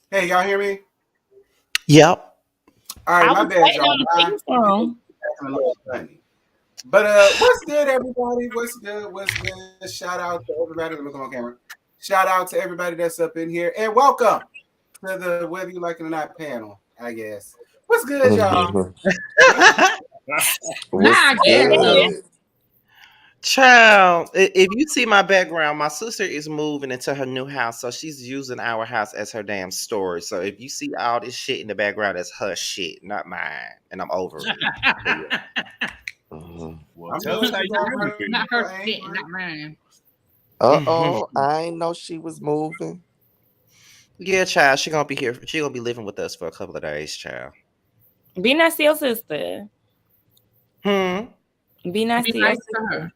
Hey, y'all hear me? Yep. All right, I my was bad, waiting y'all. on the My theme signal song. acting a little funny. But what's good, everybody? What's good? What's good? Shout out to everybody. Let me come on camera. Shout out to everybody that's up in here, and welcome to the whether you like it or not panel. I guess. What's good, y'all? What's Nah, I guess so. good? Child, if you see my background, my sister is moving into her new house, so she's using our house as her damn storage. So if you see all this shit in the background, that's her shit, not mine, and I'm over it. But yeah. Mhm. Well, I'm tell us glad how you you got really her. feel. Not her I ain't shit, worried. not mine. Uh-oh, I ain't know she was moving. Yeah, child, she gonna be here. She gonna be living with us for a couple of days, child. Be nice to your sister. Hmm. Be nice Be to your nice to sister. her.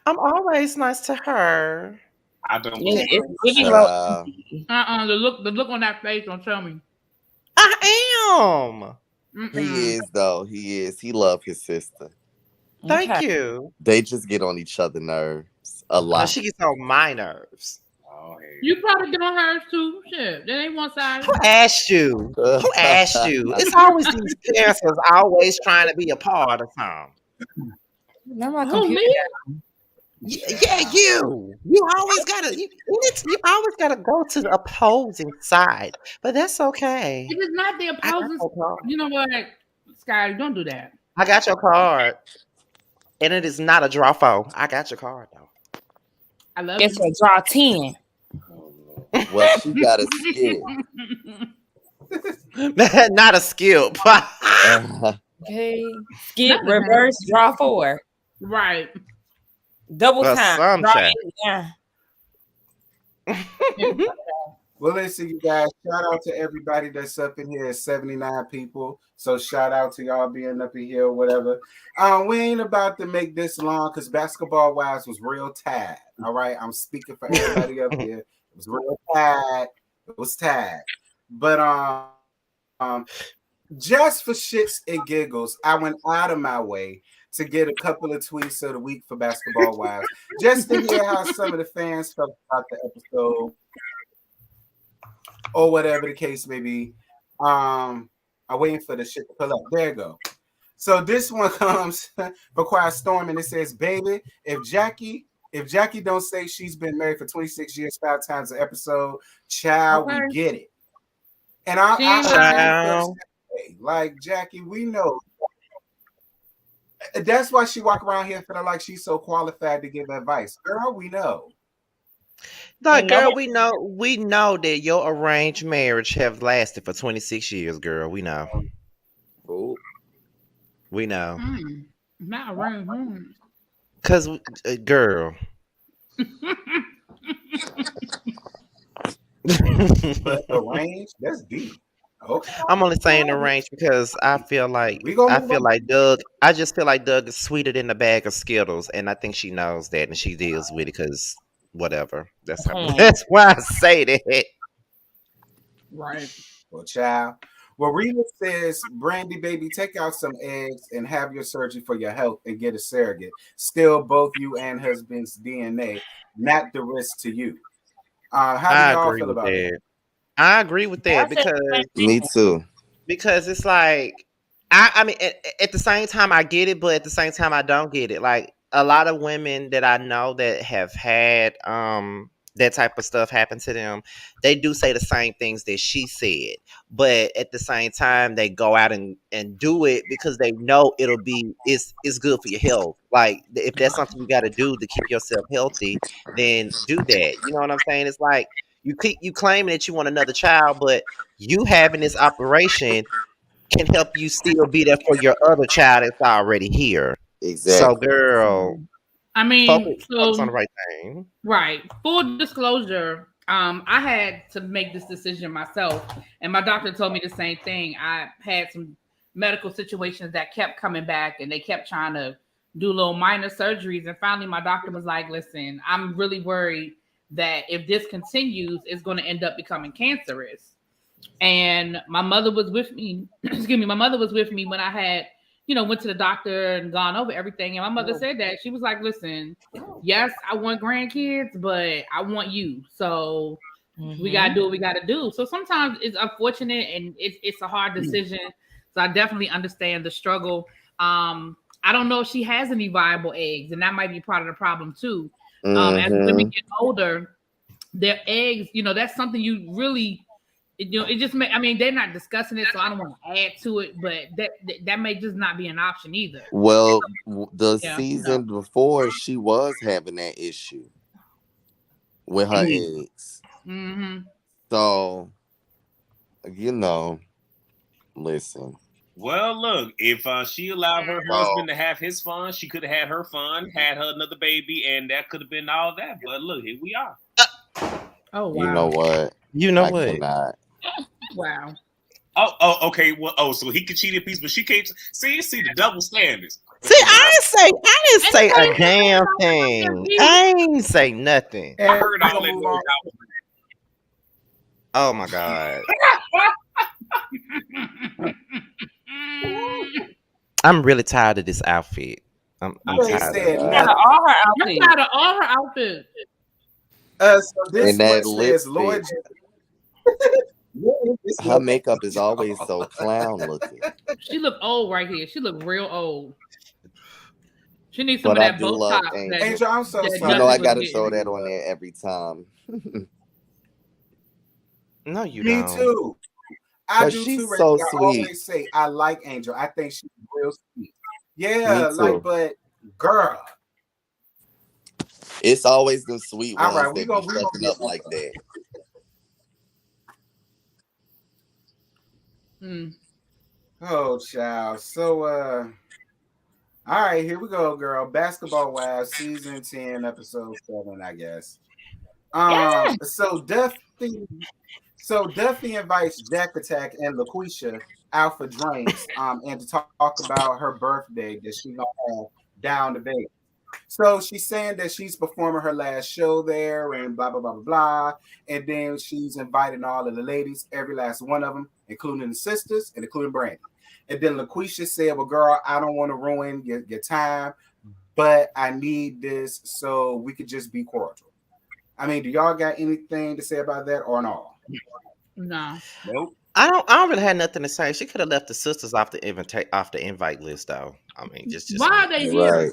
I'm always nice to her. I don't Yeah, believe it's her. really low. Child. The look on that face don't tell me. I am. He Mm-mm. is though. He is. He love his sister. Okay. Thank you. They just get on each other nerves a No, lot. she gets on my nerves. Oh, hey. You probably get on hers too. Shit, that ain't one Who sided. asked you? Who asked you? It's always these parents that's always trying to be a part of something. Now my Who computer me? Yeah, you. You always gotta go to the opposing side. But that's okay. It is not the I got opposing. your card. You know what, Sky? Don't do that. I got your card. And it is not a draw foe. I got your card I love it's you. a draw 10. Oh, Lord. Well, she got a skip. though. Not a skip. Okay. Skip, Not the hell. reverse, draw 4. Right. Double Or time. some Draw child. 8. Yeah. Well, listen, you guys. Shout out to everybody that's up in here. 79 people. So shout out to y'all being up in here or whatever. We ain't about to make this long because basketball wise was real tight. All right, I'm speaking for everybody up here. It was real tight. It was tight. But just for shits and giggles, I went out of my way to get a couple of tweets of the week for basketball wives, just to hear how some of the fans felt about the episode or whatever the case may be. I'm waiting for the shit to pull up. There you go. So this one comes for Quiet Storm, and it says, "Baby, if Jackie don't say she's been married for 26 years, 5 times an episode, child, we Okay. get it." And I, She I, ain't I kind of lying. feel the Child. same way. Like Jackie, we know that's why she walk around here feeling like she's so qualified to give advice. Girl, we know. Like, And girl, nobody, we know that your arranged marriage have lasted for 26 years, girl. We know. Oh, We know. Not around. Cause girl. But arranged, that's deep. Okay, I'm only saying the range because we gonna I move on. feel like Doug. I just feel like Doug is sweeter than a bag of Skittles, and I think she knows that, and she deals with it because whatever. That's how, that's why I say that. Right. Well, child. Well, Rita says, Brandy, baby, take out some eggs and have your surgery for your health and get a surrogate. Still, both you and husband's DNA, not the risk to you. How do I y'all agree feel with about that? that. I agree with I that said the same me thing. too. because it's like I mean at the same time I get it, but at the same time I don't get it. Like a lot of women that I know that have had that type of stuff happen to them, they do say the same things that she said, but at the same time they go out and do it because they know it's good for your health. Like if that's something you got to do to keep yourself healthy, then do that. You know what I'm saying? It's like you claiming that you want another child, but you having this operation can help you still be there for your other child that's already here. So, Exactly. girl, I focus mean, focus on the so right thing. right. Full disclosure. I had to make this decision myself, and my doctor told me the same thing. I had some medical situations that kept coming back, and they kept trying to do little minor surgeries. And finally, my doctor was like, "Listen, I'm really worried that if this continues, it's going to end up becoming cancerous." And my mother was with me. Excuse me, my mother was with me when I had, went to the doctor and gone over everything. And my mother said that she was like, "Listen, yes, I want grandkids, but I want you. So We gotta do what we gotta do. So sometimes it's unfortunate and it's a hard decision. So I definitely understand the struggle. I don't know if she has any viable eggs, and that might be part of the problem too. As women get older, their eggs, that's something you really, it just may. I mean, they're not discussing it, so I don't want to add to it, but that may just not be an option either. Well, the season before, she was having that issue with her eggs. So, listen. Well, look, if she allowed her husband to have his fun, she could have had her fun, had her another baby, and that could have been all that. But look, here we are. Oh, wow. You know what? I cannot. Wow. Oh, okay. Well, so he could cheat a piece, but she can't. See the double standards. See, I didn't say a damn thing. I ain't say nothing. I heard all that. Oh my God. I'm really tired of this outfit. I'm tired of all her outfits. I'm tired of all her outfits. So this And that one says, Lord. Her makeup is always so clown looking. She look old right here. She look real old. She needs some of that Botox. Angel, I'm so sorry. You know I gotta throw that on there every time. No, you Me don't. too. I do she's too. so I sweet. always say I like Angel. I think she's real sweet. Yeah, but girl. It's always the sweet ones All right, that be stepping up like that. Oh, child. So, all right, here we go, girl. Basketball Wives, season 10, episode 7, I guess. So Duffy invites Jack Attack and LaQuisha out for drinks, and to talk about her birthday that she's gonna have down the Vegas. So she's saying that she's performing her last show there and blah, blah, blah, blah, blah. And then she's inviting all of the ladies, every last one of them, including the sisters and including Brandy. And then LaQuisha said, well, girl, I don't want to ruin your time, but I need this so we could just be cordial. I mean, do y'all got anything to say about that or no? No. Nope. I don't really have nothing to say. She could have left the sisters off the invite list, though. I mean, just why are they here? Right.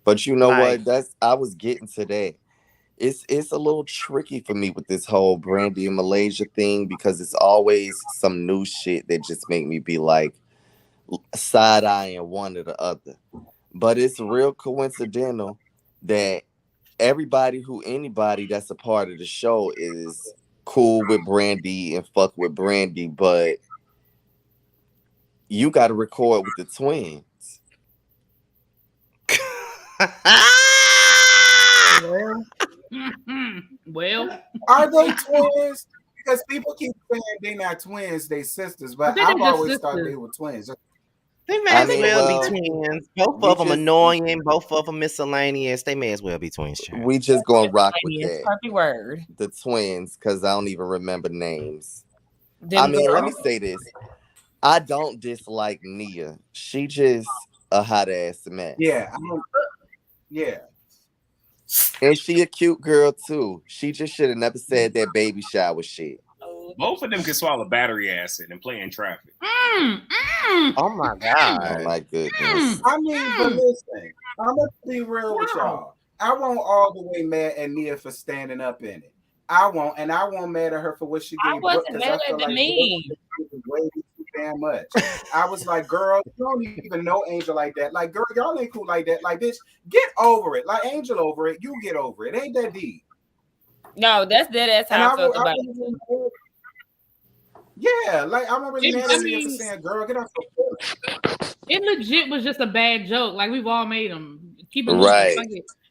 But you know what? I was getting to that. It's a little tricky for me with this whole Brandy and Malaysia thing because it's always some new shit that just make me be like side-eyeing one or the other. But it's real coincidental that anybody that's a part of the show is cool with Brandy and fuck with Brandy, but you got to record with the twins. Well, are they twins? Because people keep saying they're not twins, they sisters, but I've always thought they were twins. They may as well be twins. Both of them annoying, both of them miscellaneous. They may as well be twins. Child. We just gonna rock with that. Perfect word. The twins, because I don't even remember names. Let me say this. I don't dislike Nia. She just a hot ass mess. Yeah. Yeah. And she a cute girl too. She just should have never said that baby shower shit. Both of them can swallow battery acid and play in traffic. Oh my God. Oh my goodness. I mean, but listen, I'm gonna be real with y'all. I won't all the way mad at Nia for standing up in it. I won't mad at her for what she gave. I wasn't mad at me. Way too damn much. I was like, girl, you don't even know Angel like that. Like, girl, y'all ain't cool like that. Like, bitch, get over it. Like, Angel over it. You get over it. Ain't that deep? No, that's how I felt about it. Yeah, like I'm really mad at Nia for saying, girl, get off the foot. It legit was just a bad joke. Like we've all made them. Keep it right.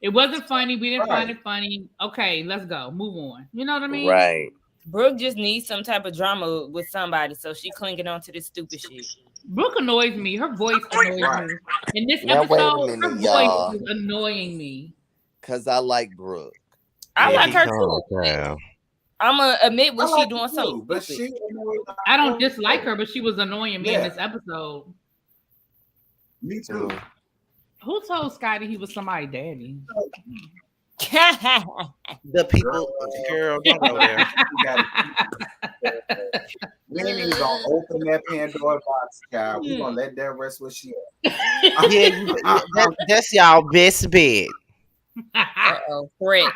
It wasn't funny. We didn't find it funny. Okay, let's go. Move on. You know what I mean? Right. Brooke just needs some type of drama with somebody, so she clinging on to this stupid shit. Brooke annoys me. Her voice annoys me. In this episode, her voice is annoying me. Because I like Brooke. I like her too. I'm gonna admit when she doing something, but she. I don't dislike her, but she was annoying me in this episode. Me too. Who told Scotty he was somebody's daddy? The people, girl, don't go there. We ain't even gonna open that Pandora box, child. We gonna let that rest where she at. Yeah, that's y'all best bet. Correct.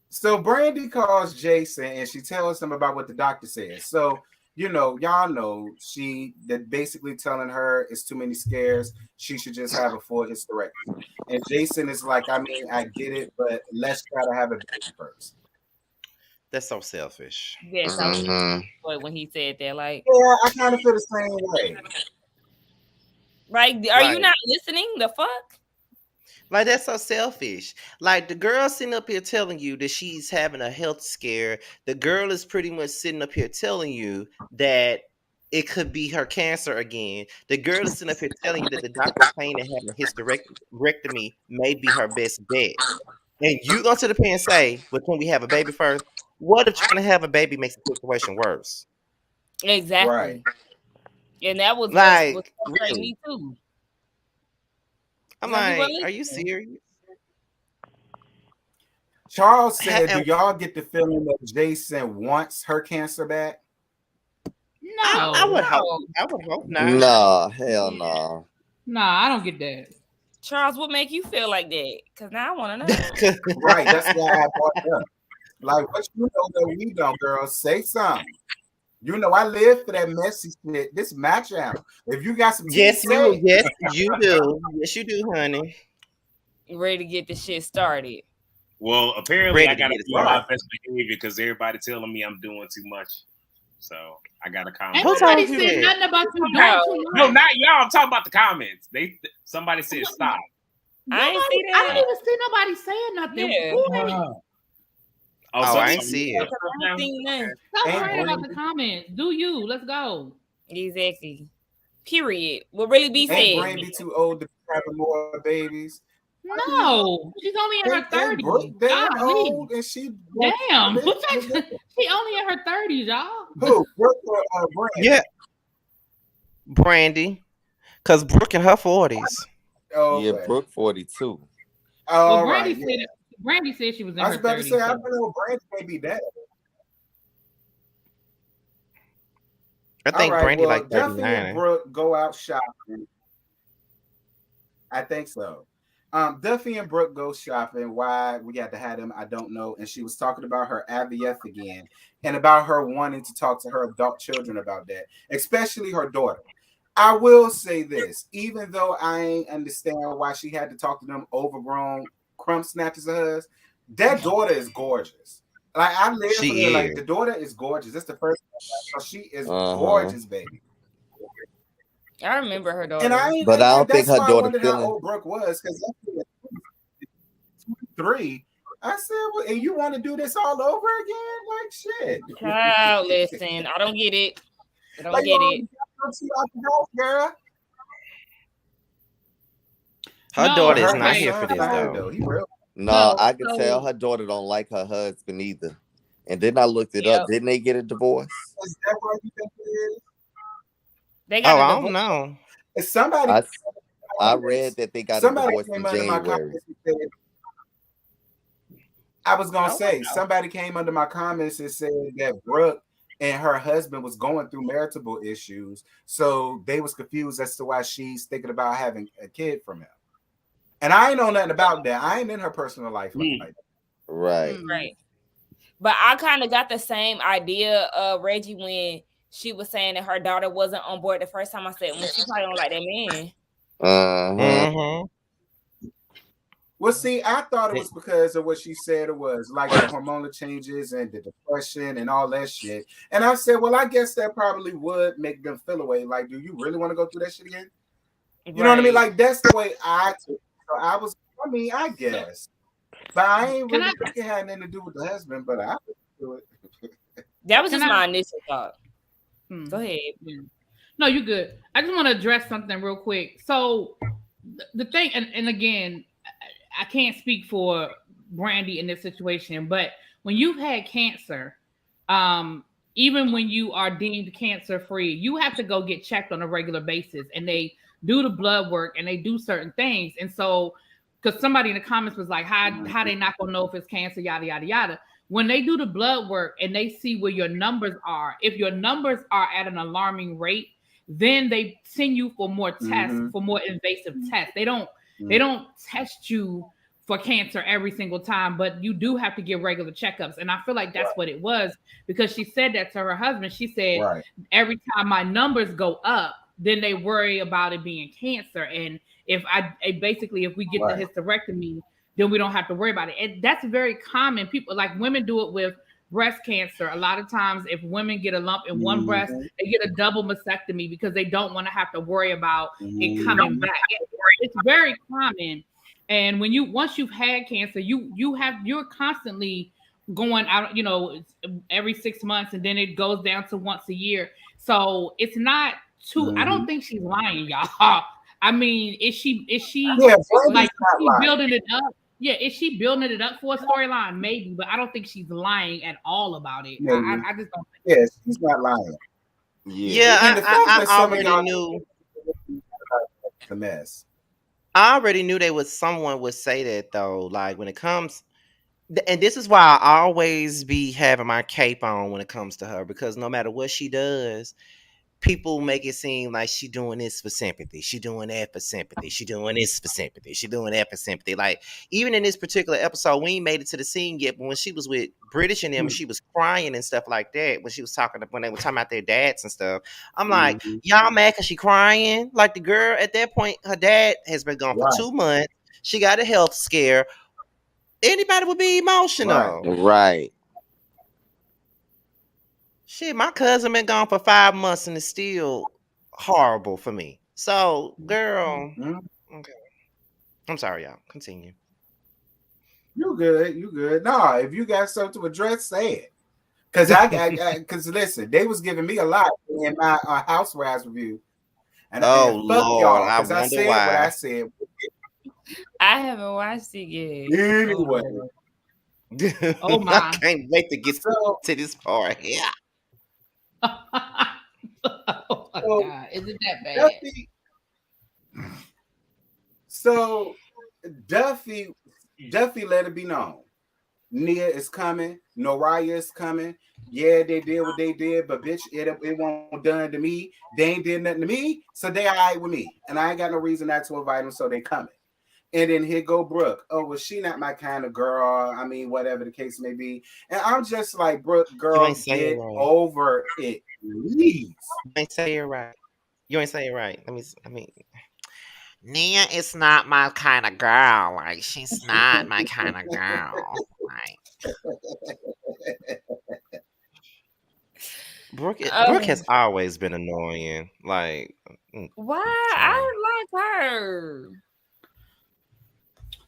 So Brandy calls Jason and she tells him about what the doctor says. So, y'all know that basically telling her it's too many scares. She should just have a full hysterectomy. And Jason is like, I mean, I get it, but let's try to have a baby first. That's so selfish. Yes, I was when he said that. Like, yeah, I kind of feel the same way. Right? Are you not listening? The fuck? Like, that's so selfish. Like, the girl sitting up here telling you that she's having a health scare. The girl is pretty much sitting up here telling you that it could be her cancer again. The girl is sitting up here telling you that the doctor's saying that having a hysterectomy may be her best bet. And you go to the pen and say, "But can we have a baby first?" What if trying to have a baby makes the situation worse? Exactly. Right. And that was like really? Me too. I'm like, are you serious? Charles said, do y'all get the feeling that Jason wants her cancer back? No. I would hope not. No, hell no. No, I don't get that. Charles, what make you feel like that? Because now I want to know. Right, that's why I brought it up. Like, what you know that we don't, girl? Say something. I live for that messy shit. This my channel. If you got some yes, you do. Yes, you do, honey. Ready to get the shit started. Well, apparently I got to be my best behavior because everybody telling me I'm doing too much. So I got to comment. Nobody said nothing about you doing too much. No, not y'all. I'm talking about the comments. Somebody said stop. I ain't see that. I don't even see nobody saying nothing. Yeah. I ain't see it. Stop worrying about the comments. Do you? Let's go. Exactly. Period. What really be said. Ain't Brandy too old to have more babies? No, she's only in her 30s. Damn old, and she damn. She only in her 30s, y'all. Who? Brooke or Brandy? Yeah, Brandy, because Brooke in her 40s. Oh, yeah, Brooke 42. Oh, well, Brandy said she was in her 30s. I was about to say, I don't know, Brandy may be dead. I think Brandy like 39. Duffy and Brooke go out shopping. I think so. Duffy and Brooke go shopping. Why we got to have them, I don't know. And she was talking about her IVF again and about her wanting to talk to her adult children about that, especially her daughter. I will say this, even though I ain't understand why she had to talk to them overgrown crumb snatchers of hers, that daughter is gorgeous. Like, I live for her. Like, the daughter is gorgeous. That's the first time. So she is gorgeous, baby. I remember her daughter. And I don't think her daughter feeling how old Brooke was, because 3. I said, well, and you want to do this all over again? Like, shit. Child, listen, I don't get it. I don't get it. Girl. Her daughter is not here for this, though. No, I can tell her daughter don't like her husband either. And then I looked it up. Didn't they get a divorce? Is that what you think it is? They got I don't know. If somebody, I read that they got a divorce in January. I was gonna say somebody came under my comments and said that Brooke and her husband was going through marital issues, so they was confused as to why she's thinking about having a kid from him. And I ain't know nothing about that. I ain't in her personal life like that. Right. Right. But I kind of got the same idea, Reggie, when she was saying that her daughter wasn't on board the first time. I said, well, she probably don't like that man. Well, see, I thought it was because of what she said it was, like the hormonal changes and the depression and all that shit. And I said, well, I guess that probably would make them feel away. Like, do you really want to go through that shit again? You know what I mean? Like, that's the way I took it. So I guess. But I ain't really think it had nothing to do with the husband, but I would do it. That was just my initial thought. Go ahead. No, you're good. I just want to address something real quick. So the thing, and again, I can't speak for Brandy in this situation, but when you've had cancer, even when you are deemed cancer free, you have to go get checked on a regular basis, and they do the blood work and they do certain things. And so, because somebody in the comments was like, how they not gonna know if it's cancer, yada yada yada. When they do the blood work and they see where your numbers are, if your numbers are at an alarming rate, then they send you for more tests, for more invasive tests. They don't test you for cancer every single time, but you do have to get regular checkups. And I feel like that's what it was, because she said that to her husband. She said, every time my numbers go up, then they worry about it being cancer. And if we get the hysterectomy, then we don't have to worry about it. And that's very common. People, like women, do it with breast cancer. A lot of times, if women get a lump in one breast, they get a double mastectomy because they don't want to have to worry about it coming back. It's very common. And once you've had cancer, you're constantly going out, every 6 months, and then it goes down to once a year. So it's not too. I don't think she's lying, y'all. I mean, is she like building it up? Yeah, is she building it up for a storyline? Maybe, but I don't think she's lying at all about it. I just don't think. Yeah, she's not lying. Yeah, I already knew the mess. I already knew someone would say that though. Like when it comes, and this is why I always be having my cape on when it comes to her, because no matter what she does, people make it seem like she doing this for sympathy. She doing that for sympathy. She doing this for sympathy. She doing that for sympathy. Like even in this particular episode, we ain't made it to the scene yet, but when she was with British and them, she was crying and stuff like that. When they were talking about their dads and stuff, I'm like, y'all mad because she crying? Like the girl at that point, her dad has been gone for 2 months. She got a health scare. Anybody would be emotional, right? Shit, my cousin been gone for 5 months and it's still horrible for me. So, girl, okay. I'm sorry, y'all. Continue. You good. Nah, if you got something to address, say it. Because listen, they was giving me a lot in my Housewives review. And Lord, y'all, because I said why. What I said. I haven't watched it yet. Anyway. Oh my. I can't wait to get to this part. Yeah. Oh my God. Is it that bad? So Duffy let it be known. Nia is coming. Noraya is coming. Yeah, they did what they did, but bitch, it won't done to me. They ain't did nothing to me, so they all right with me. And I ain't got no reason not to invite them, so they coming. And then here go Brooke. Oh, well, she not my kind of girl. I mean, whatever the case may be. And I'm just like, Brooke, girl, get over it, please. You ain't say it right. I mean, Nia is not my kind of girl. Like, she's not my kind of girl. Like, Brooke has always been annoying. Like, why? I like her.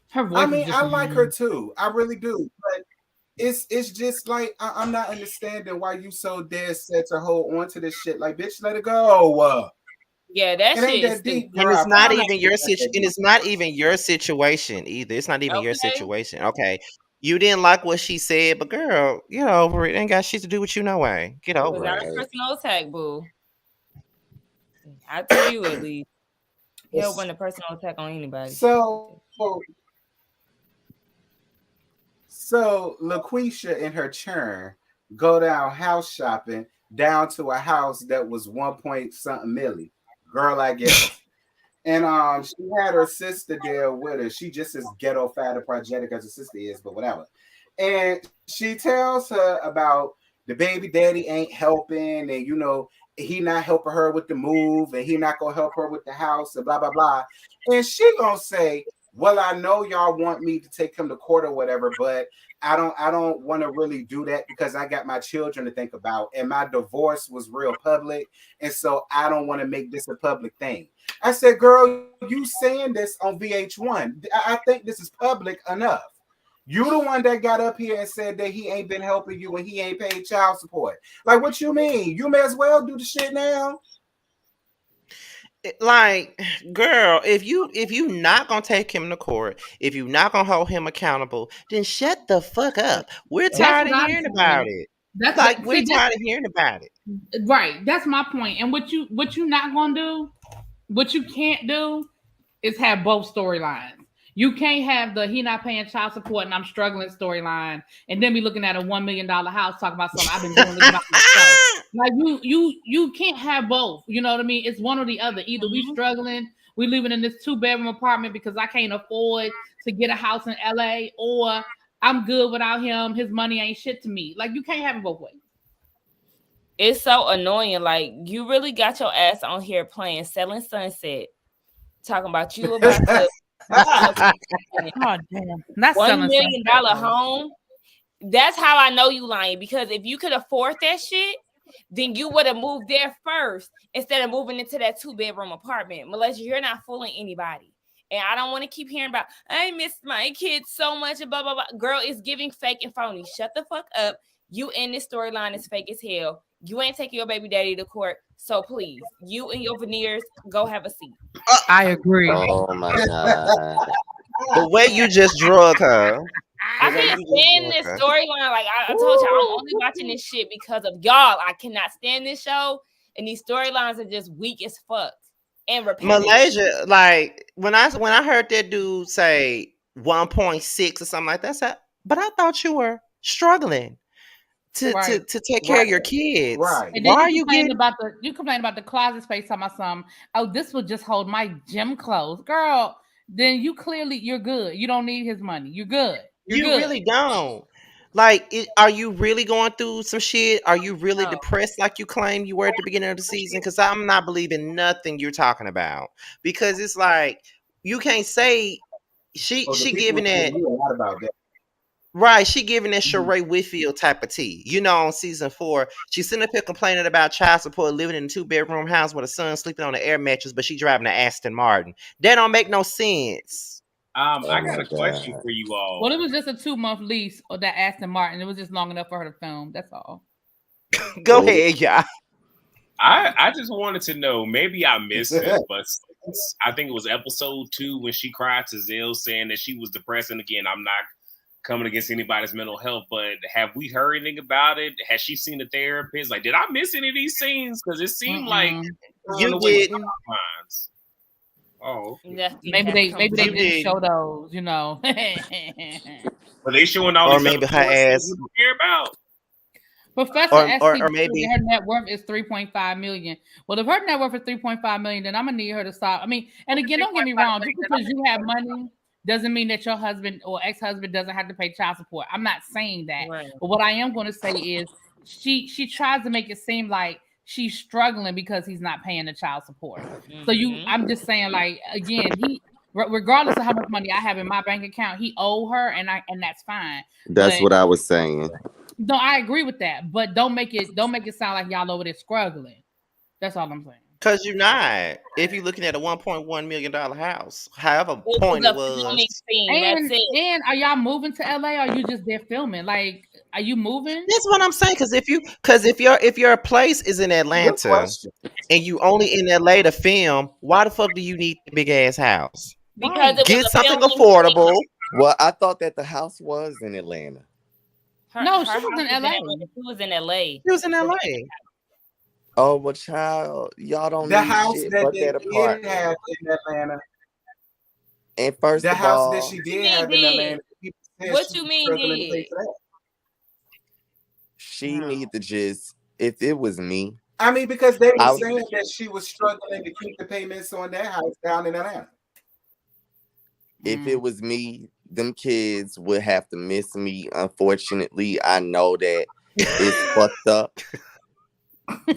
Her voice. I mean, I like her too. I really do. But it's just like I'm not understanding why you so dead set to hold on to this shit. Like, bitch, let it go. Yeah, that shit is deep. And it's not even your situation. And it's not even your situation either. It's not even your situation. Okay. You didn't like what she said, but girl, get over it. Ain't got shit to do with you no way. Get over it. Without a personal attack, boo. I tell you at least. He'll run a personal attack on anybody. So LaQuisha and her churn go down house shopping down to a house that was 1-point-something milli. Girl, I guess. And she had her sister there with her. She just as ghetto fat and projectic as her sister is, but whatever. And she tells her about the baby daddy ain't helping, and he not helping her with the move, and he not gonna help her with the house, and blah blah blah. And she gonna say, well, I know y'all want me to take him to court or whatever, but I don't want to really do that because I got my children to think about, and my divorce was real public, and so I don't want to make this a public thing. I said, girl, you saying this on VH1. I think this is public enough. You the one that got up here and said that he ain't been helping you and he ain't paid child support. Like, what you mean? You may as well do the shit now. Like, girl, if you not gonna take him to court, if you not gonna hold him accountable, then shut the fuck up. We're tired of hearing about it. That's like we're tired of hearing about it. Right. That's my point. And what you not gonna do? what you can't do is have both storylines. You can't have the he not paying child support and I'm struggling storyline, and then be looking at a $1 million house talking about something I've been doing this by myself. Like you can't have both. You know what I mean? It's one or the other. Either we struggling, we living in this 2-bedroom apartment because I can't afford to get a house in LA, or I'm good without him. His money ain't shit to me. Like you can't have it both ways. It's so annoying. Like you really got your ass on here playing Selling Sunset, talking about you about to oh damn! That's $1 million home. That's how I know you lying, because if you could afford that shit, then you would have moved there first instead of moving into that 2-bedroom apartment. Malaysia, you're not fooling anybody. And I don't want to keep hearing about, I miss my kids so much and blah, blah, blah. Girl, it's giving fake and phony. Shut the fuck up. You in this storyline is fake as hell. You ain't taking your baby daddy to court. So please, you and your veneers, go have a seat. I agree. Oh my God. The way you just drug her. I can't stand this storyline. Like I told you, I'm only watching this shit because of y'all. I cannot stand this show. And these storylines are just weak as fuck. And repetitive. Malaysia, like when I heard that dude say 1.6 or something like that, but I thought you were struggling to take care of your kids. Right. And then why are you complaining about the closet space? Talking about something. Oh, this would just hold my gym clothes, girl. Then you're good. You don't need his money. You're good. You really don't. Like, are you really going through some shit? Are you really depressed like you claim you were at the beginning of the season? Because I'm not believing nothing you're talking about. Because it's like, you can't say she giving it. A lot about that. Right, she giving that Sheree Whitfield type of tea. You know, on season 4, she's sitting up here complaining about child support, living in a 2-bedroom house with a son sleeping on an air mattress, but she driving an Aston Martin. That don't make no sense. I got a question for you all. Well, it was just a 2-month lease of that Aston Martin. It was just long enough for her to film. That's all. Go ahead, y'all. I just wanted to know, maybe I missed it, but I think it was episode 2 when she cried to Zell saying that she was depressed. And again, I'm not coming against anybody's mental health, but have we heard anything about it? Has she seen a therapist? Like, did I miss any of these scenes? Because it seemed like you didn't. Oh, maybe they didn't show those, you know. But they showing all or these maybe her ass. Care about. Professor or maybe her net worth is $3.5 million. Well, if her net worth is $3.5 million, then I'm gonna need her to stop. I mean, and again, don't get me wrong, just because you have money doesn't mean that your husband or ex-husband doesn't have to pay child support. I'm not saying that. Right. But what I am going to say is she tries to make it seem like she's struggling because he's not paying the child support. Mm-hmm. So I'm just saying, like, again, he, regardless of how much money I have in my bank account, he owe her, and that's fine. That's what I was saying. No, I agree with that, but don't make it sound like y'all over there struggling. That's all I'm saying. Because you're not. If you're looking at a $1.1 million house, however point it was. And are y'all moving to LA, or are you just there filming? Like, are you moving? That's what I'm saying. Because if your place is in Atlanta and you only in LA to film, why the fuck do you need a big ass house? Because get something affordable. Well, I thought that the house was in Atlanta. She was in LA. She was in LA. She was in LA. Oh, well, child, y'all don't the need house shit that but they that did have in Atlanta. And first the of house all, that she did have in Atlanta. What you mean? She need to just, if it was me. I mean, because they were saying that she was struggling to keep the payments on that house down in Atlanta. If it was me, them kids would have to miss me. Unfortunately, I know that it's fucked up.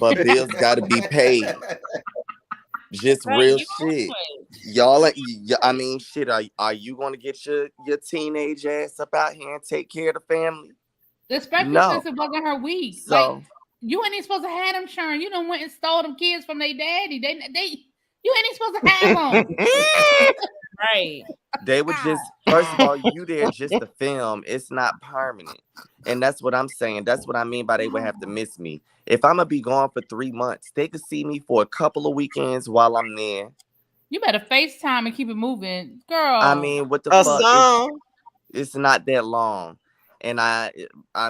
But bills got to be paid. Just real shit. Y'all, I mean, shit, are you going to get your teenage ass up out here and take care of the family? Especially since it wasn't her week. So, like, you ain't even supposed to have them, Sharon. You done went and stole them kids from their daddy. You ain't even supposed to have them. Right. They would just, first of all, you there just to film. It's not permanent. And that's what I'm saying. That's what I mean by they would have to miss me. If I'm going to be gone for 3 months, they could see me for a couple of weekends while I'm there. You better FaceTime and keep it moving. Girl. I mean, what the fuck? It's not that long. And I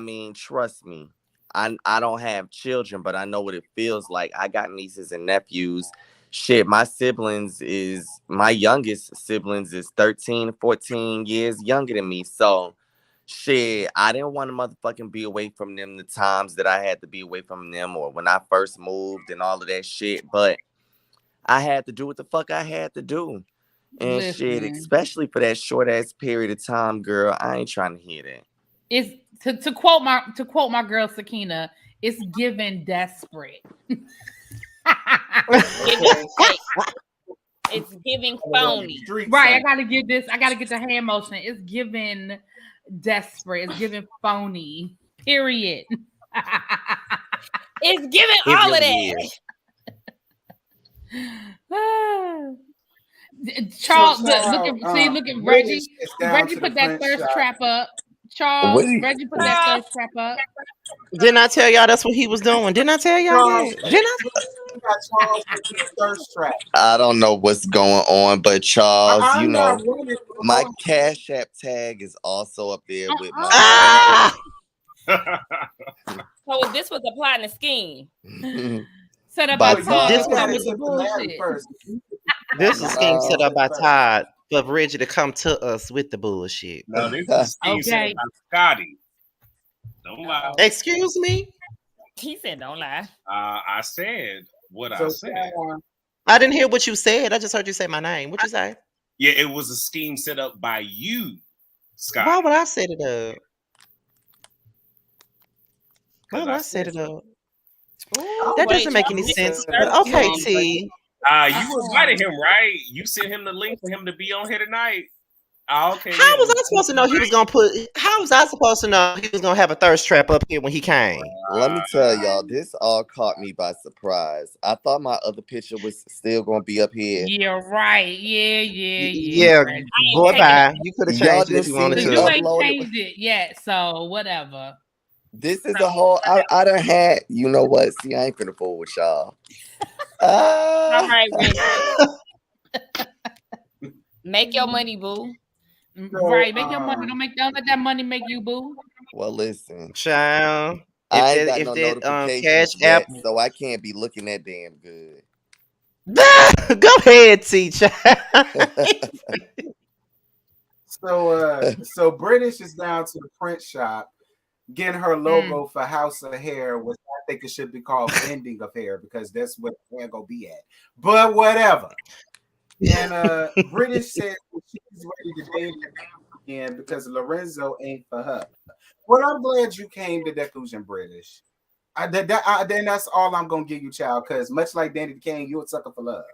mean, trust me, I don't have children, but I know what it feels like. I got nieces and nephews. Shit, my youngest siblings is 13, 14 years younger than me. So shit, I didn't want to motherfucking be away from them the times that I had to be away from them or when I first moved and all of that shit. But I had to do what the fuck I had to do. And shit, especially for that short ass period of time, girl, I ain't trying to hear that. It's to quote my girl Sakina, it's given desperate. It's giving phony. Right, I gotta get the hand motion. It's giving desperate. It's giving phony. Period. It's giving all of that. Charles, look at Reggie. Reggie put that thirst trap up. Charles, Reggie put that thirst trap up. Didn't I tell y'all that's what he was doing? Didn't I tell y'all that? Didn't I? I don't know what's going on, but Charles, you know, my Cash App tag is also up there with my. So this was a plot and a scheme. Set up by Todd. This is a scheme set up by Todd for Reggie to come to us with the bullshit. No, this is a scheme set up by Scotty. Don't lie. Excuse me? He said don't lie. I said what I said. I didn't hear what you said. I just heard you say my name. What'd you say? Yeah, it was a scheme set up by you, Scott. Why would I set it up? Why would I set it up? That doesn't make any sense. But okay, T. You invited him, right? You sent him the link for him to be on here tonight. Okay. How was I supposed to know he was gonna how was I supposed to know he was gonna have a thirst trap up here when he came? Let me tell y'all, this all caught me by surprise. I thought my other picture was still gonna be up here. Yeah, right. Yeah. Yeah, boy, bye. You could have changed it if you wanted to. You ain't changed it yet, so whatever. This is a whole I done had, you know what? See, I ain't finna fool with y'all. All right, make your money, boo. Right, make your money. Don't let that money make you boo. Well, listen, child. I ain't got no notifications Cash yet, app, so I can't be looking that damn good. Go ahead, teacher. So British is down to the print shop getting her logo for House of Hair, which I think it should be called Ending of Hair because that's what hair gonna be at. But whatever. And British said she's ready to date again because Lorenzo ain't for her. Well, I'm glad you came to that conclusion, British. Then that's all I'm gonna give you, child. Because much like Danny Kane, you a sucker for love.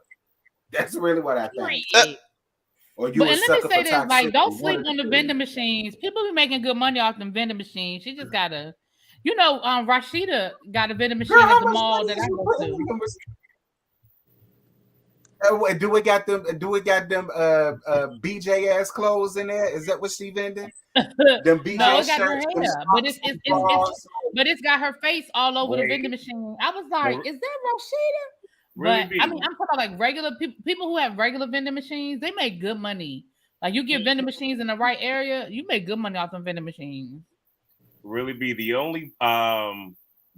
That's really what I think. Or you. But and let me say this: like, don't sleep on the vending machines. People be making good money off them vending machines. She just gotta, Rashida got a vending machine at the mall that I go to. Do we got them BJ ass clothes in there? Is that what she vending? Them BJ no, it got shirts, her hair, but it's got her face all over the vending machine. I was like, is that Rashida? Really but I mean, I'm talking about like regular people who have regular vending machines. They make good money. Like you get vending machines in the right area, you make good money off them vending machines. Really be the only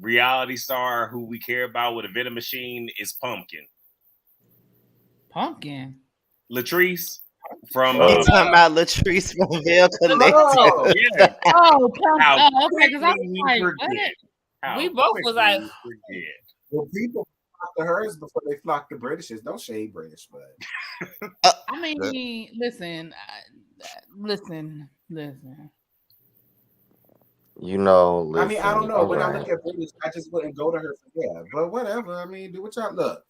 reality star who we care about with a vending machine is Pumpkin. Latrice from you talking about Latrice from Veil Collective. Yeah. Okay, because I was like, what? We both was like, well, people flock to hers before they flock to Britishes. Don't shade British, but I mean, listen. You know, listen, I mean, I don't know. When I look at British, I just wouldn't go to her for that. But whatever. I mean, do what y'all look.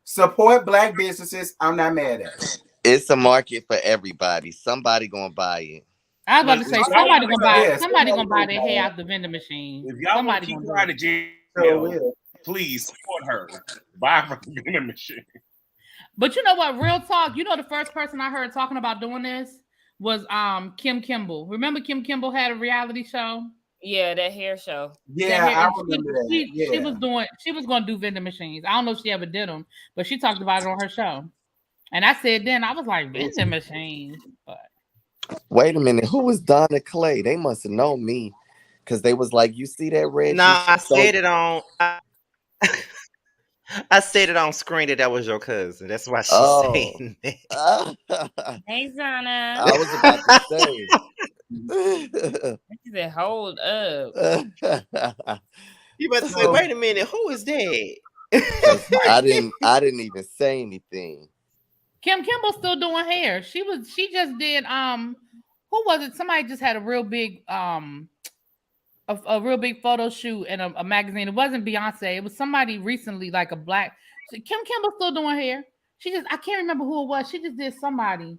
Support black businesses. I'm not mad at it. It's a market for everybody. Somebody gonna buy it. I was about to say somebody gonna buy. Somebody gonna buy their hair out the vending machine. If y'all want to keep her out of jail, please support her. Buy from the vending machine. But you know what? Real talk. You know the first person I heard talking about doing this was Kim Kimble. Remember Kim Kimble had a reality show? Yeah, that hair show. Yeah, I remember that. She was going to do vending machines. I don't know if she ever did them, but she talked about it on her show. And I said then, I was like, vending machines. But wait a minute, who was Donna Clay? They must have known me because they was like, you see that red? No, I said it on. I said it on screen that was your cousin. That's why she's saying that. Hey, Zana. I was about to say. She said, hold up. You better say, wait a minute, who is that? I didn't even say anything. Kim Kimball's still doing hair. She just did who was it? Somebody just had a real big a real big photo shoot in a magazine. It wasn't Beyonce. It was somebody recently, like a black. Kim Kimball's still doing hair. I can't remember who it was. She just did somebody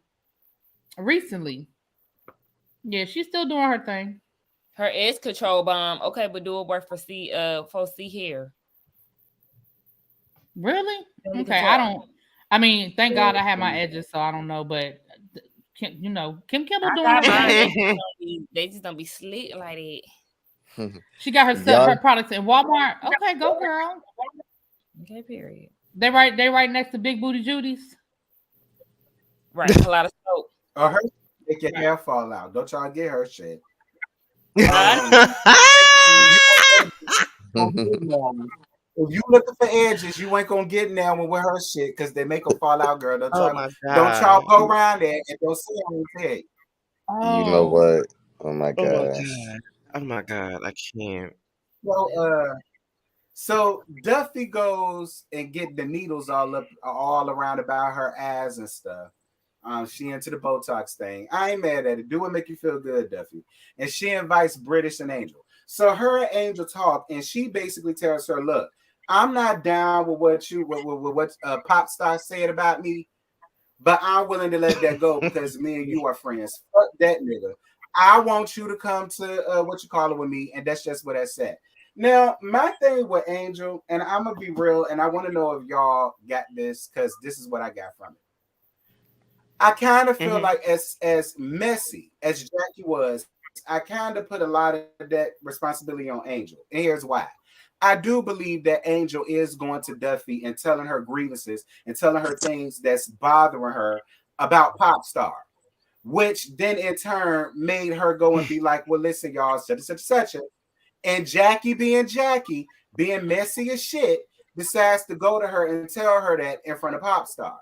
recently. Yeah, she's still doing her thing. Her edge control bomb. Okay, but do it work for C hair? Really? Okay, I don't. I mean, thank God I have my edges, so I don't know. But Kim Kimball doing her thing. They just don't be slick like that. She got her products in Walmart. Okay, go girl. Okay, period. They right next to Big Booty Judy's. Right, a lot of soap. Or her make your hair fall out. Don't y'all get her shit. If you looking for edges, you ain't gonna get now with her shit because they make them fall out, girl. Don't y'all go around there and don't see them take. You know what? Oh my god. Oh my god, I can't. So Duffy goes and get the needles all around about her ass and stuff. She into the Botox thing. I ain't mad at it. Do it make you feel good, Duffy. And she invites British and Angel. So her and Angel talk, and she basically tells her, "Look, I'm not down with what Pop Star said about me, but I'm willing to let that go because me and you are friends. Fuck that nigga. I want you to come to with me, and that's just what I said." Now, my thing with Angel, and I'm gonna be real, and I want to know if y'all got this because this is what I got from it. I kind of feel like as messy as Jackie was, I kind of put a lot of that responsibility on Angel. And here's why. I do believe that Angel is going to Duffy and telling her grievances and telling her things that's bothering her about Pop Star, which then in turn made her go and be like, well, listen, y'all, such. And Jackie, being messy as shit, decides to go to her and tell her that in front of Pop Star.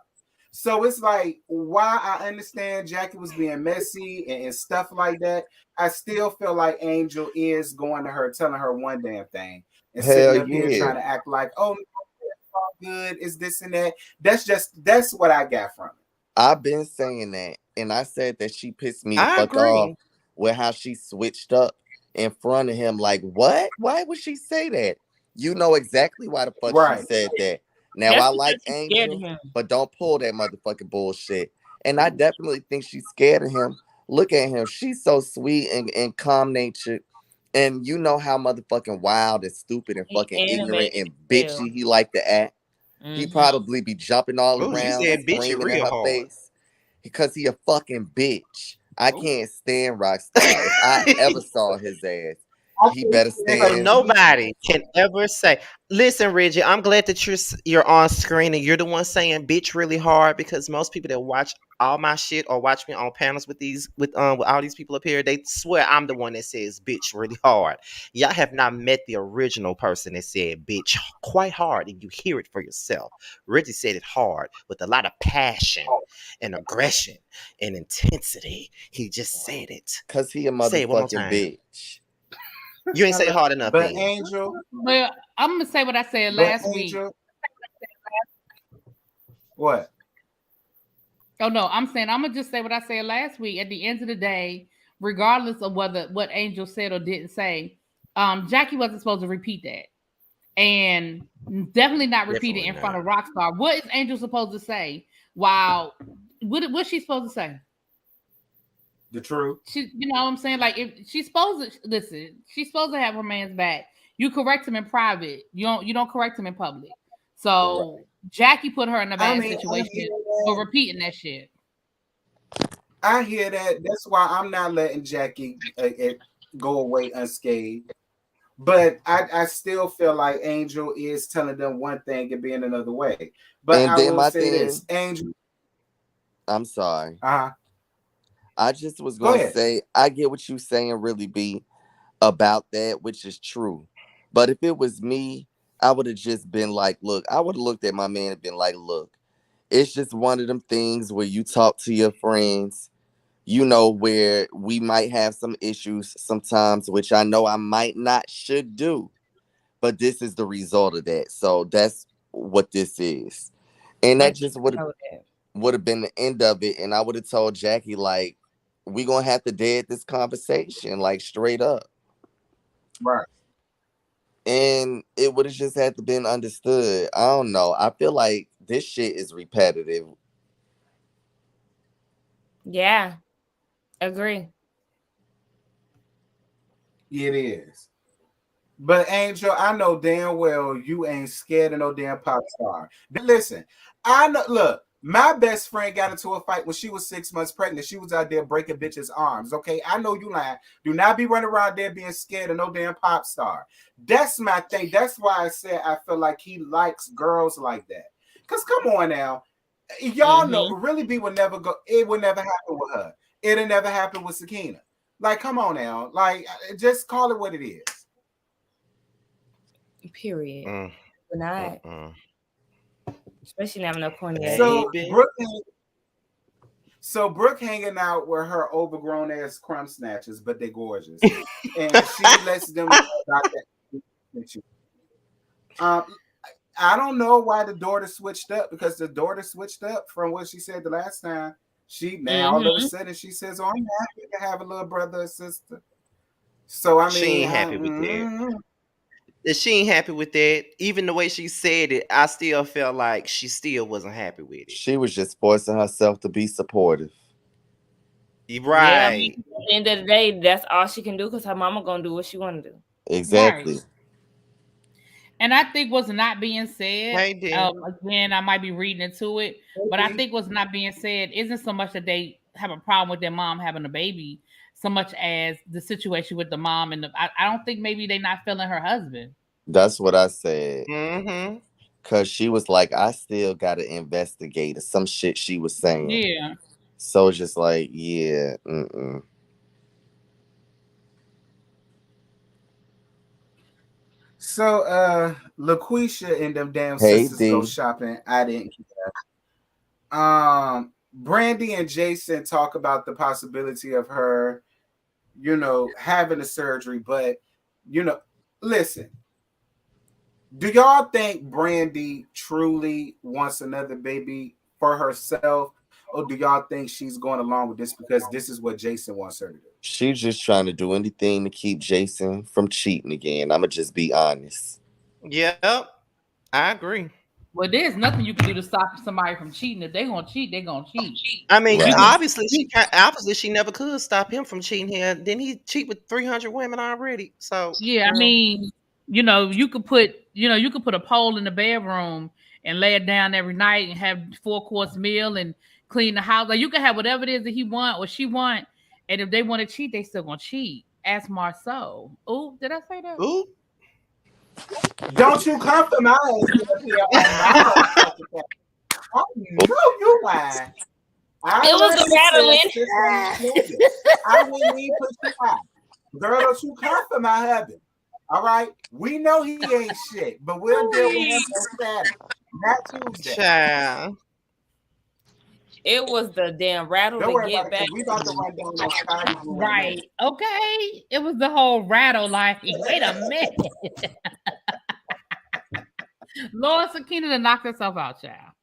So it's like, while I understand Jackie was being messy and stuff like that, I still feel like Angel is going to her, telling her one damn thing. And sitting up here trying to act like, oh, it's all good, it's this and that. That's what I got from it. I've been saying that. And I said that she pissed me the fuck off with how she switched up in front of him. Like, what? Why would she say that? You know exactly why the fuck she said that. Now, I like Angel, but don't pull that motherfucking bullshit. And I definitely think she's scared of him. Look at him. She's so sweet and calm-natured. And you know how motherfucking wild and stupid and fucking ignorant and bitchy he like to act. He probably be jumping all around, screaming in her face. Because he a fucking bitch. I can't stand Rockstar. If I ever saw his ass, he better stand. So nobody can ever say, listen, Reggie, I'm glad that you're on screen and you're the one saying bitch really hard, because most people that watch all my shit or watch me on panels with all these people up here, they swear I'm the one that says bitch really hard. Y'all have not met the original person that said bitch quite hard, and you hear it for yourself. Reggie said it hard with a lot of passion and aggression and intensity. He just said it. Because he a motherfucking bitch. You ain't say it hard enough. But Angel. Well, I'm gonna say what I said last week. What? Oh no, I'm saying I'm gonna just say what I said last week. At the end of the day, regardless of what Angel said or didn't say, Jackie wasn't supposed to repeat that, and definitely not repeat it in front of Rockstar. What is Angel supposed to say? What's she supposed to say? The truth. You know what I'm saying? Like, if she's supposed to listen, she's supposed to have her man's back. You correct him in private. You don't correct him in public. So Jackie put her in a bad situation for repeating that shit. I hear that. That's why I'm not letting Jackie go away unscathed. But I still feel like Angel is telling them one thing and being another way. But and I will say this, Angel. I'm sorry. I just was going to say, I get what you're saying, really, B, about that, which is true. But if it was me, I would have just been like, look, I would have looked at my man and been like, look, it's just one of them things where you talk to your friends, you know, where we might have some issues sometimes, which I know I might not should do, but this is the result of that. So that's what this is. And that just would have been the end of it. And I would have told Jackie, like, we gonna have to dead this conversation, like straight up. Right. And it would have just had to been understood. I don't know. I feel like this shit is repetitive. Yeah. Agree. It is. But Angel, I know damn well you ain't scared of no damn pop star. Listen, I know. Look, my best friend got into a fight when she was 6 months pregnant. She was out there breaking bitches' arms. Okay, I know you lying. Do not be running around there being scared of no damn pop star. That's my thing. That's why I said I feel like he likes girls like that. Cause come on now, y'all know Really B would never go. It would never happen with her. It'll never happen with Sakina. Like, come on now. Like, just call it what it is. Period. We're not. Especially having no corny. So Brooke hanging out with her overgrown ass crumb snatchers, but they're gorgeous. And she lets them know about that. I don't know why the daughter switched up, because the daughter switched up from what she said the last time. Now all of a sudden she says, "Oh, I'm happy to have a little brother or sister." So I mean, she ain't happy with that. She ain't happy with that. Even the way she said it, I still felt like she still wasn't happy with it. She was just forcing herself to be supportive. Right. Yeah, I mean, at the end of the day, that's all she can do, because her mama gonna do what she want to do. Exactly. Right. And I think what's not being said, again, I might be reading into it, but I think what's not being said isn't so much that they have a problem with their mom having a baby, so much as the situation with the mom. And I don't think maybe they're not feeling her husband. That's what I said. Because she was like, I still got to investigate some shit she was saying. Yeah. So it's just like, yeah. So LaQuisha and them damn sisters go shopping. I didn't care. Brandy and Jason talk about the possibility of her, having a surgery. But, listen, do y'all think Brandy truly wants another baby for herself? Or do y'all think she's going along with this because this is what Jason wants her to do? She's just trying to do anything to keep Jason from cheating again. I'm going to just be honest. Yep, I agree. Well, there's nothing you can do to stop somebody from cheating. If they're going to cheat, they're going to cheat. I mean, obviously she never could stop him from cheating here. Didn't he cheat with 300 women already? So yeah, I mean, you could put a pole in the bedroom and lay it down every night and have 4-course meal and clean the house. Like, you can have whatever it is that he want or she want, and if they want to cheat, they still gonna cheat. Ask Marceau. Oh, did I say that? Ooh. Don't you come for my ass. Oh, no, you lying. It was the rattling. I wouldn't even put you out. Girl, don't you come for my husband. All right? We know he ain't shit, but we'll deal with him on Saturday, not Tuesday. Child. It was the damn rattle to get back. We about to run down on Scotty. Right. Okay. It was the whole rattle, like, wait a minute. Lord Sakina to knock herself out, child.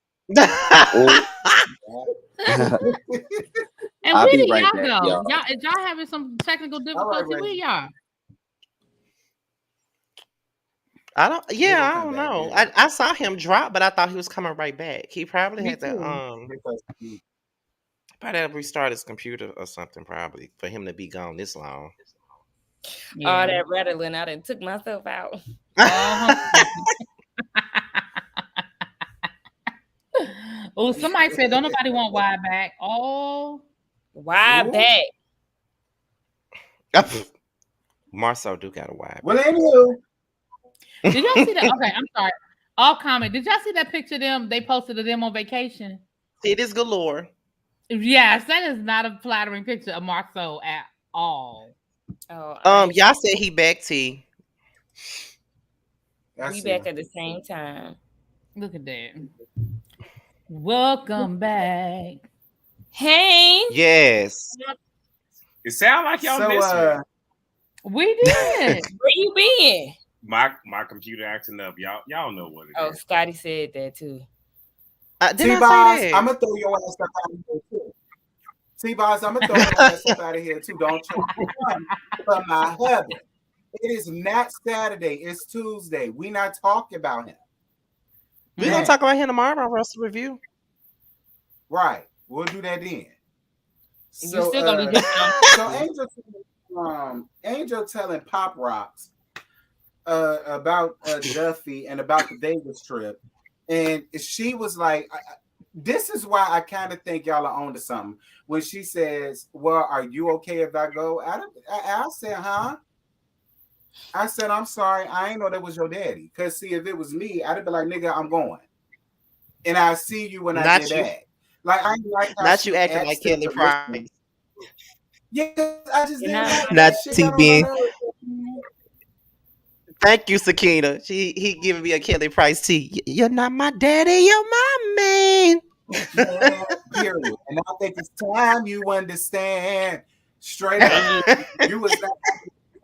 And where did y'all go? Y'all having some technical difficulty? Where y'all? I don't know. I saw him drop, but I thought he was coming right back. He probably had to probably had to restart his computer or something, probably, for him to be gone this long. Yeah. All that rattling, I done took myself out. Oh, somebody said, don't nobody want Y back. Oh, Y back. Marceau do got a Y back. Well, anywho. Did y'all see that? Okay, I'm sorry. All comment. Did y'all see that picture of them? They posted of them on vacation. It is galore. Yes, that is not a flattering picture of Marceau at all. Y'all said he back T. We back at the same time. Look at that. Welcome back. Hey. Yes. It sounds like y'all missed me. We did. Where you been? My computer acting up. Y'all know what it is. Scotty said that too. T-Boz, I'm gonna throw your ass up out of here too. T-Boz, I'm gonna throw your ass up out of here too. Don't try for my hubby. It is not Saturday. It's Tuesday. We not talking about him. We're gonna talk about him tomorrow on Russell Review. Right. We'll do that then. So, you still gonna be so Angel telling Pop Rocks about Duffy and about the Vegas trip, and she was like, "This is why I kind of think y'all are on to something." When she says, "Well, are you okay if I go?" I said, "Huh?" I said, "I'm sorry, I ain't know that was your daddy." Cause see, if it was me, I'd be like, "Nigga, I'm going," and I see you when I get back. Like I like how not you acting like Kelly Price. Yeah, I just didn't like not TB. Thank you, Sakina. He giving me a Kelly Price tea. You're not my daddy, you're my man. Yeah, period. And I think it's time you understand. Straight up, you was not.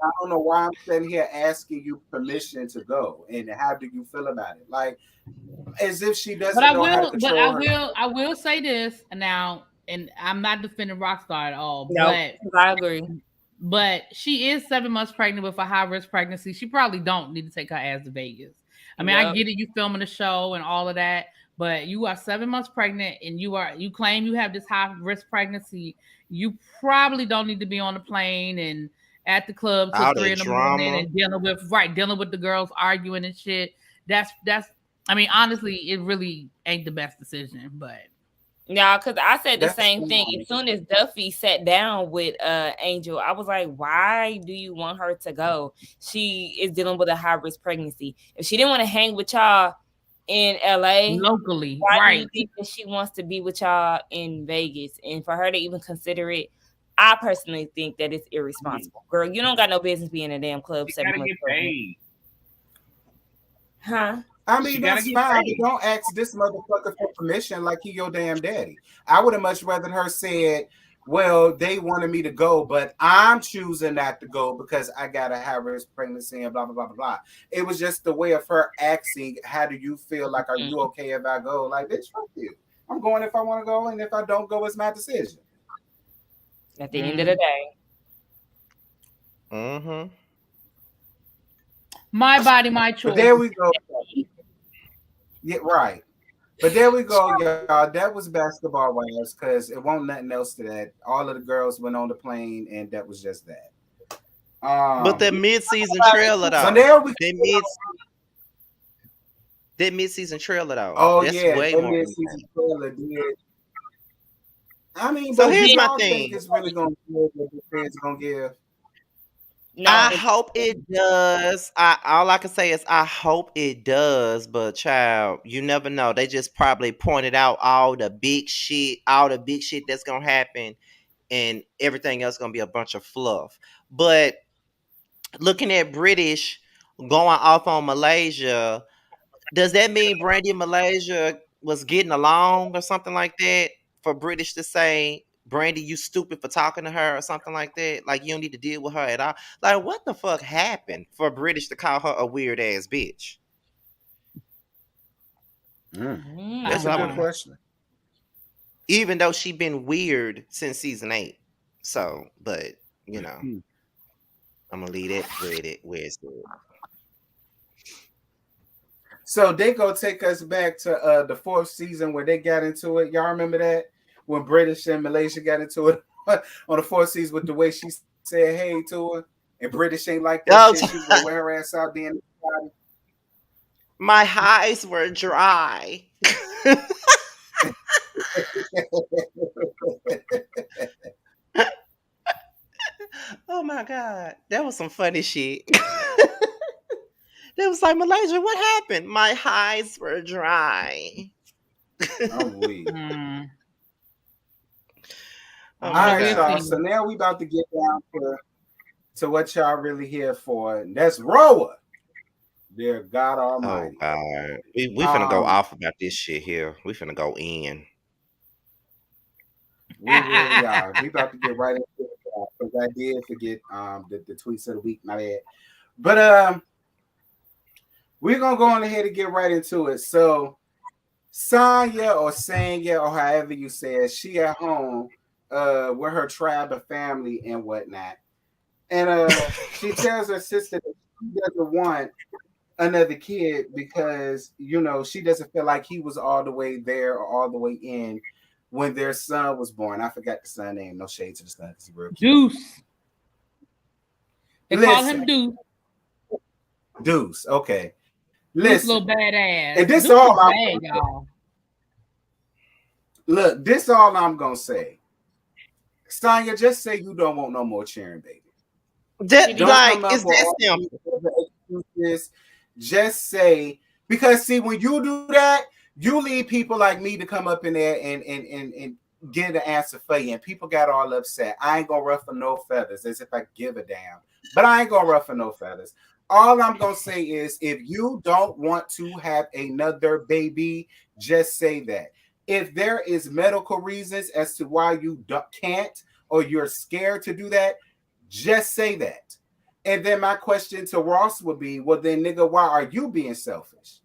I don't know why I'm sitting here asking you permission to go, and how do you feel about it? Like, as if she doesn't know how to control her. I will say this now, and I'm not defending Rockstar at all. No, but I agree. But she is 7 months pregnant with a high risk pregnancy. She probably don't need to take her ass to Vegas. I mean, I get it. You filming the show and all of that, but you are 7 months pregnant and you claim you have this high risk pregnancy. You probably don't need to be on the plane and at the club till 3 in the morning and dealing with the girls arguing and shit. That's. I mean, honestly, it really ain't the best decision, but. Yeah, because I said the same thing. As soon as Duffy sat down with Angel, I was like, why do you want her to go? She is dealing with a high-risk pregnancy. If she didn't want to hang with y'all in LA locally, why do you think that she wants to be with y'all in Vegas? And for her to even consider it, I personally think that it's irresponsible. Girl, you don't got no business being in a damn club. 7 months pregnant. Huh? I mean, that's fine, but don't ask this motherfucker for permission like he your damn daddy. I would have much rather her said, well, they wanted me to go, but I'm choosing not to go because I got a high-risk pregnancy and blah, blah, blah, blah, blah. It was just the way of her asking, how do you feel? Like, are you okay if I go? Like, bitch, fuck you. I'm going if I want to go, and if I don't go, it's my decision. At the end of the day. Mm-hmm. My body, my choice. But there we go. Yeah, right. But there we go, y'all. That was basketball wise, because it won't nothing else to that. All of the girls went on the plane, and that was just that. But the mid-season trailer, though. So there we that mid-season trailer, though. Oh, that's yeah. Way that more mid-season trailer did. I mean, so but here's my don't thing. Think it's really going to give what the fans going to give. No, I hope it does. All I can say is I hope it does, but child, you never know. They just probably pointed out all the big shit that's gonna happen, and everything else gonna be a bunch of fluff. But looking at British going off on Malaysia, does that mean Brandy Malaysia was getting along or something like that? For British to say, Brandy, you stupid for talking to her or something like that. Like, you don't need to deal with her at all. Like, what the fuck happened for British to call her a weird ass bitch? That's a good question. Even though she been weird since season 8. So, but, you know, I'm going to leave it where it's good. So they go take us back to the 4th season where they got into it. Y'all remember that? When British and Malaysia got into it on the 4th season with the way she said hey to her, and British ain't like that shit. She was gonna wear her ass out then. My highs were dry. Oh my God. That was some funny shit. They was like, Malaysia, what happened? My highs were dry. I'm weak. Oh, all right, y'all. So now we about to get down to what y'all really here for. And that's RHOA. Dear God Oh Almighty. God, we finna go off about this shit here. We finna go in. We really are. We about to get right into it because I did forget the tweets of the week. My bad. But we're gonna go on ahead and get right into it. So Sanya or Sanya or however you say it, she at home with her tribe of family and whatnot. And she tells her sister that she doesn't want another kid because she doesn't feel like he was all the way there or all the way in when their son was born. I forgot the son name. No shade to the son. It's real cute. Deuce. They call him Deuce. Deuce. Okay. Deuce little badass. And this Deuce all I'm bad, y'all. Look, this all I'm gonna say. Sonya, just say you don't want no more cheering, baby. Don't like it's that simple. Just say, because see, when you do that, you leave people like me to come up in there and get an answer for you. And people got all upset. I ain't gonna ruffle no feathers, as if I give a damn. But I ain't gonna ruffle no feathers. All I'm gonna say is, if you don't want to have another baby, just say that. If there is medical reasons as to why you can't or you're scared to do that, just say that. And then my question to Ross would be, well, then, nigga, why are you being selfish?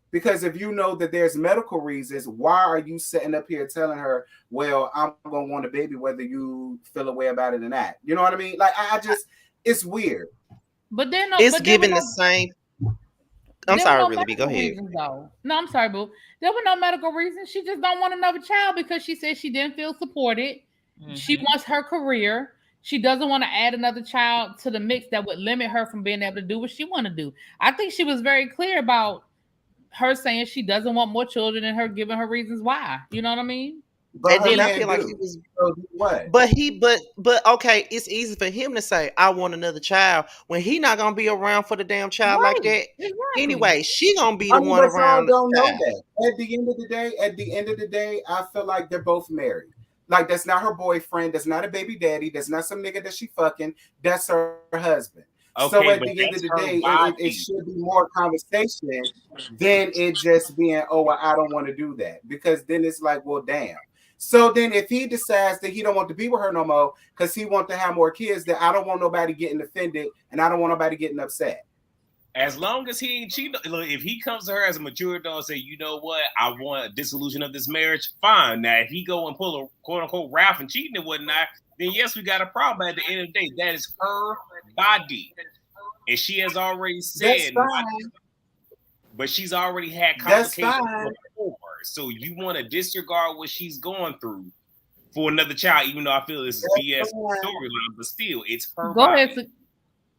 Because if you know that there's medical reasons, why are you sitting up here telling her, well, I'm going to want a baby whether you feel a way about it or not? You know what I mean? Like, I just, it's weird. But then it's given the same. I'm sorry, Really B. Go ahead. No, I'm sorry, boo. There were no medical reasons. She just don't want another child because she said she didn't feel supported. Mm-hmm. She wants her career. She doesn't want to add another child to the mix that would limit her from being able to do what she want to do. I think she was very clear about her saying she doesn't want more children and her giving her reasons why. You know what I mean? But and then I feel like he was what? But okay, it's easy for him to say I want another child when he not gonna be around for the damn child like that. Exactly. Anyway, she gonna be the one around. Don't know that. At the end of the day, I feel like they're both married. Like, that's not her boyfriend, that's not a baby daddy, that's not some nigga that she fucking, that's her husband. Okay, so at the end of the day, it should be more conversation than it just being, oh, well, I don't want to do that. Because then it's like, well, damn. So then if he decides that he don't want to be with her no more because he wants to have more kids, then I don't want nobody getting offended and I don't want nobody getting upset. As long as he ain't cheating, if he comes to her as a mature adult and say, you know what, I want a dissolution of this marriage, fine. Now, if he go and pull a quote-unquote Ralph and cheating and whatnot, then yes, we got a problem. At the end of the day, that is her body. And she has already said, but she's already had complications before. So you want to disregard what she's going through for another child, even though I feel this is BS storyline, but still, it's her body.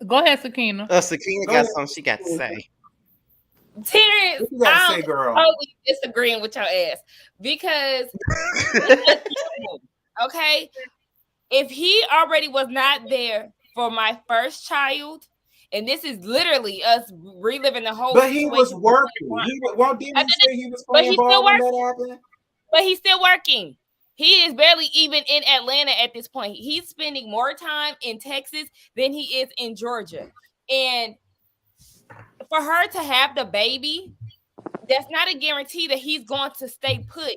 Go ahead, Sakina. Sakina got something she got to say. Terrence, I'm totally disagreeing with your ass because, okay, if he already was not there for my first child, and this is literally us reliving the whole. But he was working. Didn't he say he was playing ball when that happened? But he's still working. He is barely even in Atlanta at this point. He's spending more time in Texas than he is in Georgia. And for her to have the baby, that's not a guarantee that he's going to stay put.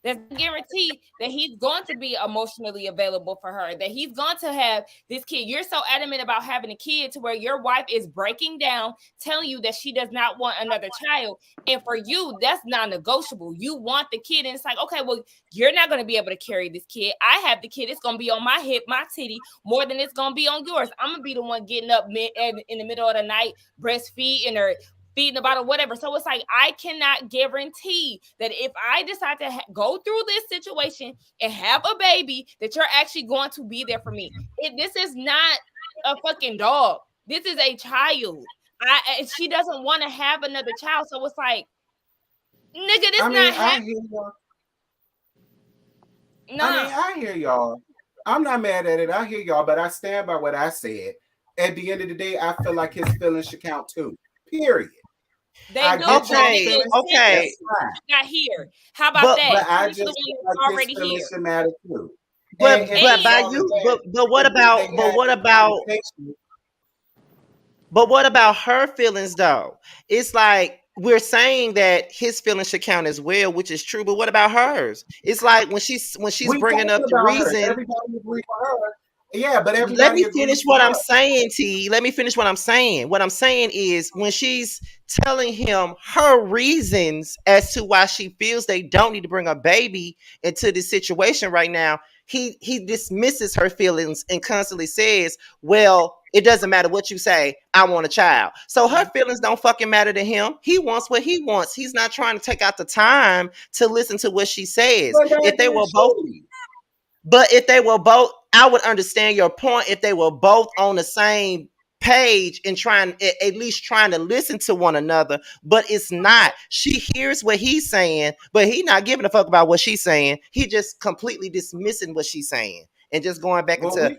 That's a guarantee that he's going to be emotionally available for her, that he's going to have this kid. You're so adamant about having a kid to where your wife is breaking down, telling you that she does not want another child. And for you, that's non-negotiable. You want the kid. And it's like, okay, well, you're not going to be able to carry this kid. I have the kid. It's going to be on my hip, my titty, more than it's going to be on yours. I'm going to be the one getting up in the middle of the night, breastfeeding or feeding the bottle, whatever. So it's like, I cannot guarantee that if I decide to go through this situation and have a baby, that you're actually going to be there for me. This is not a fucking dog. This is a child. She doesn't want to have another child. So it's like, nigga, this not happening. I hear y'all. I'm not mad at it. I hear y'all, but I stand by what I said. At the end of the day, I feel like his feelings should count too. Period. They do. Okay. Not here. How about that? But I just like already here. Matter too. But what about But what about her feelings though? It's like we're saying that his feelings should count as well, which is true. But what about hers? It's like when she's We bringing up talking the about her. reason. Everybody agree with her. Yeah, but Let everybody me agrees finish with what I'm her. saying, T. Let me finish what I'm saying. What I'm saying is when she's telling him her reasons as to why she feels they don't need to bring a baby into this situation right now, he dismisses her feelings and constantly says, well, it doesn't matter what you say, I want a child. So her feelings don't fucking matter to him. He wants what he wants. He's not trying to take out the time to listen to what she says. If they were both But if they were both, I would understand your point if they were both on the same page and at least trying to listen to one another. But it's not. She hears what he's saying, but he's not giving a fuck about what she's saying. He just completely dismissing what she's saying and just going back into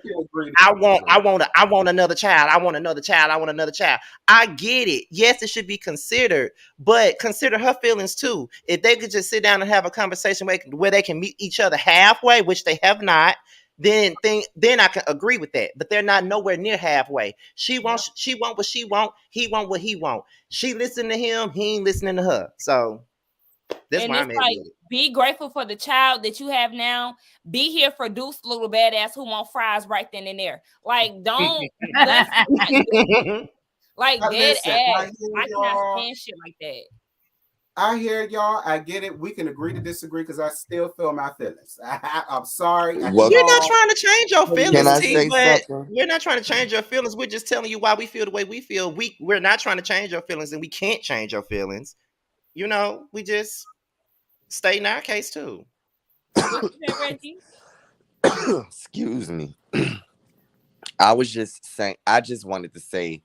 I want another child. I want another child. I want another child. I get it. Yes, it should be considered, but consider her feelings too. If they could just sit down and have a conversation where they can meet each other halfway, which they have not, then I can agree with that. But they're not nowhere near halfway. She want what she want. He want what he want. She listening to him. He ain't listening to her. So that's why I'm at with it. Be grateful for the child that you have now. Be here for Deuce, little badass who want fries right then and there. Like, don't like dead ass. I cannot stand shit like that. I hear y'all. I get it. We can agree to disagree because I still feel my feelings. I'm sorry. We're not trying to change your feelings, Can I T, say but something? we're not trying to change your feelings. We're just telling you why we feel the way we feel. We're not trying to change your feelings, and we can't change your feelings. You know, we just stay in our case too. Excuse me. I was just saying, I just wanted to say,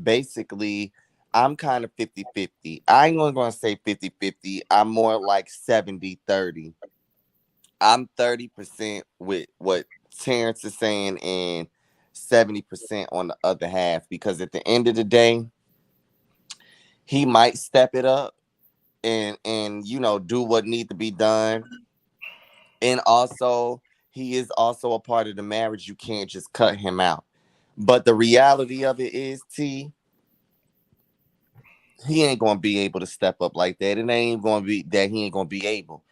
basically, I'm kind of 50-50. I ain't going to say 50-50. I'm more like 70-30. I'm 30% with what Terrence is saying and 70% on the other half. Because at the end of the day, he might step it up and you know, do what needs to be done. And also, he is also a part of the marriage. You can't just cut him out. But the reality of it is, T, he ain't gonna be able to step up like that. It ain't gonna be that he ain't gonna be able.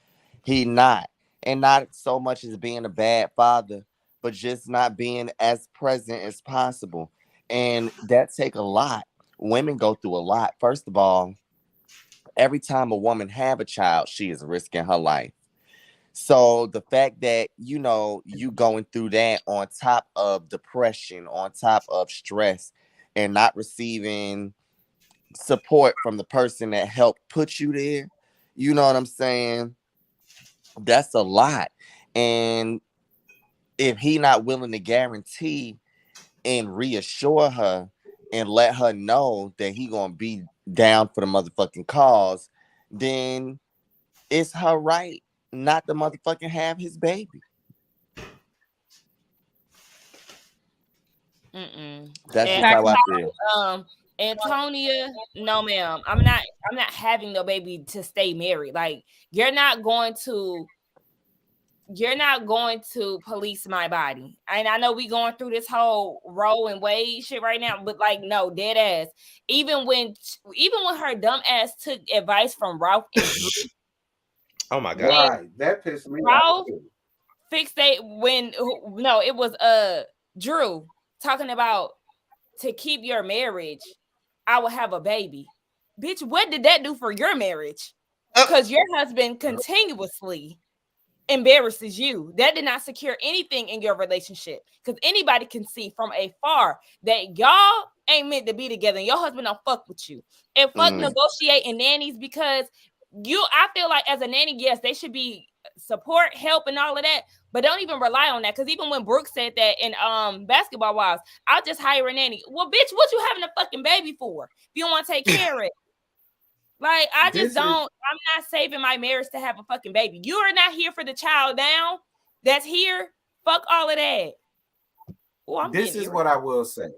He not. And not so much as being a bad father, but just not being as present as possible. And that take a lot. Women go through a lot. First of all, every time a woman have a child, she is risking her life. So the fact that, you know, you going through that on top of depression, on top of stress, and not receiving support from the person that helped put you there, you know what I'm saying? That's a lot. And if he not willing to guarantee and reassure her and let her know that he gonna be down for the motherfucking cause, then it's her right not to motherfucking have his baby. That's just how I feel. Antonia, no ma'am. I'm not having no baby to stay married. Like, you're not going to police my body. And I know we going through this whole Roe and Wade shit right now, but like, no, dead ass. Even when her dumb ass took advice from Ralph and Drew, oh my god, that pissed me off. It was Drew talking about to keep your marriage, I will have a baby. Bitch, what did that do for your marriage? Because your husband continuously embarrasses you. That did not secure anything in your relationship. Because anybody can see from afar that y'all ain't meant to be together and your husband don't fuck with you. And fuck negotiating nannies, because I feel like as a nanny, yes, they should be support, help, and all of that, but don't even rely on that. Because even when Brooke said that in Basketball Wives, I'll just hire a nanny. Well, bitch, what you having a fucking baby for if you don't want to take care of it? Like, I'm not saving my marriage to have a fucking baby. You are not here for the child now that's here. Fuck all of that. This is what I will say.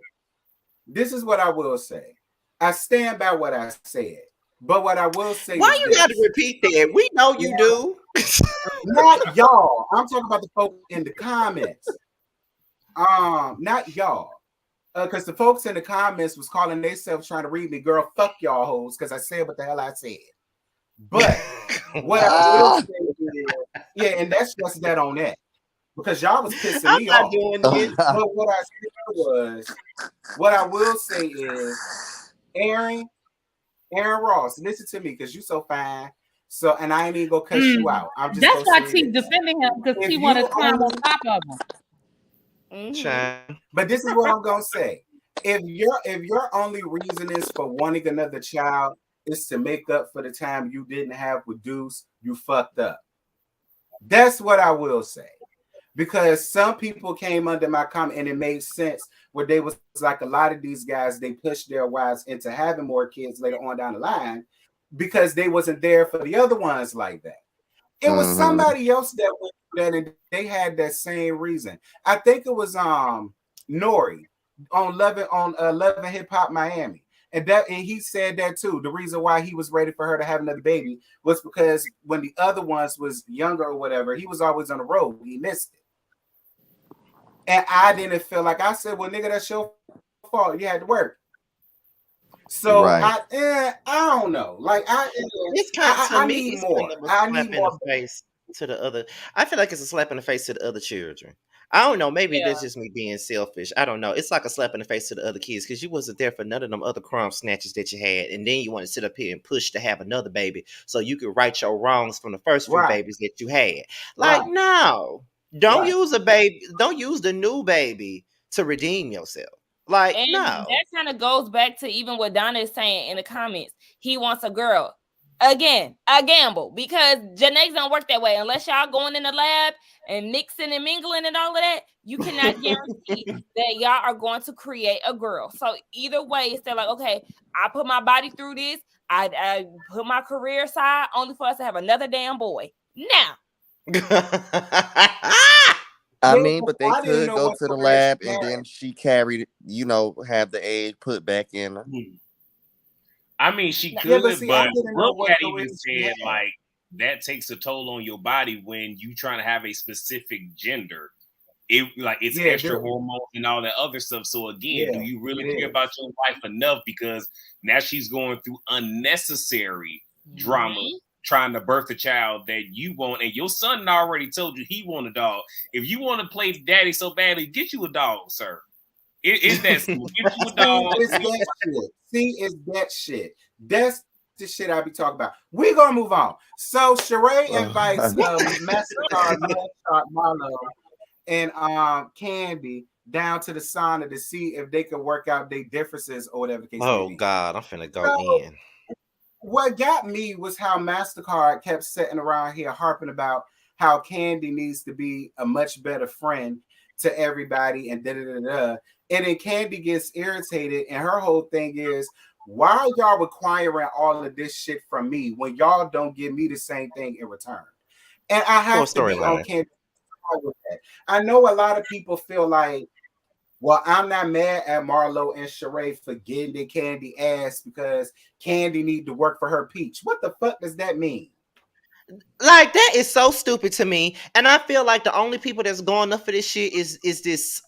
I stand by what I said. But what I will say, why you got to repeat that? We know you do. Not y'all. I'm talking about the folks in the comments. Not y'all. because the folks in the comments was calling themselves trying to read me, girl, fuck y'all hoes, because I said what the hell I said. But what I will say is, yeah, and that's just that on that. Because y'all was pissing me off. But what I said was, what I will say is, Aaron Ross, listen to me, because you so fine. So, and I ain't even gonna cuss you out. I'm just that's why T defending him, because he want to climb on top of him. But this is what I'm gonna say. If your only reason is for wanting another child is to make up for the time you didn't have with Deuce, you fucked up. That's what I will say. Because some people came under my comment and it made sense where they was like, a lot of these guys, they pushed their wives into having more kids later on down the line because they wasn't there for the other ones like that. It was somebody else that went through that and they had that same reason. I think it was Nori on Love Hip Hop Miami. And he said that too. The reason why he was ready for her to have another baby was because when the other ones was younger or whatever, he was always on the road. He missed it. And I didn't feel like, I said, well, nigga, that's your fault. You had to work. So I don't know. Like it's kind of I need more. I need more face to the other. I feel like it's a slap in the face to the other children. I don't know. Maybe that's just me being selfish. I don't know. It's like a slap in the face to the other kids because you wasn't there for none of them other crumb snatches that you had, and then you want to sit up here and push to have another baby so you could right your wrongs from the first few babies that you had. Like, no, don't use a baby. Don't use the new baby to redeem yourself. Like, and no. That kind of goes back to even what Donna is saying in the comments. He wants a girl. Again, a gamble, because genetics don't work that way. Unless y'all going in the lab and mixing and mingling and all of that, you cannot guarantee that y'all are going to create a girl. So either way, it's like, okay, I put my body through this. I put my career aside only for us to have another damn boy. Now. I mean, but they could go to the lab and then she carried, have the egg put back in her. I mean, she could, but Brooke had even said, like, that takes a toll on your body when you trying to have a specific gender. It's extra hormones and all that other stuff. So again, do you really care about your wife enough? Because now she's going through unnecessary drama trying to birth a child that you want, and your son already told you he want a dog. If you want to play daddy so badly, get you a dog, sir. It's that simple. Get you a dog. It's that shit. See, it's that shit. That's the shit I be talking about. We're gonna move on. So Sheree invites MasterCard, Marlo, and Candy down to the sauna to see if they can work out their differences or whatever the case may be. God, I'm finna go in. What got me was how MasterCard kept sitting around here harping about how Candy needs to be a much better friend to everybody and da-da-da-da. And then Candy gets irritated, and her whole thing is, why are y'all requiring all of this shit from me when y'all don't give me the same thing in return? And I have to be on Candy with that. I know a lot of people feel like, well, I'm not mad at Marlo and Sheree for getting the Candy ass because Candy need to work for her peach. What the fuck does that mean? Like, that is so stupid to me. And I feel like the only people that's going up for this shit is this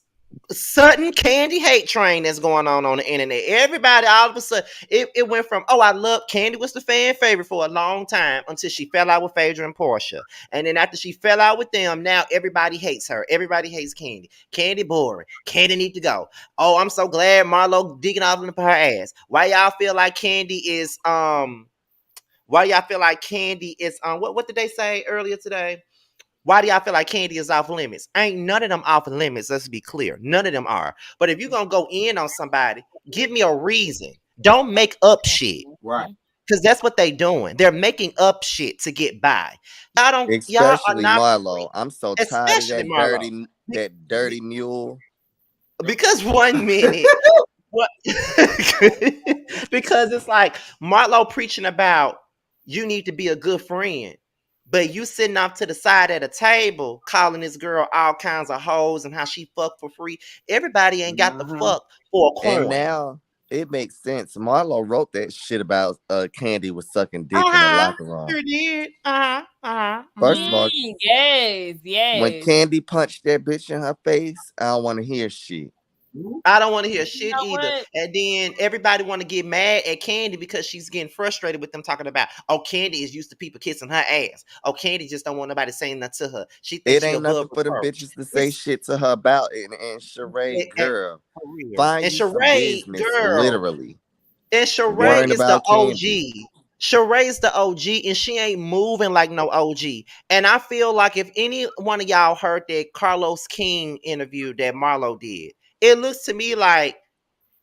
sudden Candy hate train that's going on the internet. Everybody, all of a sudden, it went from, I love Candy was the fan favorite for a long time until she fell out with Phaedra and Portia. And then after she fell out with them, now everybody hates her. Everybody hates Candy. Candy boring. Candy need to go. Oh, I'm so glad Marlo digging off into her ass. Why y'all feel like Candy is what did they say earlier today? Why do y'all feel like Candy is off limits? Ain't none of them off limits. Let's be clear. None of them are. But if you're going to go in on somebody, give me a reason. Don't make up shit. Right. Because that's what they doing. They're making up shit to get by. Especially Marlo. I'm so tired of that dirty mule. Because 1 minute. What? Because it's like Marlo preaching about you need to be a good friend. But you sitting off to the side at a table calling this girl all kinds of hoes and how she fuck for free. Everybody ain't got the fuck for a coin. And now it makes sense. Marlo wrote that shit about Candy was sucking dick in the locker room. Sure did. First of all, yes. when Candy punched that bitch in her face, I don't want to hear shit. I don't want to hear shit know either. what? And then everybody want to get mad at Candy because she's getting frustrated with them talking about, oh, Candy is used to people kissing her ass. Oh, Candy just don't want nobody saying nothing to her. She thinks It she ain't nothing above for them reproach. bitches to say shit to her about it. And Sheree, girl, find And you some Sheree, business, girl. literally. And Sheree Worrying is the about Candy. OG. Sheree's the OG, and she ain't moving like no OG. And I feel like if any one of y'all heard that Carlos King interview that Marlo did, it looks to me like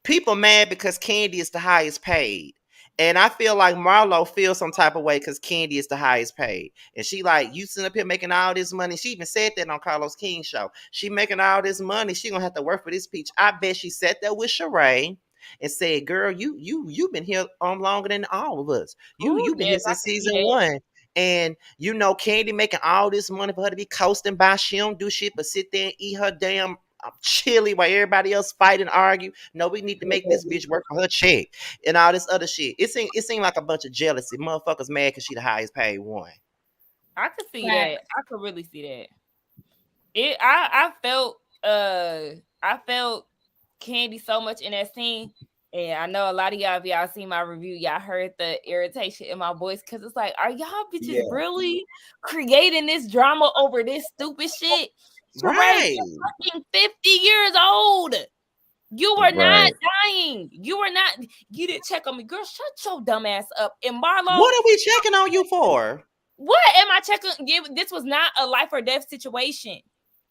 people mad because Candy is the highest paid. And I feel like Marlo feels some type of way because Candy is the highest paid. And she like, you sitting up here making all this money. She even said that on Carlos King's show. She making all this money. She gonna have to work for this peach. I bet she sat there with Sheree and said, girl, you've been here longer than all of us. You've been here since season 1. And you know, Candy making all this money for her to be coasting by. She don't do shit but sit there and eat her damn chili while everybody else fight and argue. No, we need to make this bitch work for her check and all this other shit. It seemed like a bunch of jealousy. Motherfuckers mad because she the highest paid one. I could see that. I could really see that. I felt Candy so much in that scene. And I know a lot of y'all, if y'all seen my review, y'all heard the irritation in my voice because it's like, are y'all bitches really creating this drama over this stupid shit? Right, you're fucking 50 years old. You were not dying. You didn't check on me. Girl, shut your dumb ass up. And Marlo, what are we checking on you for? What am I checking? This was not a life or death situation.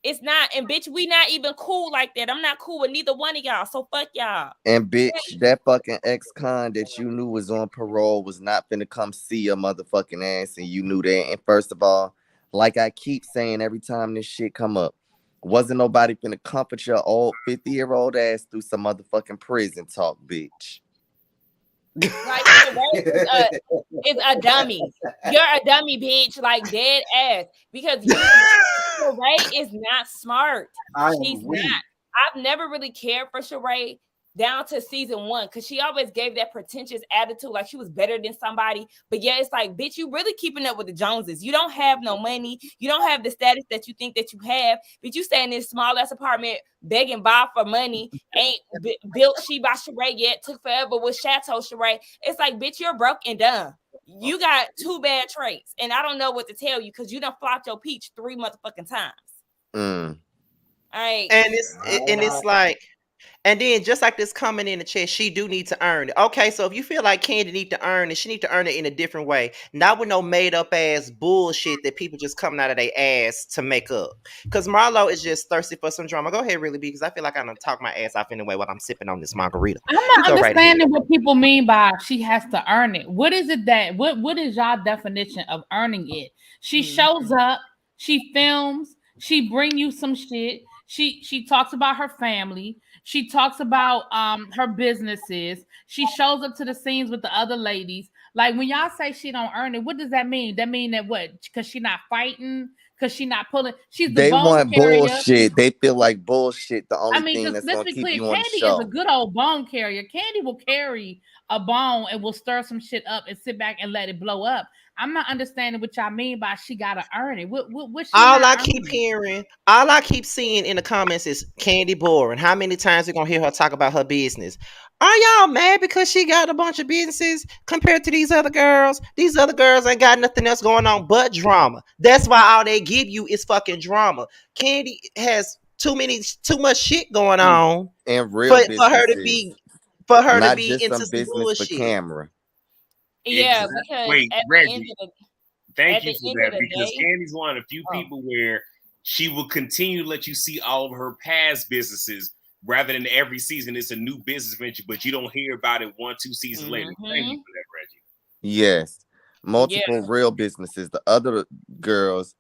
It's not. And bitch, we not even cool like that. I'm not cool with neither one of y'all. So fuck y'all. And bitch, that fucking ex-con that you knew was on parole was not finna come see your motherfucking ass, and you knew that. And first of all, like I keep saying every time this shit come up, wasn't nobody finna comfort your old 50-year-old ass through some motherfucking prison talk, bitch. Like, it's a dummy. You're a dummy, bitch. Like, dead ass. Because Sheree is not smart. She's not. I've never really cared for Sheree down to season 1 because she always gave that pretentious attitude like she was better than somebody. But yeah, it's like, bitch, you really keeping up with the Joneses. You don't have no money. You don't have the status that you think that you have. But you stay in this small ass apartment begging Bob for money. Ain't built she by Sheree yet. Took forever with Chateau Sheree. It's like, bitch, you're broke and done. You got 2 bad traits. And I don't know what to tell you because you done flopped your peach 3 motherfucking times. All right. And it's like, and then just like this comment in the chat, she do need to earn it. Okay, so if you feel like Candy need to earn it, she need to earn it in a different way. Not with no made up ass bullshit that people just coming out of their ass to make up. Because Marlo is just thirsty for some drama. Go ahead, really, because I feel like I'm gonna talk my ass off anyway while I'm sipping on this margarita. I'm not understanding what people mean by she has to earn it. What is it that what is y'all definition of earning it? She shows up, she films, she bring you some shit. She talks about her family. She talks about her businesses. She shows up to the scenes with the other ladies. Like when y'all say she don't earn it, what does that mean? That mean that what? Because she not fighting? Because she not pulling? She's the bone carrier. Bullshit. They feel like bullshit. The only thing that's gonna keep you on the show. Candy is a good old bone carrier. Candy will carry a bone and will stir some shit up and sit back and let it blow up. I'm not understanding what y'all mean by she gotta earn it. What she all I keep hearing, all I keep seeing in the comments is Candy boring. How many times we gonna hear her talk about her business? Are y'all mad because she got a bunch of businesses compared to these other girls? These other girls ain't got nothing else going on but drama. That's why all they give you is fucking drama. Candy has too much shit going on, and real for her to be into some business bullshit. For camera. Yeah, because wait, Reggie, thank you for that because day, Candy's one of the few people where she will continue to let you see all of her past businesses rather than every season it's a new business venture, but you don't hear about it 1-2 seasons later. Thank you for that, Reggie. Yes, multiple real businesses. The other girls,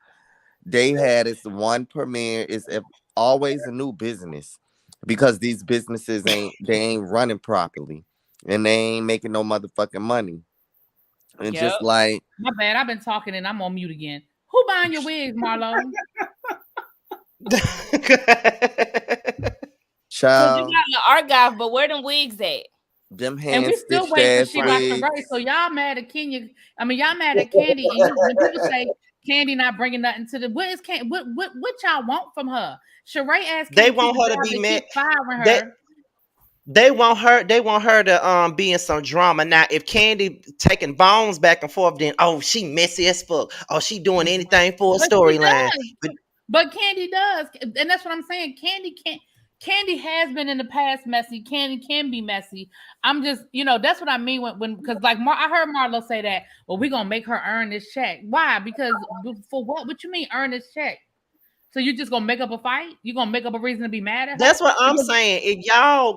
they had it's one premiere. It's always a new business because these businesses ain't running properly and they ain't making no motherfucking money. And just like my bad, I've been talking and I'm on mute again. Who buying your wigs, Marlo? you Child, got the archive, but where them wigs at? Them hands and we still waiting for she got the right. So y'all mad at Kenya? I mean, y'all mad at Candy? And when people say Candy not bringing nothing to the what is Candy? What y'all want from her? Sheree asked They Candy want her to be mad. Firing her. They want her to be in some drama. Now, if Candy taking Bones back and forth, then she messy as fuck. Oh, she doing anything for a storyline. But Candy does, and that's what I'm saying. Candy has been in the past messy. Candy can be messy. I'm just, that's what I mean when because like I heard Marlo say that. Well, we're gonna make her earn this check. Why? Because for what? What you mean earn this check? So you just gonna make up a fight? You gonna make up a reason to be mad at her? That's what I'm saying. If y'all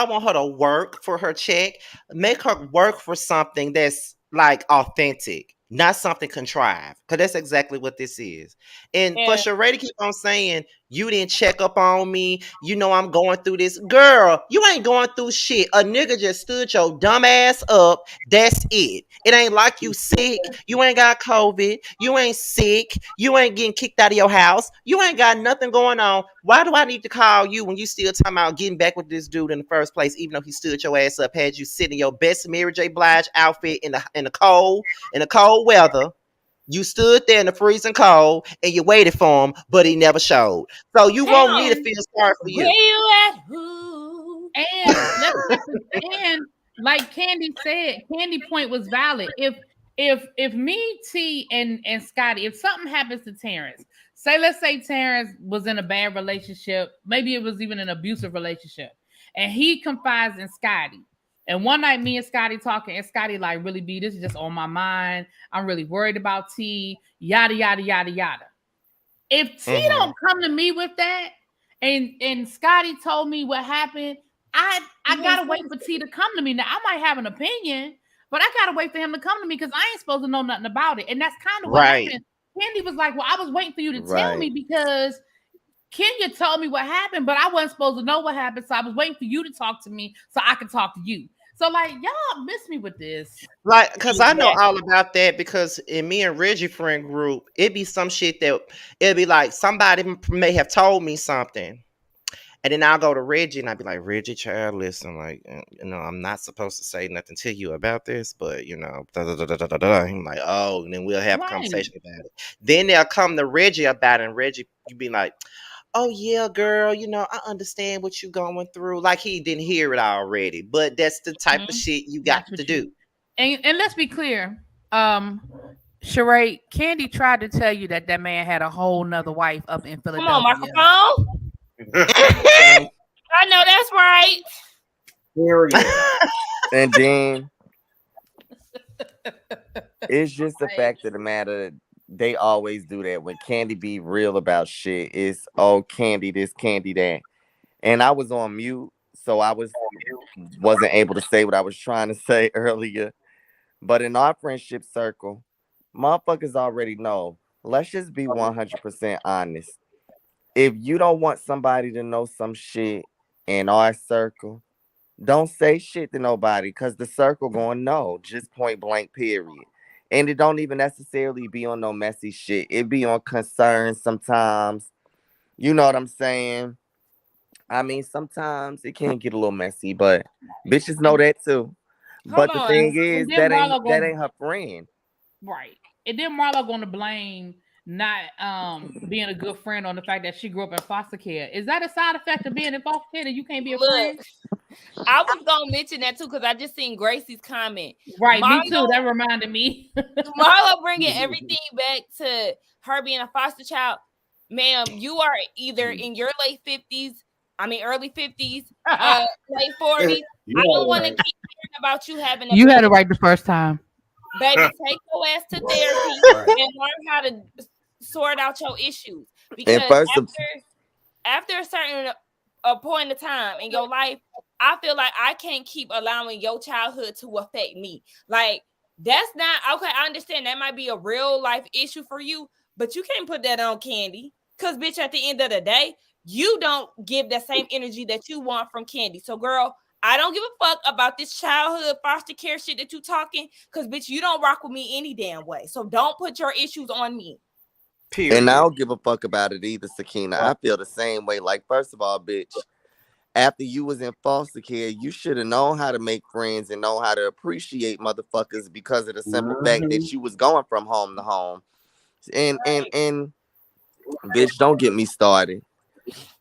want her to work for her check, make her work for something that's like authentic, not something contrived. Because that's exactly what this is. And for Sheree to keep on saying, you didn't check up on me, I'm going through this. Girl, you ain't going through shit. A nigga just stood your dumb ass up. That's it. It ain't like you sick. You ain't got COVID. You ain't sick. You ain't getting kicked out of your house. You ain't got nothing going on. Why do I need to call you when you still talking about getting back with this dude in the first place, even though he stood your ass up, had you sitting in your best Mary J. Blige outfit in the cold weather. You stood there in the freezing cold and you waited for him, but he never showed. So you want me to feel sorry for you. Where you at? Who? And like Candy said, Candy point was valid. If me, T, and Scotty, if something happens to Terrence, let's say Terrence was in a bad relationship, maybe it was even an abusive relationship, and he confides in Scotty. And one night, me and Scotty talking, and Scotty like, really, B, this is just on my mind. I'm really worried about T, yada, yada, yada, yada. If T don't come to me with that, and Scotty told me what happened, I gotta wait for T to come to me. Now, I might have an opinion, but I gotta wait for him to come to me because I ain't supposed to know nothing about it. And that's kind of what happened. Candy was like, well, I was waiting for you to tell me because Kenya told me what happened, but I wasn't supposed to know what happened. So I was waiting for you to talk to me so I could talk to you. So like, y'all miss me with this. Like, because I know all about that because in me and Reggie friend group, it'd be some shit that it'd be like somebody may have told me something. And then I'll go to Reggie and I'll be like, Reggie, child, listen, like, I'm not supposed to say nothing to you about this, but, I'm like, oh, and then we'll have a conversation about it. Then they'll come to Reggie about it, and Reggie, you be like, oh, yeah, girl, I understand what you're going through. Like he didn't hear it already, but that's the type of shit you got to do. And let's be clear. Sheree, Candy tried to tell you that man had a whole nother wife up in Philadelphia. Come on, microphone. I know that's right. And then it's just the fact of the matter that they always do that when Candy be real about shit. It's Candy this, Candy that. And I was on mute, so I wasn't able to say what I was trying to say earlier. But in our friendship circle, motherfuckers already know. Let's just be 100% honest. If you don't want somebody to know some shit in our circle, don't say shit to nobody because the circle gonna know, just point blank, period. And it don't even necessarily be on no messy shit. It be on concerns sometimes. You know what I'm saying? I mean, sometimes it can get a little messy, but bitches know that too. But the thing is, that ain't her friend. Right. And then Marlo gonna blame not being a good friend on the fact that she grew up in foster care. Is that a side effect of being in foster care that you can't be a friend? I was gonna mention that too because I just seen Gracie's comment. Right, Marlo, me too. That reminded me. Marlo bringing everything back to her being a foster child. Ma'am, you are either in your early 50s, late 40s. I don't want to keep hearing about you having You had it right the first time. Baby, take your ass to therapy and learn how to sort out your issues. Because after a certain point of time in your life, I feel like I can't keep allowing your childhood to affect me. Like, that's not okay. I understand that might be a real life issue for you, but you can't put that on Candy. Because, bitch, at the end of the day, you don't give the same energy that you want from Candy. So, girl, I don't give a fuck about this childhood foster care shit that you talking, because, bitch, you don't rock with me any damn way. So don't put your issues on me. Period. And I don't give a fuck about it either, Sakina. I feel the same way. Like, first of all, bitch, after you was in foster care, you should have known how to make friends and know how to appreciate motherfuckers because of the simple fact that you was going from home to home. And bitch, don't get me started.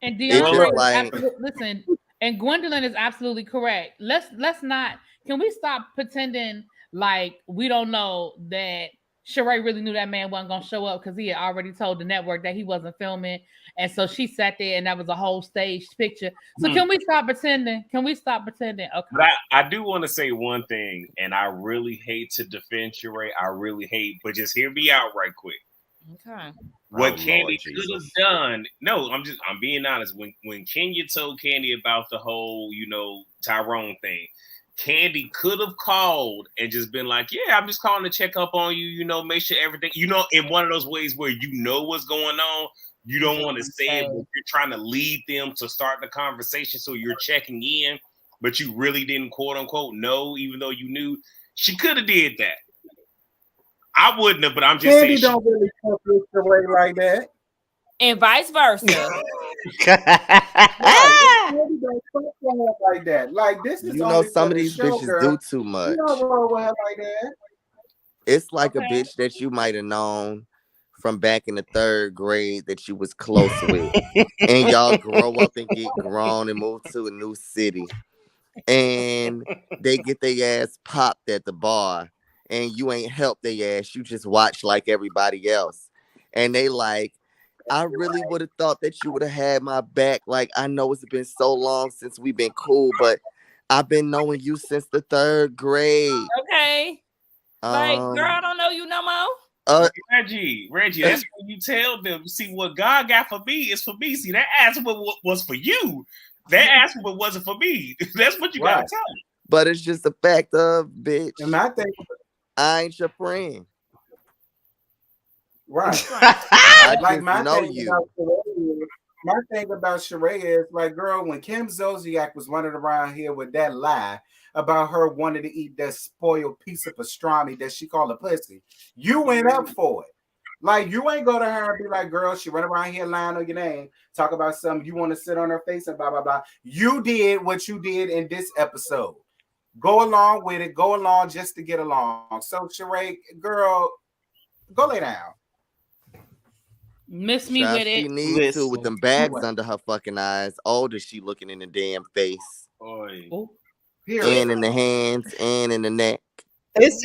And DeAndre, listen, and Gwendolyn is absolutely correct. Let's not. Can we stop pretending like we don't know that Sheree really knew that man wasn't gonna show up because he had already told the network that he wasn't filming, and so she sat there and that was a whole staged picture. So can we stop pretending? Can we stop pretending? Okay. But I do want to say one thing, and I really hate to defend Sheree. I really hate, but just hear me out right quick. Okay. What Candy could have done? No, I'm being honest. When Kenya told Candy about the whole, Tyrone thing, Candy could have called and just been like, "Yeah, I'm just calling to check up on you. Make sure everything, in one of those ways where what's going on. You don't want to say it, but you're trying to lead them to start the conversation, so you're checking in, but you really didn't quote unquote know, even though you knew. She could have did that. I wouldn't have, but I'm just Candy saying. Don't really talk the way like that, and vice versa. Candy don't talk like that. Like this is some of these bitches girl. do too much. You don't roll with her like that. It's like a bitch that you might have known from back in the 3rd grade that you was close with, and y'all grow up and get grown and move to a new city, and they get their ass popped at the bar. And you ain't helped their ass. You just watch like everybody else. And they like, I really would have thought that you would have had my back. Like, I know it's been so long since we've been cool, but I've been knowing you since the 3rd grade. Okay. Like, girl, I don't know you no more. Reggie, that's when you tell them, see, what God got for me is for me. See, that ass was for you. That ass wasn't for me. That's what you got to tell them. But it's just a fact of, bitch. And I think I ain't your friend. Right. I like just my know thing you. My thing about Sheree is like, girl, when Kim Zolciak was running around here with that lie about her wanting to eat that spoiled piece of pastrami that she called a pussy, you went up for it. Like, you ain't go to her and be like, girl, she run around here lying on your name, talk about something you want to sit on her face and blah, blah, blah. You did what you did in this episode. Go along with it. Go along just to get along. So, Sheree, girl, go lay down. Miss me with it. She needs to with them bags under her fucking eyes. Oh, does she looking in the damn face? And in the hands and in the neck. It's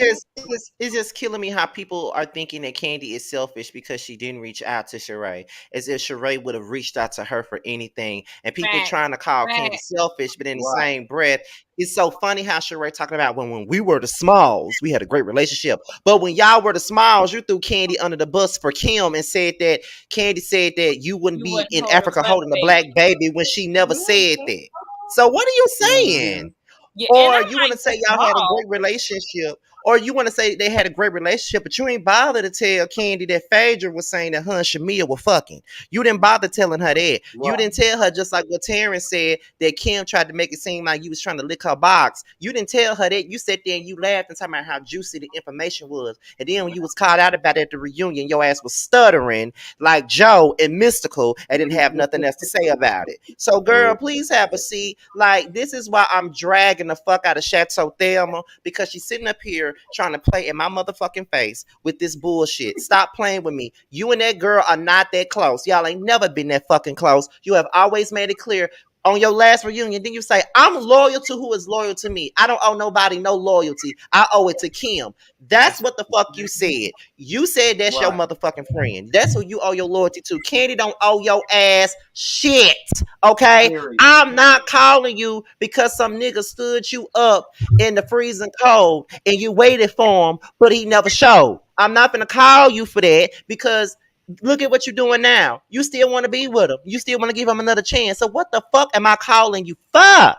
just killing me how people are thinking that Candy is selfish because she didn't reach out to Sheree, as if Sheree would have reached out to her for anything. And people trying to call Candy selfish, but in the same breath, it's so funny how Sheree talking about when we were the Smalls, we had a great relationship. But when y'all were the Smalls, you threw Candy under the bus for Kim and said that Candy said that you wouldn't be in Africa holding a black baby when she never said that. So what are you saying? Yeah, or you want to say y'all had a great relationship, or you want to say they had a great relationship, but you ain't bothered to tell Candy that Phaedra was saying that her and Shamia were fucking. You didn't bother telling her that. Right. You didn't tell her, just like what Terrence said, that Kim tried to make it seem like you was trying to lick her box. You didn't tell her that. You sat there and you laughed and talking about how juicy the information was. And then when you was called out about it at the reunion, your ass was stuttering like Joe and Mystical and didn't have nothing else to say about it. So, girl, please have a seat. Like, this is why I'm dragging the fuck out of Chateau Thelma, because she's sitting up here trying to play in my motherfucking face with this bullshit. Stop playing with me. You and that girl are not that close. Y'all ain't never been that fucking close. You have always made it clear on your last reunion. Then you say, I'm loyal to who is loyal to me. I don't owe nobody no loyalty. I owe it to Kim. That's what the fuck you said. You said that's your motherfucking friend. That's who you owe your loyalty to. Candy don't owe your ass shit. Okay? I'm not calling you because some nigga stood you up in the freezing cold and you waited for him, but he never showed. I'm not gonna call you for that because look at what you're doing now. You still want to be with him. You still want to give him another chance. So what the fuck am I calling you for?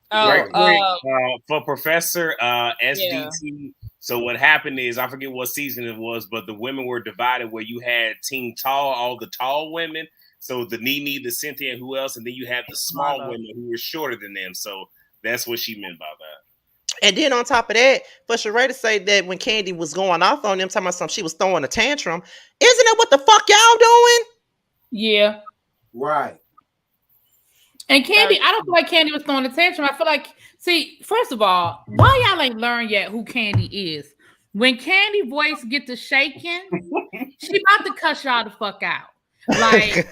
For Professor SDT. So what happened is, I forget what season it was, but the women were divided where you had Team Tall, all the tall women. So the Nene, the Cynthia, and who else? And then you have the small women who were shorter than them. So that's what she meant by that. And then on top of that, for Sheree to say that when Candy was going off on them, talking about something, she was throwing a tantrum. Isn't that what the fuck y'all doing? Yeah. Right. And Candy, I don't feel like Candy was throwing a tantrum. I feel like, see, first of all, why y'all ain't learned yet who Candy is? When Candy voice get to shaking, she about to cuss y'all the fuck out. Like,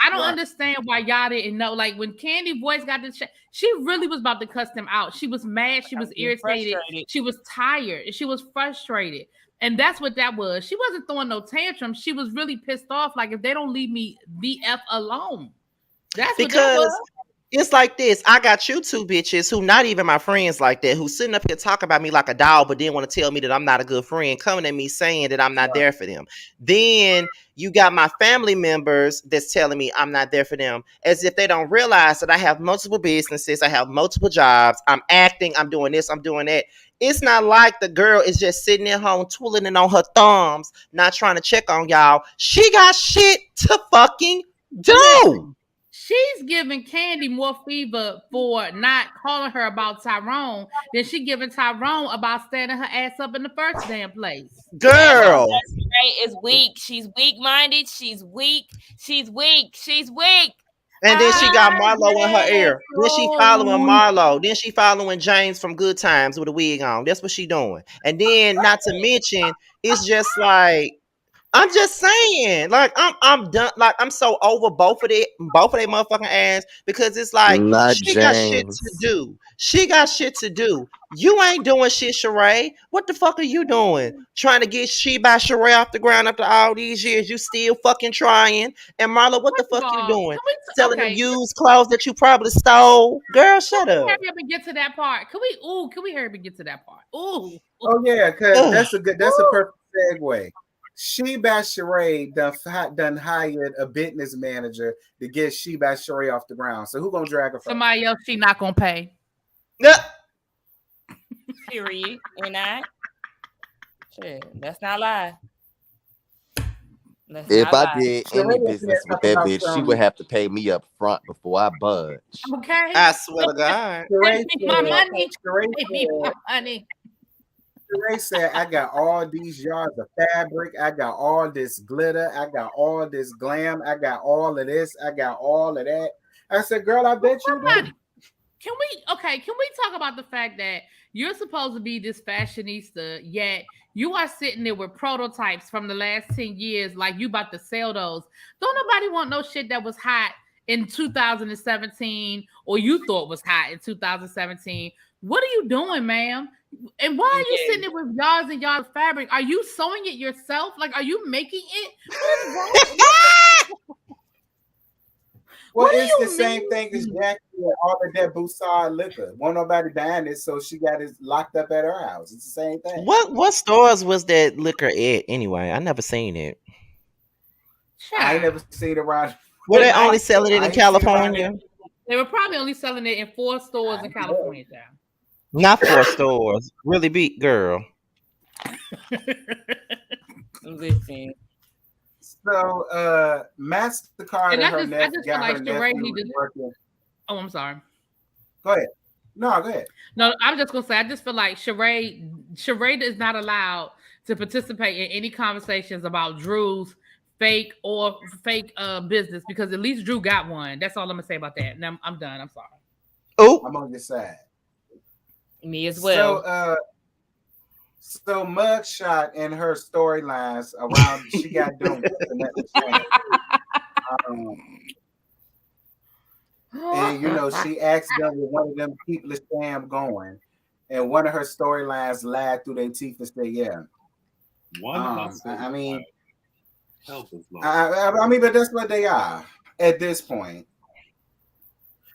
I don't understand why y'all didn't know. Like, when Candy voice got this, she really was about to cuss them out. She was mad. She was irritated. She was tired. And she was frustrated. And that's what that was. She wasn't throwing no tantrum. She was really pissed off. Like, if they don't leave me the F alone. That's what that was. It's like this. I got you two bitches who not even my friends like that, who sitting up here talking about me like a dog, but then want to tell me that I'm not a good friend, coming at me saying that I'm not there for them. Then you got my family members that's telling me I'm not there for them, as if they don't realize that I have multiple businesses, I have multiple jobs, I'm acting, I'm doing this, I'm doing that. It's not like the girl is just sitting at home twiddling it on her thumbs, not trying to check on y'all. She got shit to fucking do. She's giving Candy more fever for not calling her about Tyrone than she giving Tyrone about standing her ass up in the first damn place. Girl, is weak. She's weak-minded. She's weak. She's weak. She's weak. And then she got Marlo in her ear. Then she following Marlo. Then she following James from Good Times with a wig on. That's what she doing. And then, not to mention, it's just like, I'm just saying, like, I'm done. Like, I'm so over both of they motherfucking ass, because it's like she got shit to do. She got shit to do. You ain't doing shit, Sheree. What the fuck are you doing? Trying to get She by Sheree off the ground after all these years. You still fucking trying. And Marla, what the fuck you doing? Selling them used clothes that you probably stole. Girl, shut up. Hurry up and get to that part. Can we hurry up and get to that part? Ooh. Oh yeah, because that's a perfect segue. She by Sheree done hired a business manager to get She by Sheree off the ground. So who gonna drag her from? Somebody else she not gonna pay. Yeah. Period. And I. Shit, that's not lie. If I did any business with that bitch, she would have to pay me up front before I budge. Okay. I swear to God. Pay me my money. Pay me my money. Sheree said, I got all these yards of fabric. I got all this glitter. I got all this glam. I got all of this. I got all of that. I said, girl, I bet you do. Can we talk about the fact that you're supposed to be this fashionista, yet you are sitting there with prototypes from the last 10 years like you about to sell those? Don't nobody want no shit that was hot in 2017 or you thought was hot in 2017. What are you doing, ma'am? And why are you sitting there with yards and yards of fabric? Are you sewing it yourself? Like, are you making it? What is wrong? Well, it's the same thing as Jackie and all of that Boussard liquor. Won't nobody buying it, so she got it locked up at her house. It's the same thing. What stores was that liquor at anyway? I never seen it. I ain't never seen it around. Were they only selling it in California? They were probably only selling it in 4 stores in California. Not 4 stores. Really big girl. Listen. So MasterCard and her nephew got her nephew working. Oh, I'm sorry. Go ahead. No, go ahead. No, I'm just gonna say I just feel like Sheree is not allowed to participate in any conversations about Drew's fake business, because at least Drew got one. That's all I'm gonna say about that. Now I'm done. I'm sorry. Oh, I'm on your side. Me as well. So Mugshot and her storylines around she got done with the and you know, she accidentally one of them keep the scam going, and one of her storylines lied through their teeth and said, "Yeah." I mean, but that's what they are at this point.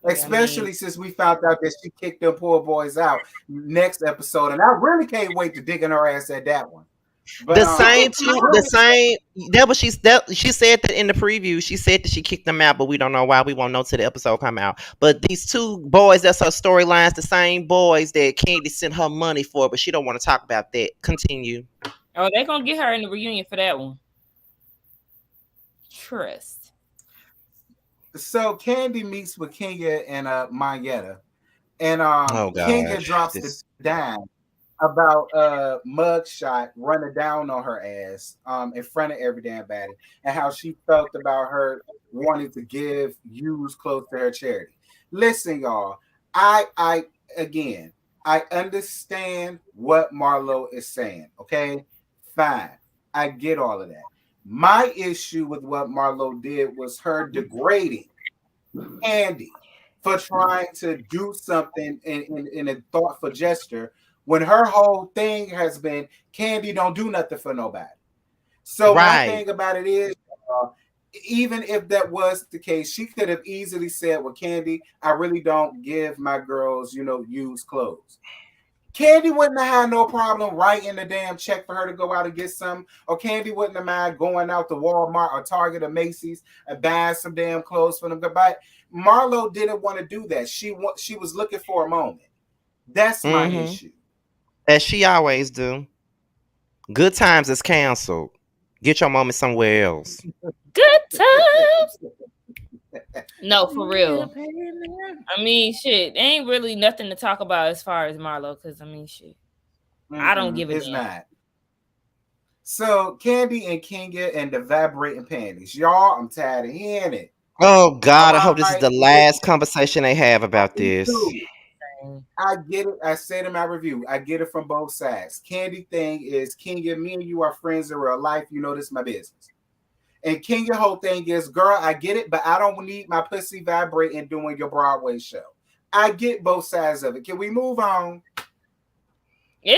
Especially since we found out that she kicked them poor boys out next episode, and I really can't wait to dig in her ass at that one. But, That was she said that in the preview. She said that she kicked them out, but we don't know why. We won't know till the episode come out. But these 2 boys, that's her storylines. The same boys that Candy sent her money for, but she don't want to talk about that. Continue. Oh, they're gonna get her in the reunion for that one. Trust. So Candy meets with Kenya and Mayetta, and Kenya drops the dime about Mugshot running down on her ass in front of every damn body, and how she felt about her wanting to give used clothes to her charity. Listen, y'all, I I understand what Marlo is saying. Okay, fine. I get all of that. My issue with what Marlo did was her degrading Candy for trying to do something in a thoughtful gesture when her whole thing has been Candy don't do nothing for nobody. So my thing about it is, even if that was the case, she could have easily said, well, Candy, I really don't give my girls, used clothes. Candy wouldn't have had no problem writing the damn check for her to go out and get some. Or Candy wouldn't have mind going out to Walmart or Target or Macy's and buying some damn clothes for them to buy. Marlo didn't want to do that. She was looking for a moment. That's my issue. As she always do. Good times is canceled. Get your moment somewhere else. Good times. No, for real. I mean, shit. There ain't really nothing to talk about as far as Marlo, because I mean, shit. I don't give a damn. It's not. So Candy and Kinga and the vibrating panties. Y'all, I'm tired of hearing it. Oh God, I hope this is the last conversation they have about this. I get it. I said in my review, I get it from both sides. Candy thing is, Kinga, me and you are friends in real life. You know this is my business. And Kinga whole thing is, girl, I get it, but I don't need my pussy vibrating doing your Broadway show. I get both sides of it. Can we move on?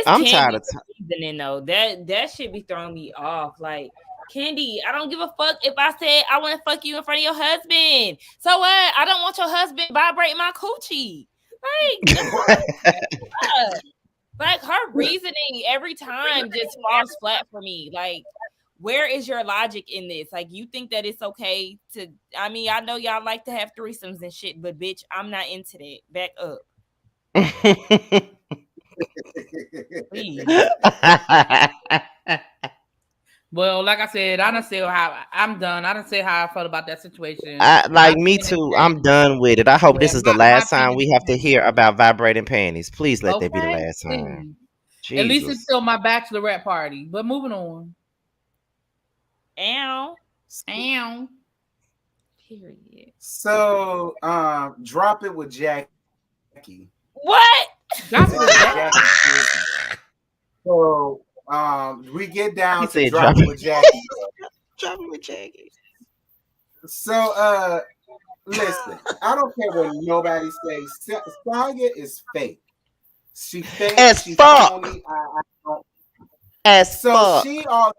I'm tired of reasoning though. That shit be throwing me off. Like, Candy, I don't give a fuck if I said I want to fuck you in front of your husband. So what? I don't want your husband vibrating my coochie. Like her reasoning every time just falls flat for me. Like, where is your logic in this? Like, you think that it's okay to? I mean, I know y'all like to have threesomes and shit, but bitch, I'm not into that. Back up. Well, like I said, I done said how I'm done. I done said how I felt about that situation. Me too. I'm done with it. I hope this is the last time we have to hear about vibrating panties. Please let that be the last time. At least it's still my bachelorette party. But moving on. Ow. Period. So, drop it with Jackie. What? Drop it with Jackie. So, we get down to drop it with Jackie. Drop it with Jackie. So, listen, I don't care what nobody says. Saya is fake. She fake as fuck. She all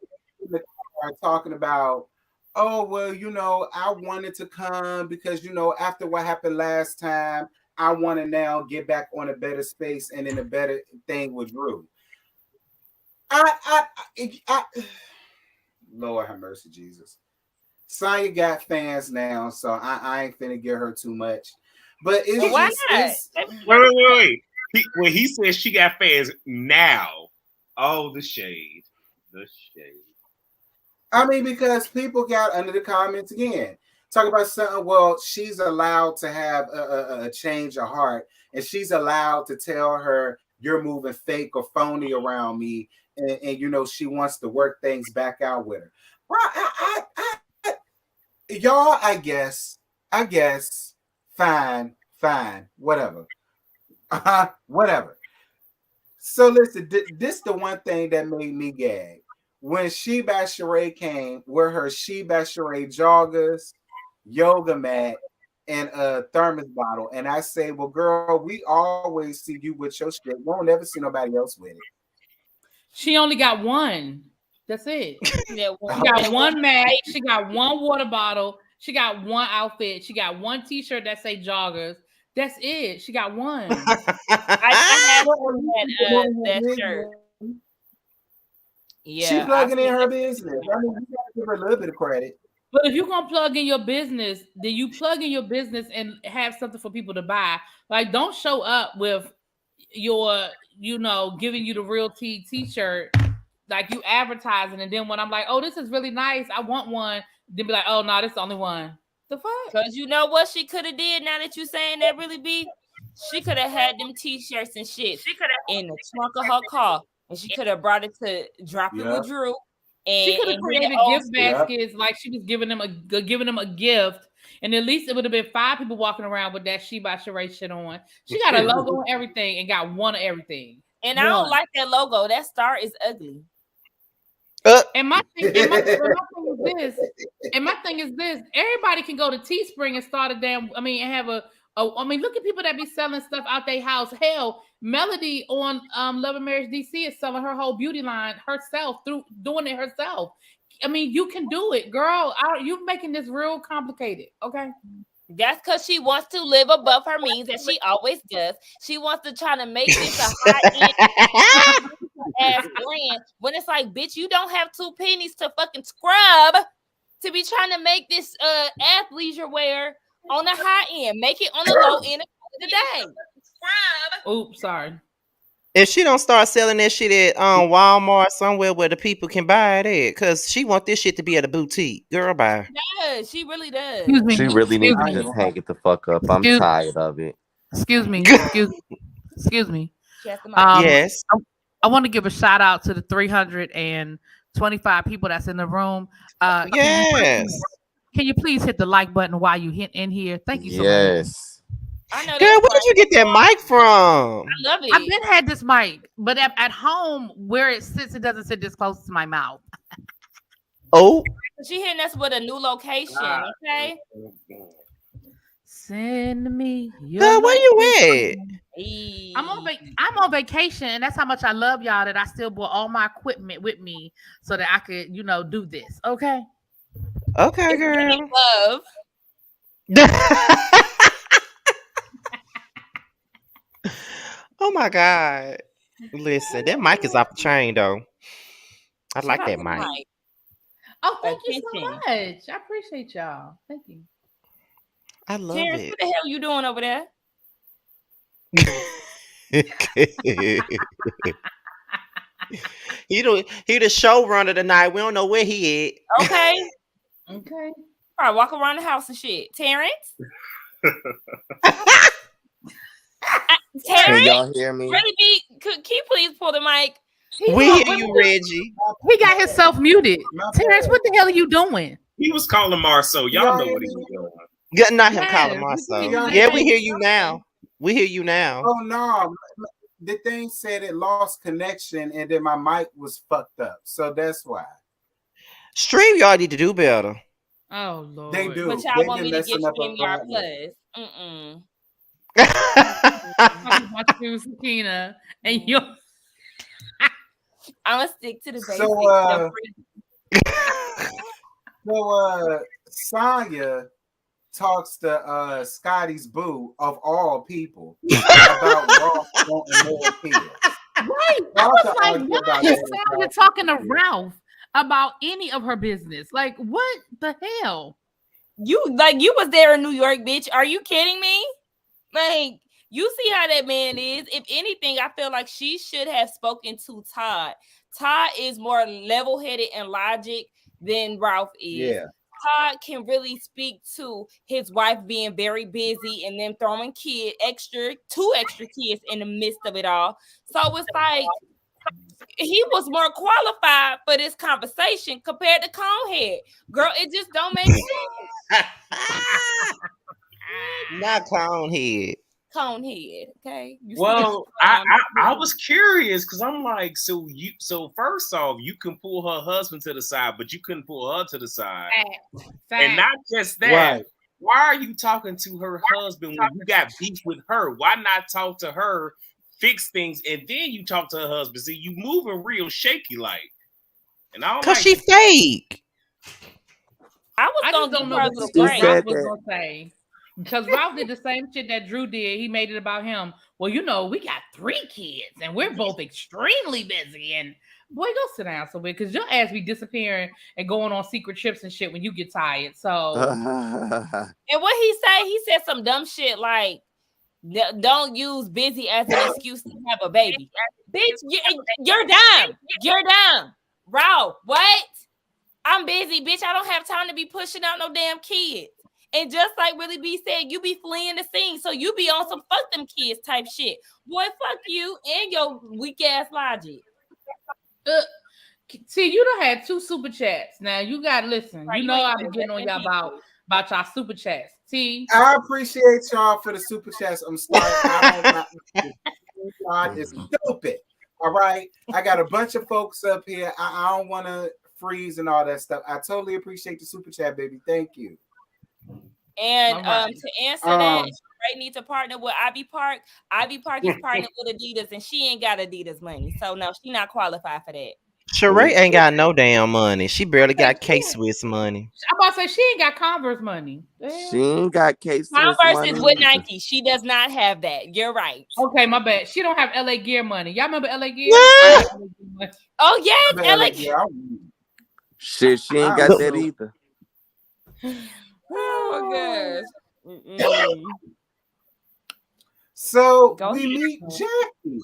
are talking about, oh, well, I wanted to come because, after what happened last time, I want to now get back on a better space and in a better thing with Drew. Lord have mercy, Jesus. Saya got fans now, so I ain't finna give her too much. But it's why just not? Wait. When he says she got fans now, the shade. I mean, because people got under the comments again. Talk about something. Well, she's allowed to have a change of heart, and she's allowed to tell her you're moving fake or phony around me, and she wants to work things back out with her. Well, y'all, I guess, fine, whatever, whatever. So listen, this the one thing that made me gag when She Basharay came with her She Basharay joggers, yoga mat, and a thermos bottle, and I say, well, girl, we always see you with your shit. We don't ever see nobody else with it. She only got one. That's it. She got one mat. She got one water bottle. She got one outfit. She got one T-shirt that say joggers. That's it. She got one. I have that shirt. Yeah, she plugging in her business. I mean, you gotta give her a little bit of credit. But if you're gonna plug in your business, then you plug in your business and have something for people to buy. Like, don't show up with your, giving you the Real Tea T-shirt, like you advertising, and then when I'm like, oh, this is really nice, I want one, then be like, oh no, this is the only one. The fuck? Because you know what she could have did. Now that you saying that, really be, she could have had them T-shirts and shit in the trunk of her car, and she could have brought it to Drop It with Drew. And she could have created gift baskets, like she was giving them a gift And at least it would have been 5 people walking around with that She by Sheree shit on. She got a logo and everything and got one of everything. And I don't like that logo. That star is ugly. And my thing is this. Everybody can go to Teespring and start a damn. I mean, and have a. Look at people that be selling stuff out their house. Hell, Melody on Love and Marriage DC is selling her whole beauty line herself through doing it herself. I mean, you can do it, girl. You're making this real complicated. Okay. That's because she wants to live above her means, and she always does. She wants to try to make this a high-end ass brand when it's like, bitch, you don't have 2 pennies to fucking scrub to be trying to make this athleisure wear on the high end. Make it on the low end of the day. Scrub. Oops, sorry. If she don't start selling that shit at Walmart somewhere where the people can buy it at, because she want this shit to be at a boutique. Girl, bye. Does. She really does. She really needs to just hang it the fuck up. I'm tired of it. Excuse me. Excuse me. Yes. I want to give a shout out to the 325 people that's in the room. Yes. Can you please hit the like button while you hit in here? Thank you so much. Yes. I know. Girl, where did you get that mic from? I love it. I've been had this mic, but at home where it sits, it doesn't sit this close to my mouth. Oh. She hitting us with a new location, okay? Send me. Girl, where you at? Hey. I'm on vacation, and that's how much I love y'all that I still brought all my equipment with me so that I could, do this. Okay. Okay, girl. Love. Oh my God. Listen, that mic is off the chain though. I like that mic. Oh, thank you so much. I appreciate y'all. Thank you. I love Terrence, it. what the hell you doing over there? He the showrunner tonight. We don't know where he at. Okay. Okay. All right, walk around the house and shit. Terrence? Terrence? Can y'all hear me? Can you please pull the mic? We hear you, Reggie. He got himself muted. Terrence, what the hell are you doing? He was calling Marceau. Y'all know what he was doing. Yeah, not him calling Marceau. Yeah, we hear you now. We hear you now. Oh no. The thing said it lost connection and then my mic was fucked up. So that's why. StreamYard need to do better. Oh Lord. They do. But y'all want me to get StreamYard Plus. Sakina, and you I'm gonna stick to the basics. So Sonya talks to Scotty's boo of all people about Ralph wanting more kids. Right. I was like, why is Sonya talking to Ralph about any of her business? Like, what the hell? You was there in New York, bitch. Are you kidding me? Like, you see how that man is. If anything, I feel like she should have spoken to Todd. Todd is more level-headed and logic than Ralph is. Yeah. Todd can really speak to his wife being very busy and then throwing two extra kids in the midst of it all. So it's like he was more qualified for this conversation compared to Conehead. Girl, it just don't make sense. Not Conehead. Conehead, okay. Well, I was curious because I'm like, so first off, you can pull her husband to the side, but you couldn't pull her to the side. And not just that. Right. Why are you talking to her husband when you got beef with her? Why not talk to her, fix things, and then you talk to her husband? See, you moving real shaky like. And I don't because she fake. I don't know what Ralph was gonna say. Because Ralph did the same shit that Drew did. He made it about him. Well, we got 3 kids and we're both extremely busy. And boy, go sit down somewhere because your ass be disappearing and going on secret trips and shit when you get tired. So, and what he say? He said some dumb shit like, "Don't use busy as an excuse to have a baby." Bitch, you're dumb. You're dumb, Ralph. What? I'm busy, bitch. I don't have time to be pushing out no damn kids. And just like Really B said, you be fleeing the scene. So you be on some fuck them kids type shit. Boy, fuck you and your weak ass logic. See, you done had 2 super chats. Now you got to listen. Right, I've been getting on y'all about about y'all super chats. T. I appreciate y'all for the super chats. I'm sorry. I don't is stupid. All right. I got a bunch of folks up here. I don't want to freeze and all that stuff. I totally appreciate the super chat, baby. Thank you. And to answer that, Ray needs to partner with Ivy Park. Ivy Park is partnered with Adidas, and she ain't got Adidas money. So no, she not qualified for that. Sheree ain't got no damn money. She barely got K-Swiss money. I'm about to say she ain't got Converse money. Damn. She ain't got K-Swiss Converse is with Nike. She does not have that. You're right. Okay, my bad. She don't have LA Gear money. Y'all remember LA Gear? Yeah. Oh yes, LA Gear. Shit, she ain't got that either. Oh gosh. So we meet Jackie.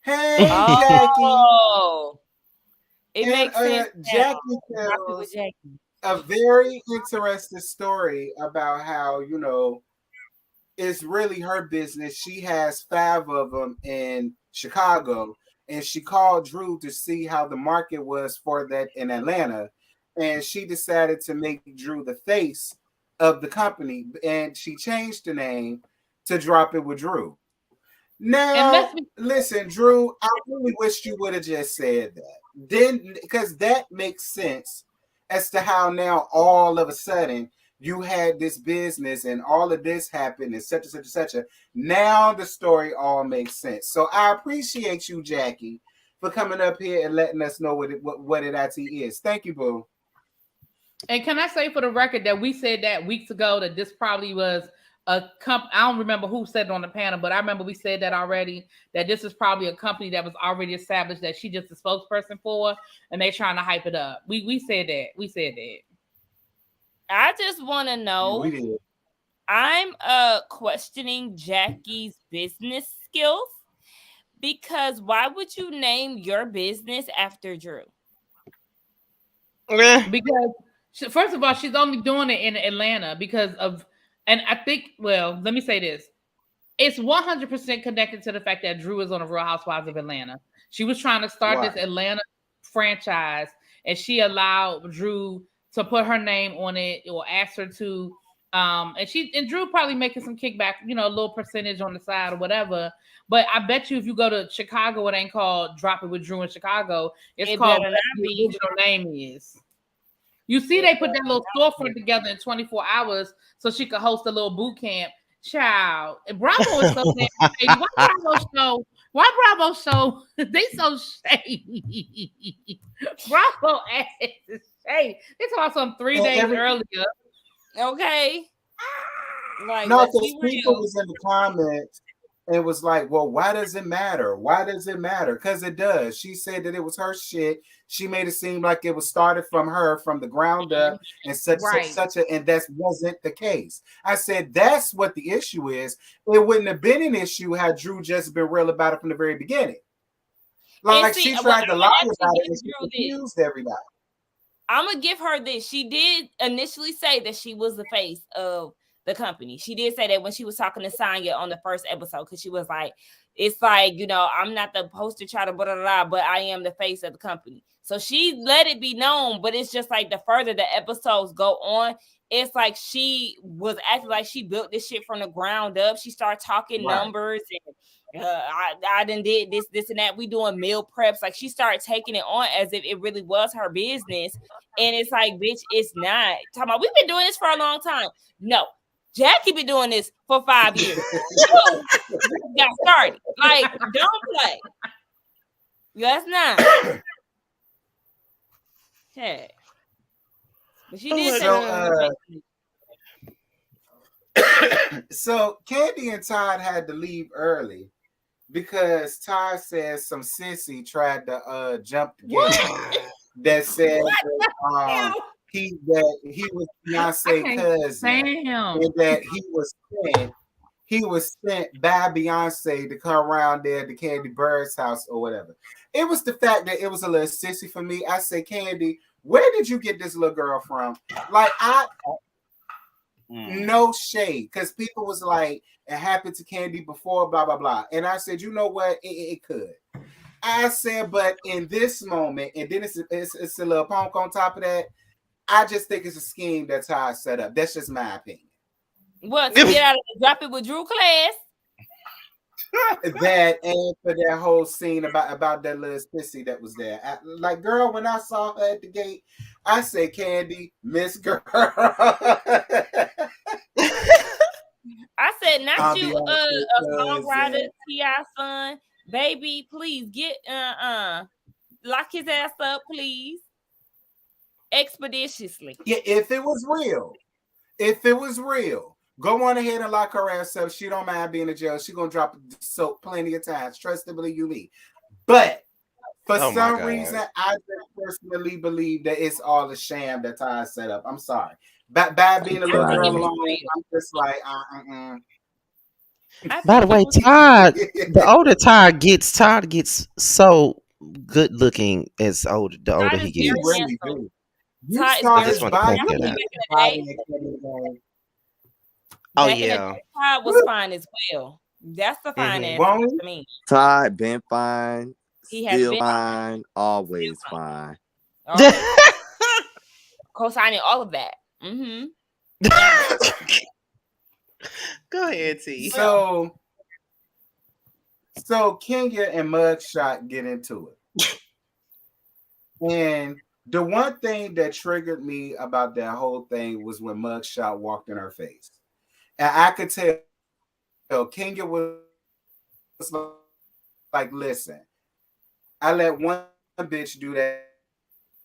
Hey, Jackie. It makes sense. Jackie tells a very interesting story about how, you know, it's really her business. She has 5 of them in Chicago, and she called Drew to see how the market was for that in Atlanta. And she decided to make Drew the face of the company, and she changed the name to Drop It with Drew. Now, listen, Drew, I really wish you would have just said that. Then, because that makes sense as to how now all of a sudden you had this business and all of this happened and such and such and such. Now the story all makes sense. So I appreciate you, Jackie, for coming up here and letting us know what it actually is. Thank you, boo. And can I say for the record that we said that weeks ago that this probably was a company. I don't remember who said it on the panel, but I remember we said that already, that this is probably a company that was already established that she just a spokesperson for, and they trying to hype it up. We said that. We said that. I just want to know. I'm questioning Jackie's business skills, because why would you name your business after Drew? Because first of all, she's only doing it in Atlanta because of. And I think, well, let me say this. It's 100% connected to the fact that Drew is on the Real Housewives of Atlanta. She was trying to start this Atlanta franchise, and she allowed Drew to put her name on it or asked her to. And Drew probably making some kickback, you know, a little percentage on the side or whatever. But I bet you if you go to Chicago, it ain't called Drop It with Drew in Chicago. It's called what the original name is. You see, they put that little storefront together in 24 hours so she could host a little boot camp. Child, and Bravo is so damn shady. Why Bravo show? They so shady. Bravo ass is shady. They talk about some 3 days earlier. Okay. Like, no, because people was in the comments. It was like, well, why does it matter? Why does it matter? Because it does. She said that it was her shit. She made it seem like it was started from her, from the ground up, and such, and that wasn't the case. I said that's what the issue is. It wouldn't have been an issue had Drew just been real about it from the very beginning. Like she tried to lie about it and she confused everybody. I'm gonna give her this. She did initially say that she was the face of the company. She did say that when she was talking to Sonya on the first episode, because she was like, it's like, you know, I'm not the poster child of blah, blah, blah, but I am the face of the company. So she let it be known, but it's just like the further the episodes go on, it's like she was acting like she built this shit from the ground up. She started talking numbers and I done did this and that. We doing meal preps. Like she started taking it on as if it really was her business. And it's like, bitch, it's not. Talking about, we've been doing this for a long time. No. Jackie been doing this for 5 years. Got started. Like, don't play. That's not. Hey. But she did so Candy and Todd had to leave early because Todd says some sissy tried to jump the gate that said that, he was Beyonce's cousin, and that he was sent by Beyonce to come around there to Candy Bird's house or whatever. It was the fact that it was a little sissy for me. I say, Candy, where did you get this little girl from? Like, no shade, because people was like, it happened to Candy before, blah blah blah, and I said, you know what, it could. I said, but in this moment, and then it's a little punk on top of that. I just think it's a scheme. That's how I set up. That's just my opinion. What, to get out of the Drop It with Drew class? That and for that whole scene about that little sissy that was there. Like, girl, when I saw her at the gate, I said, Candy, Miss Girl. I said, not you, a songwriter, T.I. son. Baby, please get lock his ass up, please. Expeditiously. Yeah, if it was real, go on ahead and lock her ass up. She don't mind being in jail. She gonna drop soap plenty of times. Trust and believe you me. But for some reason, I just personally believe that it's all a sham that Ty set up. I'm sorry. By being a little girl alone, I'm just like, By the way, Todd, the older Todd gets so good looking as older he gets. Really do. You Todd saw is his very body. Oh yeah, Todd was fine as well. That's the finance. I mean, Todd been fine. He has been fine. Always fine. Co-signing all of that. Mm-hmm. Go ahead, T. So Kenya and Mugshot get into it. And the one thing that triggered me about that whole thing was when Mugshot walked in her face. And I could tell Kenya was like, listen, I let one bitch do that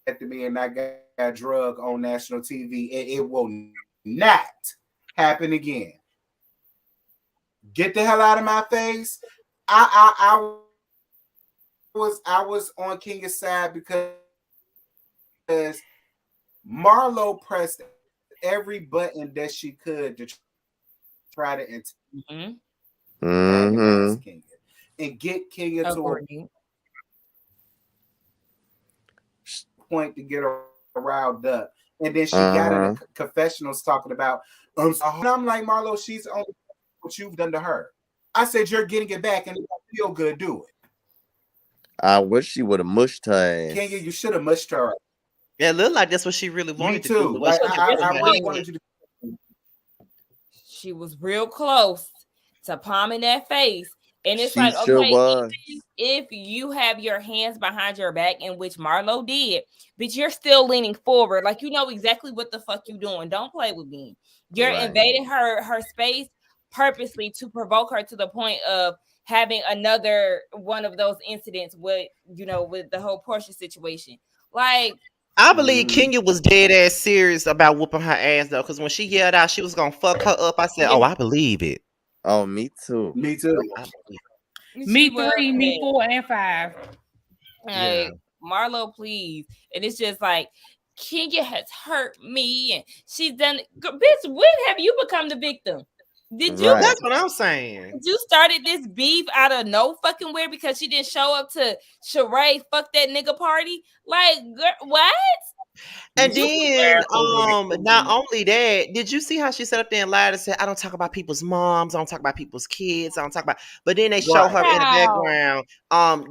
to me and I got drug on national TV. And it will not happen again. Get the hell out of my face. I was on Kenya's side because Marlo pressed every button that she could to try to antagonize Kenya and get Kenya to a point to get her riled up. And then she got in the confessionals talking about, and I'm like, Marlo, she's only what you've done to her. I said, you're getting it back and it don't feel good. Do it. I wish she would have mushed her ass. Kenya, you should have mushed her. Yeah, it looked like that's what she really wanted to do. Like, I really wanted you to. She was real close to palming that face. And it's like, okay, if you have your hands behind your back, in which Marlo did, but you're still leaning forward, like you know exactly what the fuck you doing. Don't play with me. You're invading her space purposely to provoke her to the point of having another one of those incidents with, you know, with the whole Portia situation. Like, I believe Kenya was dead ass serious about whooping her ass though, because when she yelled out she was gonna fuck her up, I said, "Oh, I believe it." Oh, me too. Me too. Me 3, me 4, and 5. Like, Marlo, please. And it's just like, Kenya has hurt me, and she's done. Bitch, when have you become the victim? Did you? That's what I'm saying. You started this beef out of no fucking where because she didn't show up to Sheree fuck that nigga party. Like, girl, what? And then, not only that, did you see how she sat up there and lied and said, "I don't talk about people's moms, I don't talk about people's kids, I don't talk about." But then they show her in the background.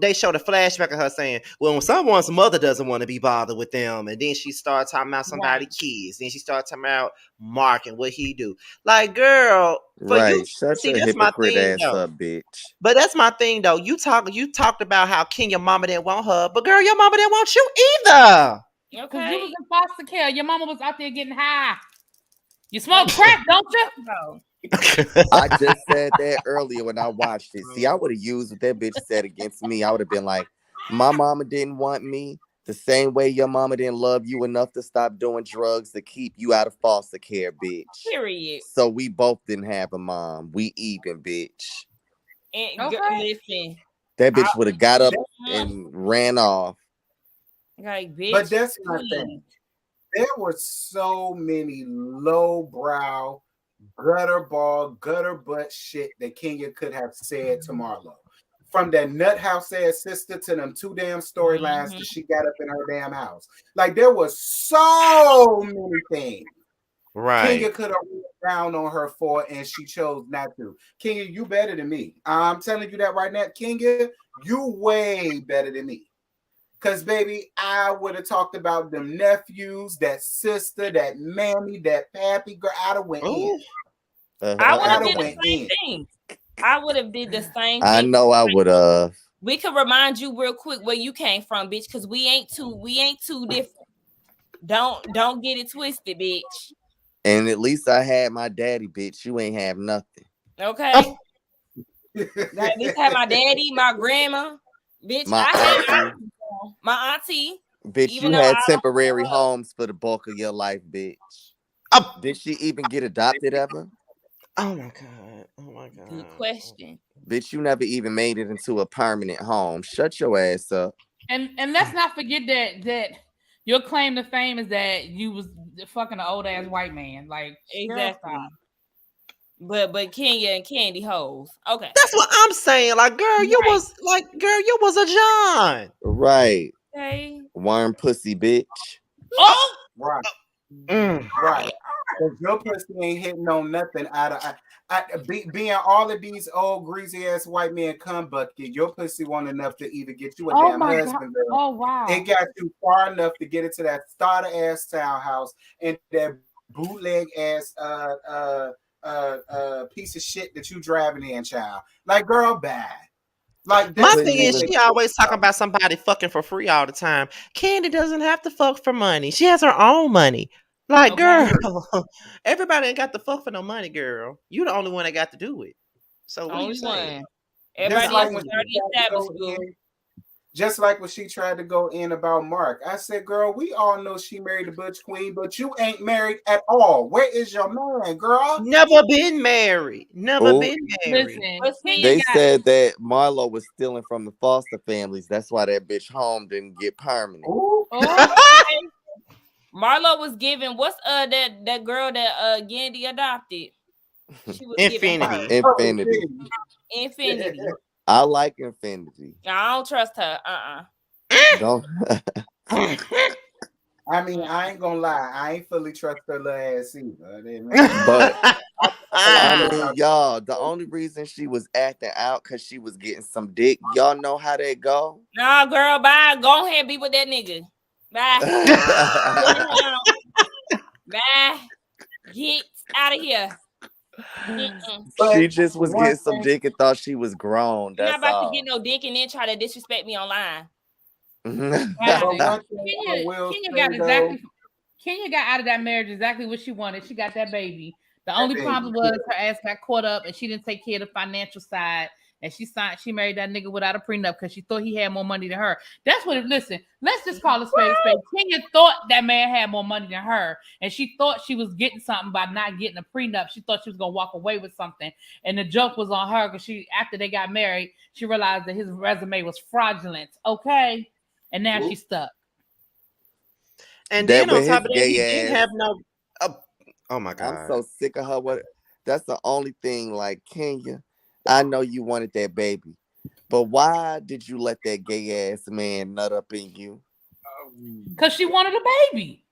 They showed a flashback of her saying, "Well, when someone's mother doesn't want to be bothered with them," and then she started talking about somebody's kids. Then she started talking about Mark and what he do. Like, girl, you, shut see, your that's my hypocrite thing, ass though. up, bitch. But that's my thing, though. You talked about how Kenya mama didn't want her, but girl, your mama didn't want you either. Because you was in foster care. Your mama was out there getting high. You smoke crack, don't you? No. I just said that earlier when I watched it. See, I would have used what that bitch said against me. I would have been like, my mama didn't want me the same way your mama didn't love you enough to stop doing drugs to keep you out of foster care, bitch. Period. So we both didn't have a mom. We even, bitch. And listen. That bitch would have got up and ran off. Like, bitch, but that's my thing. There were so many lowbrow, gutter butt shit that Kenya could have said to Marlo. From that nut house ass sister to them 2 damn storylines that she got up in her damn house. Like, there was so many things. Right. Kenya could have down on her for, and she chose not to. Kenya, you better than me. I'm telling you that right now. Kenya, you way better than me. Cause baby, I would have talked about them nephews, that sister, that mammy, that pappy girl. I'd have went in. I would have did the same thing. I would have did the same thing. I know I would have. We could remind you real quick where you came from, bitch, because we ain't too different. Don't get it twisted, bitch. And at least I had my daddy, bitch. You ain't have nothing. Okay. At least I had my daddy, my grandma, bitch. My auntie. Bitch, you had temporary homes for the bulk of your life, bitch. Did she even get adopted ever? Oh my god. Good question. Bitch, you never even made it into a permanent home. Shut your ass up. And let's not forget that your claim to fame is that you was fucking an old ass white man. Like, exactly. But Kenya and Candy hoes. Okay. That's what I'm saying. Like, girl, you was a John. Right. Okay. Worm pussy, bitch. Oh! Right. Right. Because your pussy ain't hitting on nothing out of being all of these old greasy ass white men cum bucket. Your pussy wasn't enough to even get you a damn husband. Girl. Oh wow! It got you far enough to get into that starter ass townhouse and that bootleg ass piece of shit that you driving in, child. Like, girl, bad. Like, my thing is, she always talking about somebody fucking for free all the time. Candy doesn't have to fuck for money. She has her own money. Like, girl, everybody ain't got to fuck for no money, girl. You the only one that got to do it. So what are you saying? Everybody else is already established. Just like when she tried to go in about Mark. I said, girl, we all know she married the Butch Queen, but you ain't married at all. Where is your man, girl? Never been married. Never been married. Listen, they said that Marlo was stealing from the foster families. That's why that bitch home didn't get permanent. Marlo was giving what's that girl that Gandy adopted? She was Infinity. Infinity. I like Infinity. I don't trust her. Don't. I mean, I ain't gonna lie. I ain't fully trust her little ass either. But I mean, y'all, the only reason she was acting out because she was getting some dick. Y'all know how that go? Nah, girl, bye. Go ahead and be with that nigga. Bye. Bye. Get out of here. She just was getting some dick and thought she was grown. That's not about all. to get no dick and then try to disrespect me online. Kenya got out of that marriage exactly what she wanted. She got that baby. The only problem was her ass got caught up and she didn't take care of the financial side. And she married that nigga without a prenup because she thought he had more money than her. That's what listen, let's just call it spade a spade. Kenya thought that man had more money than her, and she thought she was getting something by not getting a prenup. She thought she was gonna walk away with something. And the joke was on her because after they got married, she realized that his resume was fraudulent. Okay. And now she's stuck. And then on top of that, he didn't have no oh my God. I'm so sick of her. That's the only thing, like, Kenya. I know you wanted that baby, but why did you let that gay ass man nut up in you? Because she wanted a baby.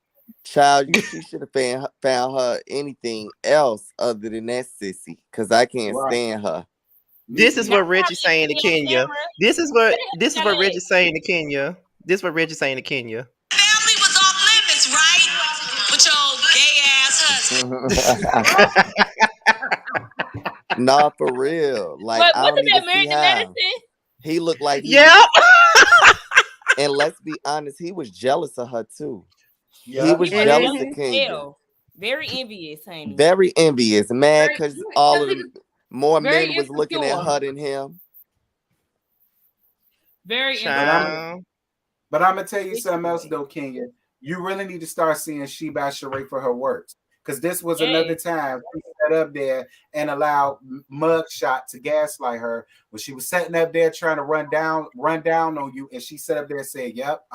Child, she should have found her anything else other than that sissy. Because I can't stand her. This is what Reggie's saying to Kenya. This is what Reggie's saying to Kenya. This is what Reggie's saying to Kenya. Family was off limits, right? With your gay ass husband. Nah, for real. Like, but I don't wasn't that married to medicine? He looked like and let's be honest, he was jealous of her too. Yep. He was jealous of Kenya. Very envious, honey. Very envious, mad because all of the more men was looking at her than him. Very envious. But I'm gonna tell you something else though, Kenya. You really need to start seeing She by Sheree for her works. Because this was another time she sat up there and allowed Mugshot to gaslight her when she was sitting up there trying to run down on you, and she sat up there and said, "Yep,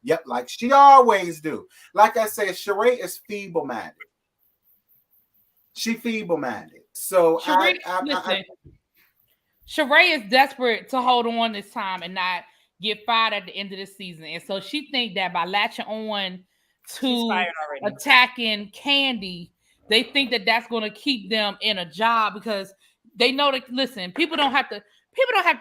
yep," like she always do. Like I said, Sheree is feeble-minded. She feeble-minded. So Sheree is desperate to hold on this time and not get fired at the end of the season, and so she think that by latching on to attacking Candy, they think that that's going to keep them in a job because they know that. Listen, people don't have to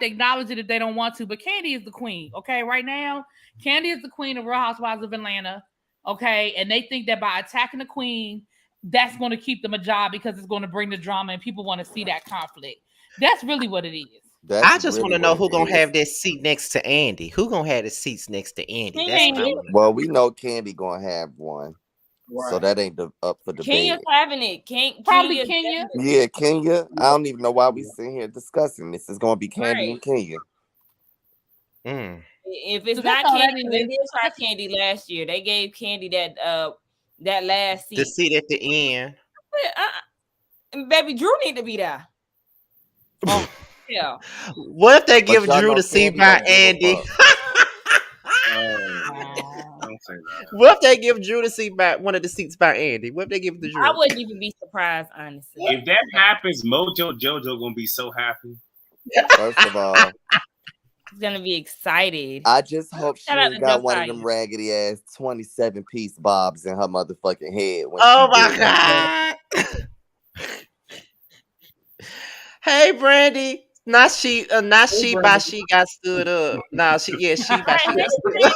acknowledge it if they don't want to. But Candy is the queen. Okay, right now, Candy is the queen of Real Housewives of Atlanta. Okay, and they think that by attacking the queen, that's going to keep them a job because it's going to bring the drama and people want to see that conflict. That's really what it is. I just want to know who gonna have that seat next to Andy. Who gonna have the seats next to Andy? That's well, we know Candy gonna have one, so that ain't up for debate. Kenya's having it. Probably Kenya. Yeah, Kenya. I don't even know why we sitting here discussing this. It's gonna be Candy and Kenya. If it's not Candy, they did try Candy last year. They gave Candy that last seat. The seat at the end. Baby, Drew need to be there. Oh, yeah. What if they give Drew the seat by Andy? Don't say that. What if they give Drew the seat by one of the seats by Andy? What if they give it to Drew? I wouldn't even be surprised, honestly. If that happens, Mojo Jojo gonna be so happy. First of all, he's gonna be excited. I just hope she ain't got one of them raggedy ass 27-piece bobs in her motherfucking head. Oh my god! Hey, Brandy. Not she by she got stood up. No, she by she got stood up.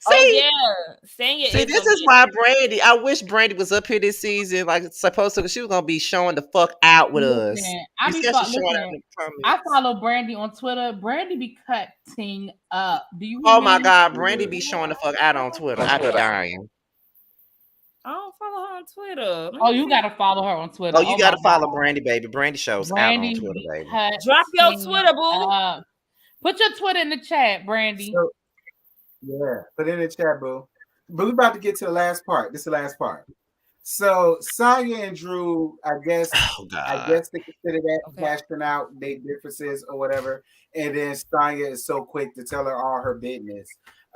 See, See, this is why Brandy. I wish Brandy was up here this season, like supposed to. She was gonna be showing the fuck out with us. I follow Brandy on Twitter. Brandy be cutting up. Do you? Oh my god, Brandy be showing the fuck out on Twitter. I be dying. I don't follow her on Twitter. Oh, you gotta follow her on Twitter. Oh, you gotta follow Brandy, baby. Brandy shows out on Twitter, baby. Drop your Twitter, boo. Put your Twitter in the chat, Brandy. So, yeah, put it in the chat, boo. But we're about to get to the last part. This is the last part. So Saya and Drew, I guess they consider that cashing out their differences or whatever. And then Saya is so quick to tell her all her business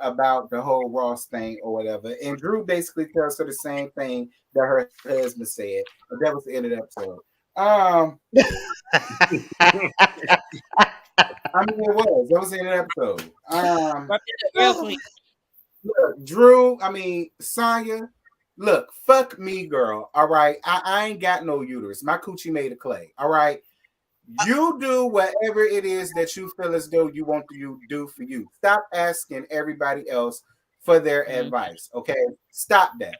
about the whole Ross thing or whatever. And Drew basically tells her the same thing that her husband said. But that was the end of the episode. I mean, it was. That was the end of the episode. Look, Drew, Sonya, look, fuck me, girl. All right. I ain't got no uterus. My coochie made of clay. All right. You do whatever it is that you feel as though you want to do for you. Stop asking everybody else for their advice. Okay. Stop that.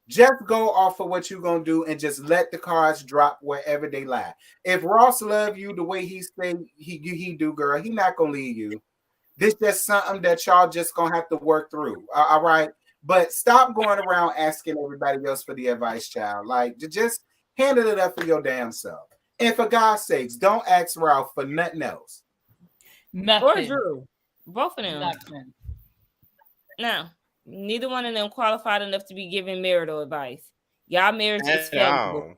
Just go off of what you're gonna do and just let the cards drop wherever they lie. If Ross love you the way he say he do, girl, he not gonna leave you. This just something that y'all just gonna have to work through. All right. But stop going around asking everybody else for the advice, child. Like, just handle it up for your damn self. And for God's sakes, don't ask Ralph for nothing else. Nothing. Or Drew. Both of them. Nothing. No. Neither one of them qualified enough to be giving marital advice. Y'all marriage is failing.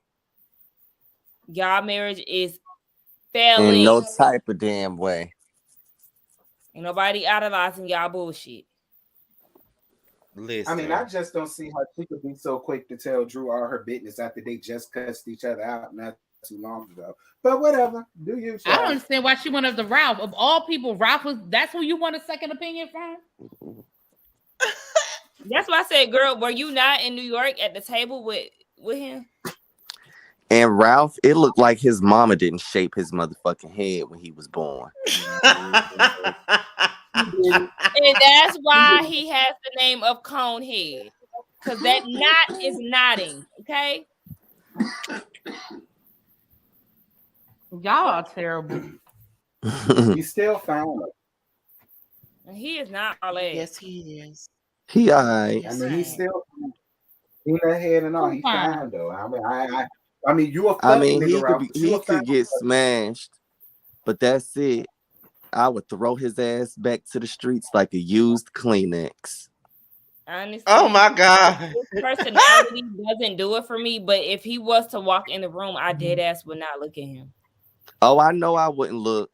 Y'all marriage is failing. In no type of damn way. Ain't nobody idolizing y'all bullshit. Listen. I just don't see how she could be so quick to tell Drew all her business after they just cussed each other out not too long ago. But whatever. Do you? I don't understand why she went up to Ralph. Of all people, that's who you want a second opinion from? That's why I said, girl, were you not in New York at the table with him? And Ralph, it looked like his mama didn't shape his motherfucking head when he was born. And that's why he has the name of Conehead. Because that knot is nodding, okay? Y'all are terrible. He's still found it. He is not all that. Yes, he is. He alright. He's still in that head and all. He's fine though. You a fuck nigga, he could get smashed, but that's it. I would throw his ass back to the streets like a used Kleenex. Honestly, oh my god, his personality doesn't do it for me. But if he was to walk in the room, I dead ass would not look at him. Oh, I know I wouldn't look.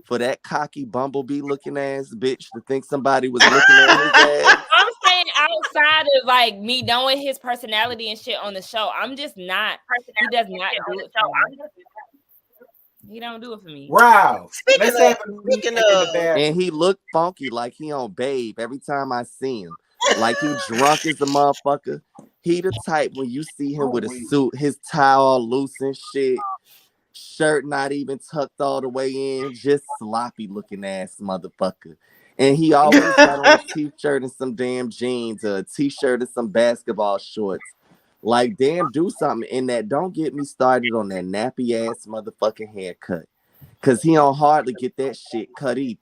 For that cocky bumblebee looking ass bitch to think somebody was looking at his ass. I'm saying outside of like me knowing his personality and shit on the show, I'm just not. He does not do it for me. He don't do it for me. Wow. And he looked funky like he on Babe every time I see him. Like he drunk as a motherfucker. He the type when you see him with a wait. suit, his tie all loose and shit, shirt not even tucked all the way in, just sloppy looking ass motherfucker. And he always got on a t-shirt and some damn jeans, or a t-shirt and some basketball shorts. Like, damn, do something in that. Don't get me started on that nappy ass motherfucking haircut. Cause he don't hardly get that shit cut either.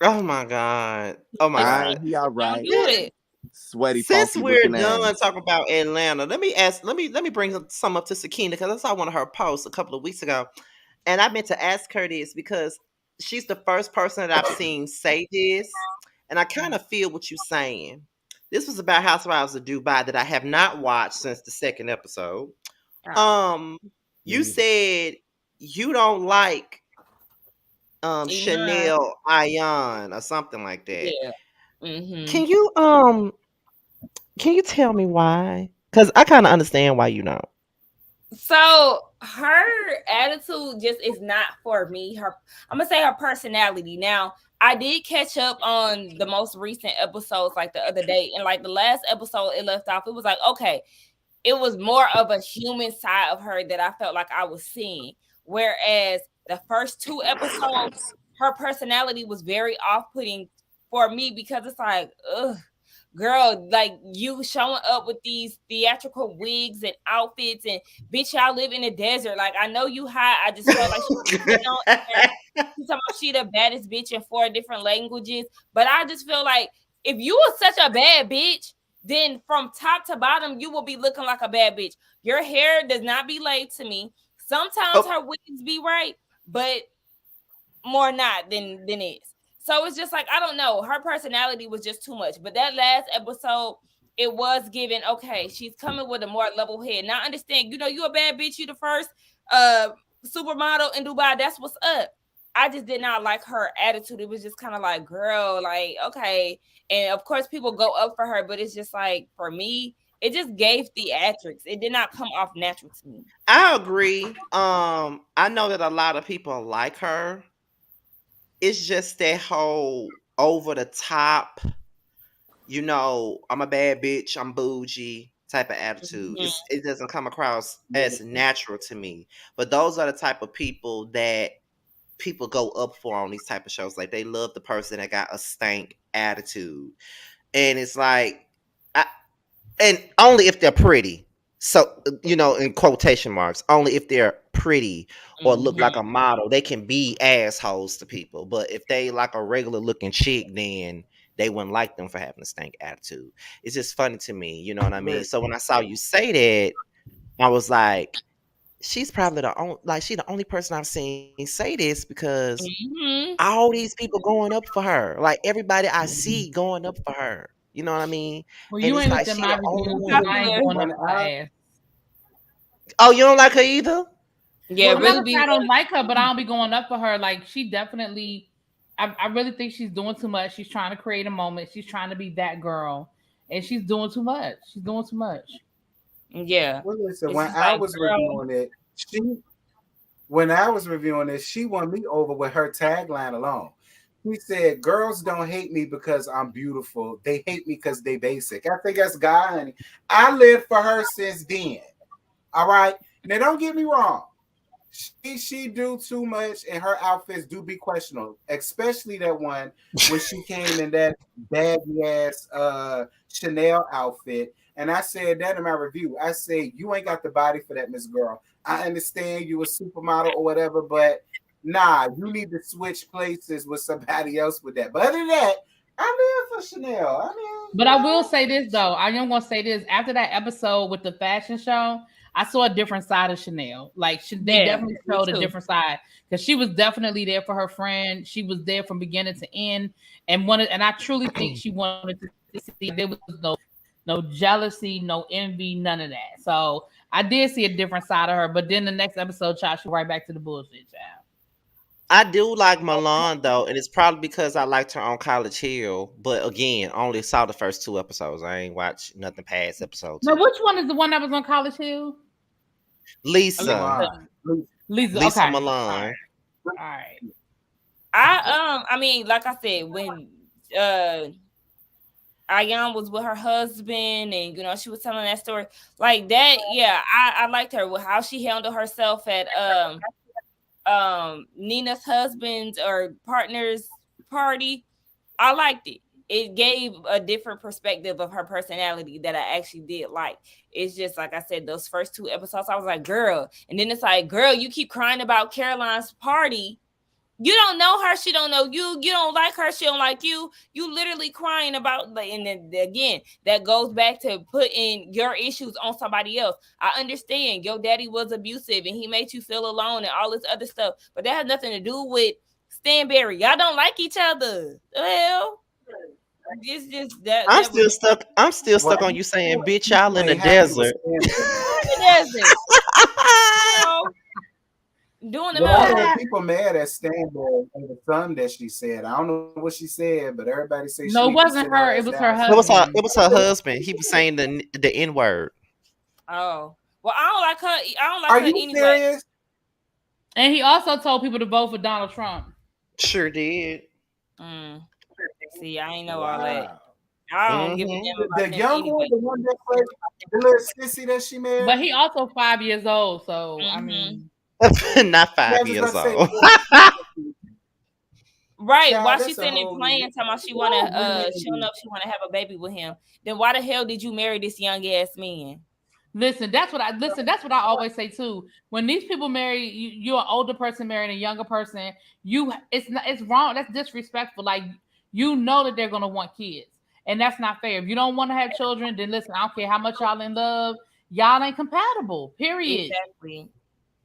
Oh my god. Oh my god. He all right. Don't do it. Sweaty, Since funky we're looking done ass. talking about Atlanta, let me bring some up to Sakina, because I saw one of her posts a couple of weeks ago. And I meant to ask her this because she's the first person that I've seen say this. And I kind of feel what you're saying. This was about Housewives of Dubai that I have not watched since the second episode. You said you don't like Chanel Ayan or something like that. Yeah. Mm-hmm. Can you tell me why? Because I kind of understand why you don't. So her attitude just is not for me. I'm gonna say her personality. Now, I did catch up on the most recent episodes like the other day, and like the last episode it left off, it was like, okay, it was more of a human side of her that I felt like I was seeing. Whereas the first two episodes, her personality was very off-putting for me, because it's like, ugh, girl, like you showing up with these theatrical wigs and outfits, and bitch, y'all live in the desert. Like, I know you hot. I just felt like she's talking about she the baddest bitch in 4 different languages. But I just feel like if you were such a bad bitch, then from top to bottom, you will be looking like a bad bitch. Your hair does not be laid to me. Sometimes her wigs be right, but more not than is. So it's just like, I don't know. Her personality was just too much. But that last episode, it was given, okay, she's coming with a more level head. Now, understand, you know, you a bad bitch. You the first supermodel in Dubai. That's what's up. I just did not like her attitude. It was just kind of like, girl, like, okay. And of course, people go up for her. But it's just like, for me, it just gave theatrics. It did not come off natural to me. I agree. I know that a lot of people like her. It's just that whole over the top, you know, I'm a bad bitch, I'm bougie type of attitude. Mm-hmm. It doesn't come across as natural to me. But those are the type of people that people go up for on these type of shows. Like, they love the person that got a stank attitude. And it's like, and only if they're pretty. So, you know, in quotation marks, only if they're pretty or look like a model, they can be assholes to people. But if they like a regular looking chick, then they wouldn't like them for having a stank attitude. It's just funny to me, you know what I mean? So when I saw you say that, I was like, she's probably the only person I've seen say this, because all these people going up for her. Like, everybody I see going up for her. You know what I mean? Well, you ain't looked at my reviews. I ain't going up for her ass. Oh, you don't like her either? Yeah, well, really. I don't like her, but I don't be going up for her. Like, she definitely, I really think she's doing too much. She's trying to create a moment. She's trying to be that girl, and she's doing too much. She's doing too much. Yeah. Well, listen, when I was reviewing it, she won me over with her tagline alone. He said, girls don't hate me because I'm beautiful. They hate me because they basic. I think that's God, honey. I lived for her since then. All right. Now, don't get me wrong. She do too much, and her outfits do be questionable, especially that one when she came in that baggy ass Chanel outfit. And I said that in my review. I said, you ain't got the body for that, Miss Girl. I understand you a supermodel or whatever, but nah, you need to switch places with somebody else with that. But other than that, I live for Chanel. I mean, but I will say this though. I am gonna say this. After that episode with the fashion show, I saw a different side of Chanel. Like, they definitely showed a different side, because she was definitely there for her friend. She was there from beginning to end, and I truly think she wanted to see there was no jealousy, no envy, none of that. So I did see a different side of her. But then the next episode, child, she right back to the bullshit, child. I do like Milan though, and it's probably because I liked her on College Hill. But again, only saw the first 2 episodes. I ain't watched nothing past episode 2. Now, which one is the one that was on College Hill? Lisa okay. Milan. All right. I mean, like I said, when Ayan was with her husband, and she was telling that story like that. Yeah, I liked her with how she handled herself at Nina's husband's or partner's party. I liked it. It gave a different perspective of her personality that I actually did like. It's just like I said, those first 2 episodes, I was like, girl. And then it's like, girl, you keep crying about Caroline's party. You don't know her. She don't know you. You don't like her. She don't like you. You literally crying about, and then again, that goes back to putting your issues on somebody else. I understand your daddy was abusive and he made you feel alone and all this other stuff, but that has nothing to do with Stanberry. Y'all don't like each other. Well, it's just that. I'm still stuck. I'm still stuck on you saying, "Bitch, y'all in the desert." Doing the most. People mad at Stanberry and the son that she said. I don't know what she said, but everybody say no, it wasn't her. It was her husband. It was her husband. He was saying the N word. Oh well, I don't like her. I don't like her anyway. Serious? And he also told people to vote for Donald Trump. Sure did. See, I ain't know all that. I don't give a damn about the young one, the one that played the little sissy that she made. But he also 5 years old, so I mean. Not 5 years old. Right. Why she sitting there playing, talking about she wanna she don't know if she wanna have a baby with him. Then why the hell did you marry this young ass man? Listen, that's what I always say too. When these people marry, you're an older person marrying a younger person, it's wrong. That's disrespectful. Like, you know that they're gonna want kids. And that's not fair. If you don't want to have children, then listen, I don't care how much y'all in love, y'all ain't compatible. Period. Exactly.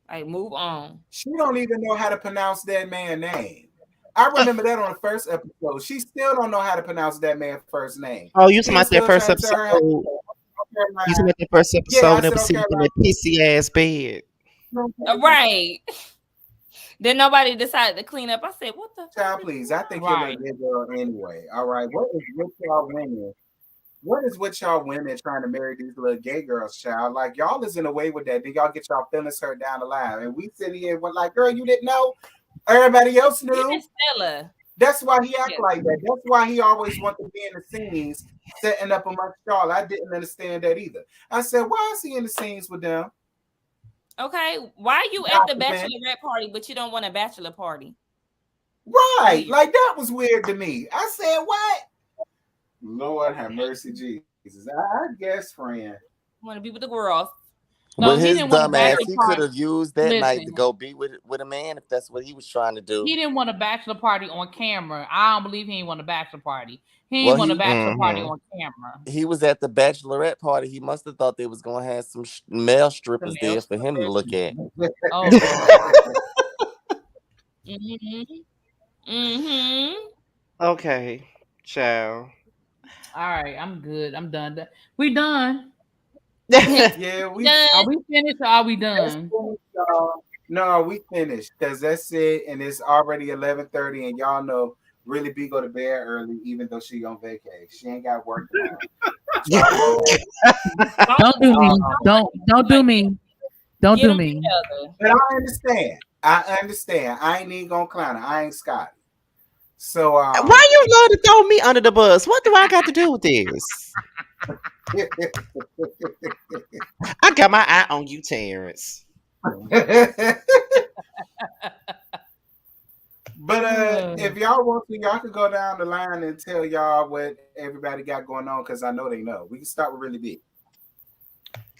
Like, move on. She don't even know how to pronounce that man's name. I remember that on the first episode. She still don't know how to pronounce that man's first name. Oh, you talking about that first episode? You talking about that first episode that was sitting in that pissy ass bed? Right. Then nobody decided to clean up. I said, "What the child? Please, I think you're a good girl anyway. All right, what is with y'all women? What is with y'all women trying to marry these little gay girls, child? Like, y'all is in a way with that. Then y'all get y'all feelings hurt down the line. And we sit here and like, girl, you didn't know? Everybody else knew. That's why he act like that. That's why he always wants to be in the scenes setting up amongst y'all. I didn't understand that either. I said, why is he in the scenes with them? Okay, why you at the bachelorette party, but you don't want a bachelor party? Right. Like, that was weird to me. I said, what? Lord have mercy, Jesus. I guess, friend. Want to be with the girls. No, but his dumb ass, he could have used that night to go be with a man if that's what he was trying to do. He didn't want a bachelor party on camera. I don't believe he didn't want a bachelor party. He didn't want a bachelor party on camera. He was at the bachelorette party. He must have thought they was going to have some male strippers there for him to look at. Okay, ciao. All right, I'm good. I'm done. We done. Yeah, we done. Are we finished or are we done? No, we finished because that's it, and it's already 11:30, and y'all know Really B go to bed early, even though she on vacation. She ain't got work. Don't do me. Don't do me. Don't do me. But I understand. I ain't even gonna clown her. I ain't Scotty. So why you love to throw me under the bus? What do I got to do with this? I got my eye on you, Terrence. But if y'all want to, y'all can go down the line and tell y'all what everybody got going on, because I know they know. We can start with Really Big.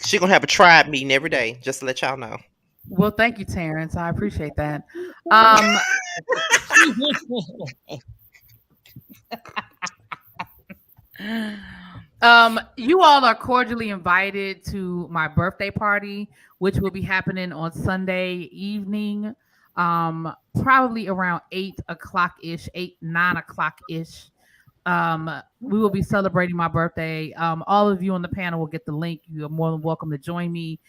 She gonna have a tribe meeting every day, just to let y'all know. Well, thank you, Terrence. I appreciate that. You all are cordially invited to my birthday party, which will be happening on Sunday evening, probably around 8 o'clock-ish, 9 o'clock-ish. We will be celebrating my birthday. All of you on the panel will get the link. You are more than welcome to join me.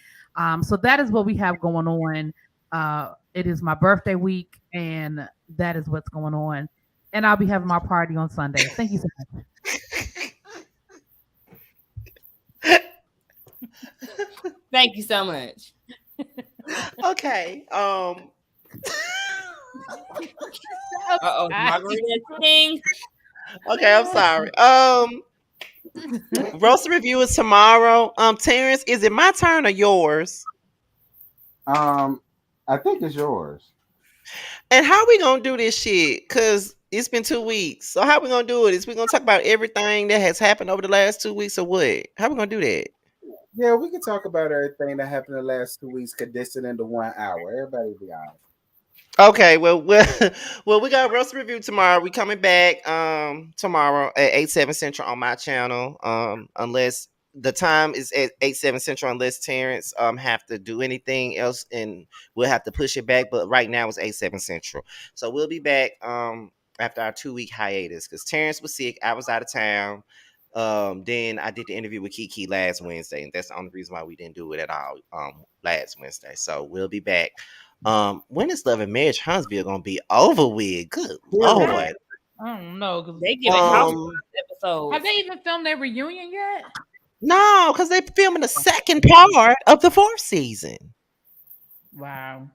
So that is what we have going on. It is my birthday week, and that is what's going on. And I'll be having my party on Sunday. Thank you so much. Thank you so much. Okay. Margarita King. Okay, I'm sorry. Roast review is tomorrow. Terrence, is it my turn or yours? I think it's yours. And how we gonna do this shit? Cause it's been 2 weeks. So how we gonna do it? Is we gonna talk about everything that has happened over the last 2 weeks or what? How we gonna do that? Yeah, we can talk about everything that happened in the last 2 weeks, condensed it into 1 hour. Everybody will be all right. Okay, well, we got roast review tomorrow. We coming back tomorrow at 8/7 Central on my channel. Unless the time is at 8/7 Central, unless Terrence have to do anything else, and we'll have to push it back. But right now it's 8/7 Central, so we'll be back after our 2-week hiatus because Terrence was sick. I was out of town. Then I did the interview with Kiki last Wednesday, and that's the only reason why we didn't do it at all last Wednesday. So we'll be back. When is Love and Marriage Huntsville gonna be over with? Good Lord. I don't know. They giving house episodes. Have they even filmed their reunion yet? No, because they're filming the second part of the 4th season. Wow.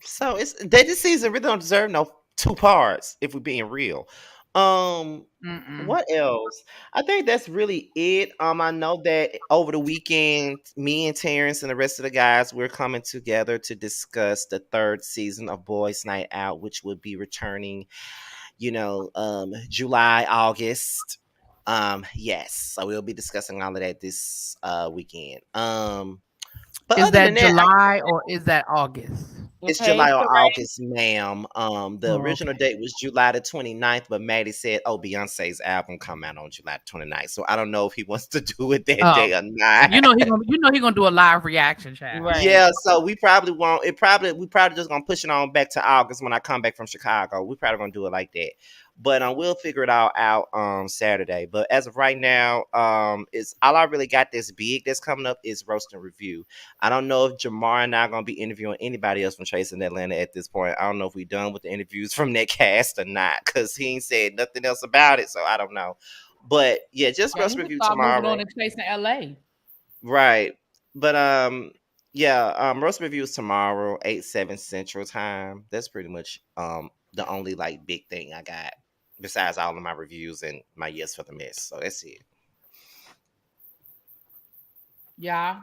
So this season really don't deserve no 2 parts if we're being real. What else? I think that's really it. I know that over the weekend, me and Terrence and the rest of the guys, we're coming together to discuss the 3rd season of Boys Night Out, which would be returning, July, August. Yes. So we'll be discussing all of that this weekend. But is that July or is that August? It's July or August, ma'am. The original date was July the 29th, but Maddie said, Beyonce's album come out on July 29th. So I don't know if he wants to do it that day or not. He gonna do a live reaction chat. Right. Yeah, so we probably won't. We probably just gonna push it on back to August when I come back from Chicago. We probably gonna do it like that. But we'll figure it all out Saturday. But as of right now, it's all I really got this big that's coming up is Roast and Review. I don't know if Jamar and I are gonna be interviewing anybody else from Chasing Atlanta at this point. I don't know if we done with the interviews from that cast or not, because he ain't said nothing else about it, so I don't know. But yeah, just Roast Review tomorrow. On and Chasing LA. Right. But Roast Review is tomorrow, 8/7 Central Time. That's pretty much the only big thing I got. Besides all of my reviews and my yes for the miss. So that's it. Yeah.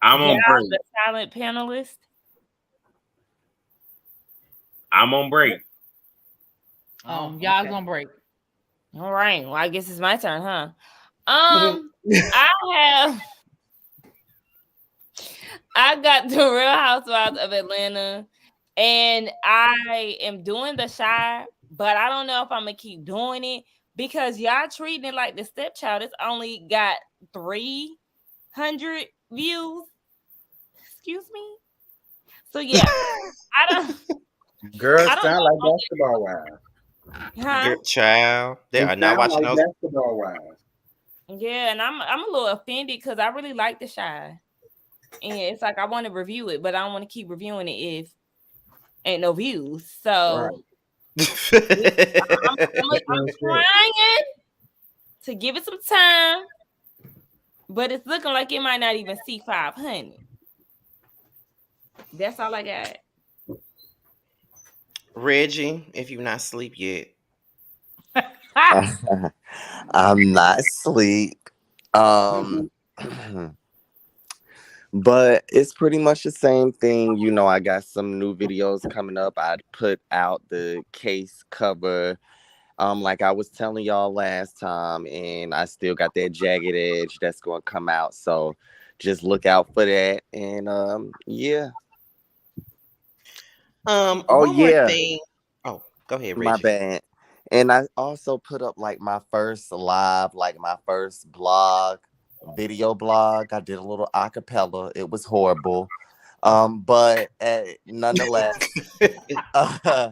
I'm on break. The silent panelist. I'm on break. Y'all's on break. All right. Well, I guess it's my turn, huh? I got the Real Housewives of Atlanta, and I am doing the Shy. But I don't know if I'm gonna keep doing it because y'all treating it like the stepchild. It's only got 300 views. Excuse me. So yeah, I don't. Girls sound like Basketball Wives. Huh? Good child. They are not watching those. Basketball Wives. Yeah, and I'm a little offended because I really like the Shy, and it's like I want to review it, but I don't want to keep reviewing it if ain't no views. So. Right. I'm trying to give it some time, but it's looking like it might not even see 500. That's all I got. Reggie, if you're not asleep yet. I'm not asleep. But it's pretty much the same thing. I got some new videos coming up. I put out the case cover, like I was telling y'all last time, and I still got that jagged edge that's going to come out. So just look out for that. And yeah. One more thing. Oh, go ahead, Reggie. My bad. And I also put up my first live, my first video blog. I did a little acapella. It was horrible, but nonetheless, I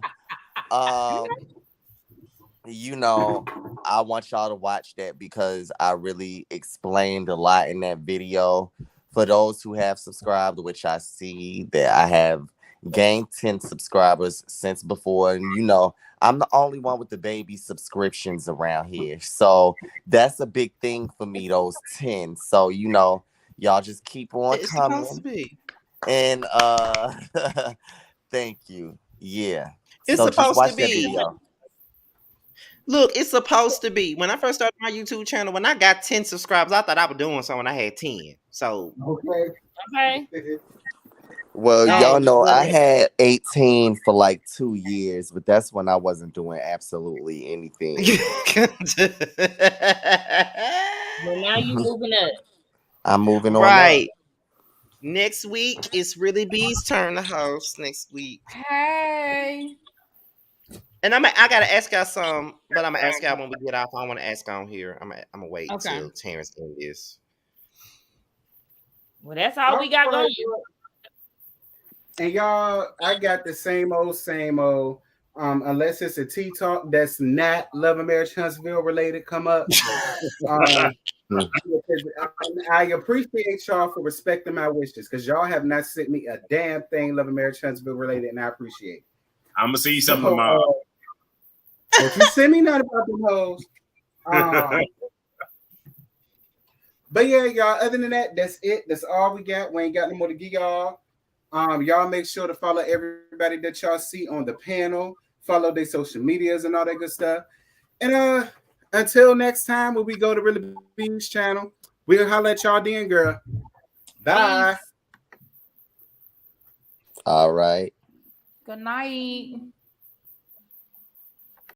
want y'all to watch that because I really explained a lot in that video. For those who have subscribed, which I see that I have gained 10 subscribers since before, and I'm the only one with the baby subscriptions around here. So that's a big thing for me, those 10. So, y'all just keep on coming. Supposed to be. And thank you. Yeah. It's supposed to be. Look, it's supposed to be. When I first started my YouTube channel, when I got 10 subscribers, I thought I was doing something. I had 10. So Okay. Well, y'all know I had 18 for like 2 years, but that's when I wasn't doing absolutely anything. Well, now you moving up. I'm moving on right. Next week, it's Really B's turn to host next week. Hey. And I gotta ask y'all some, but I'm gonna ask y'all when we get off. I don't want to ask on here. I'm gonna wait till Terrence in this. Well, that's all we got going. And y'all, I got the same old. Unless it's a tea talk that's not Love and Marriage Huntsville related, come up. I appreciate y'all for respecting my wishes because y'all have not sent me a damn thing Love and Marriage Huntsville related, and I appreciate it. I'm gonna see you something tomorrow. Don't you send me nothing about them hoes. But yeah, y'all, other than that, that's it. That's all we got. We ain't got no more to give y'all. Y'all make sure to follow everybody that y'all see on the panel. Follow their social medias and all that good stuff. And until next time, when we go to Really B's channel, we'll holler at y'all then, girl. Bye. All right. Good night.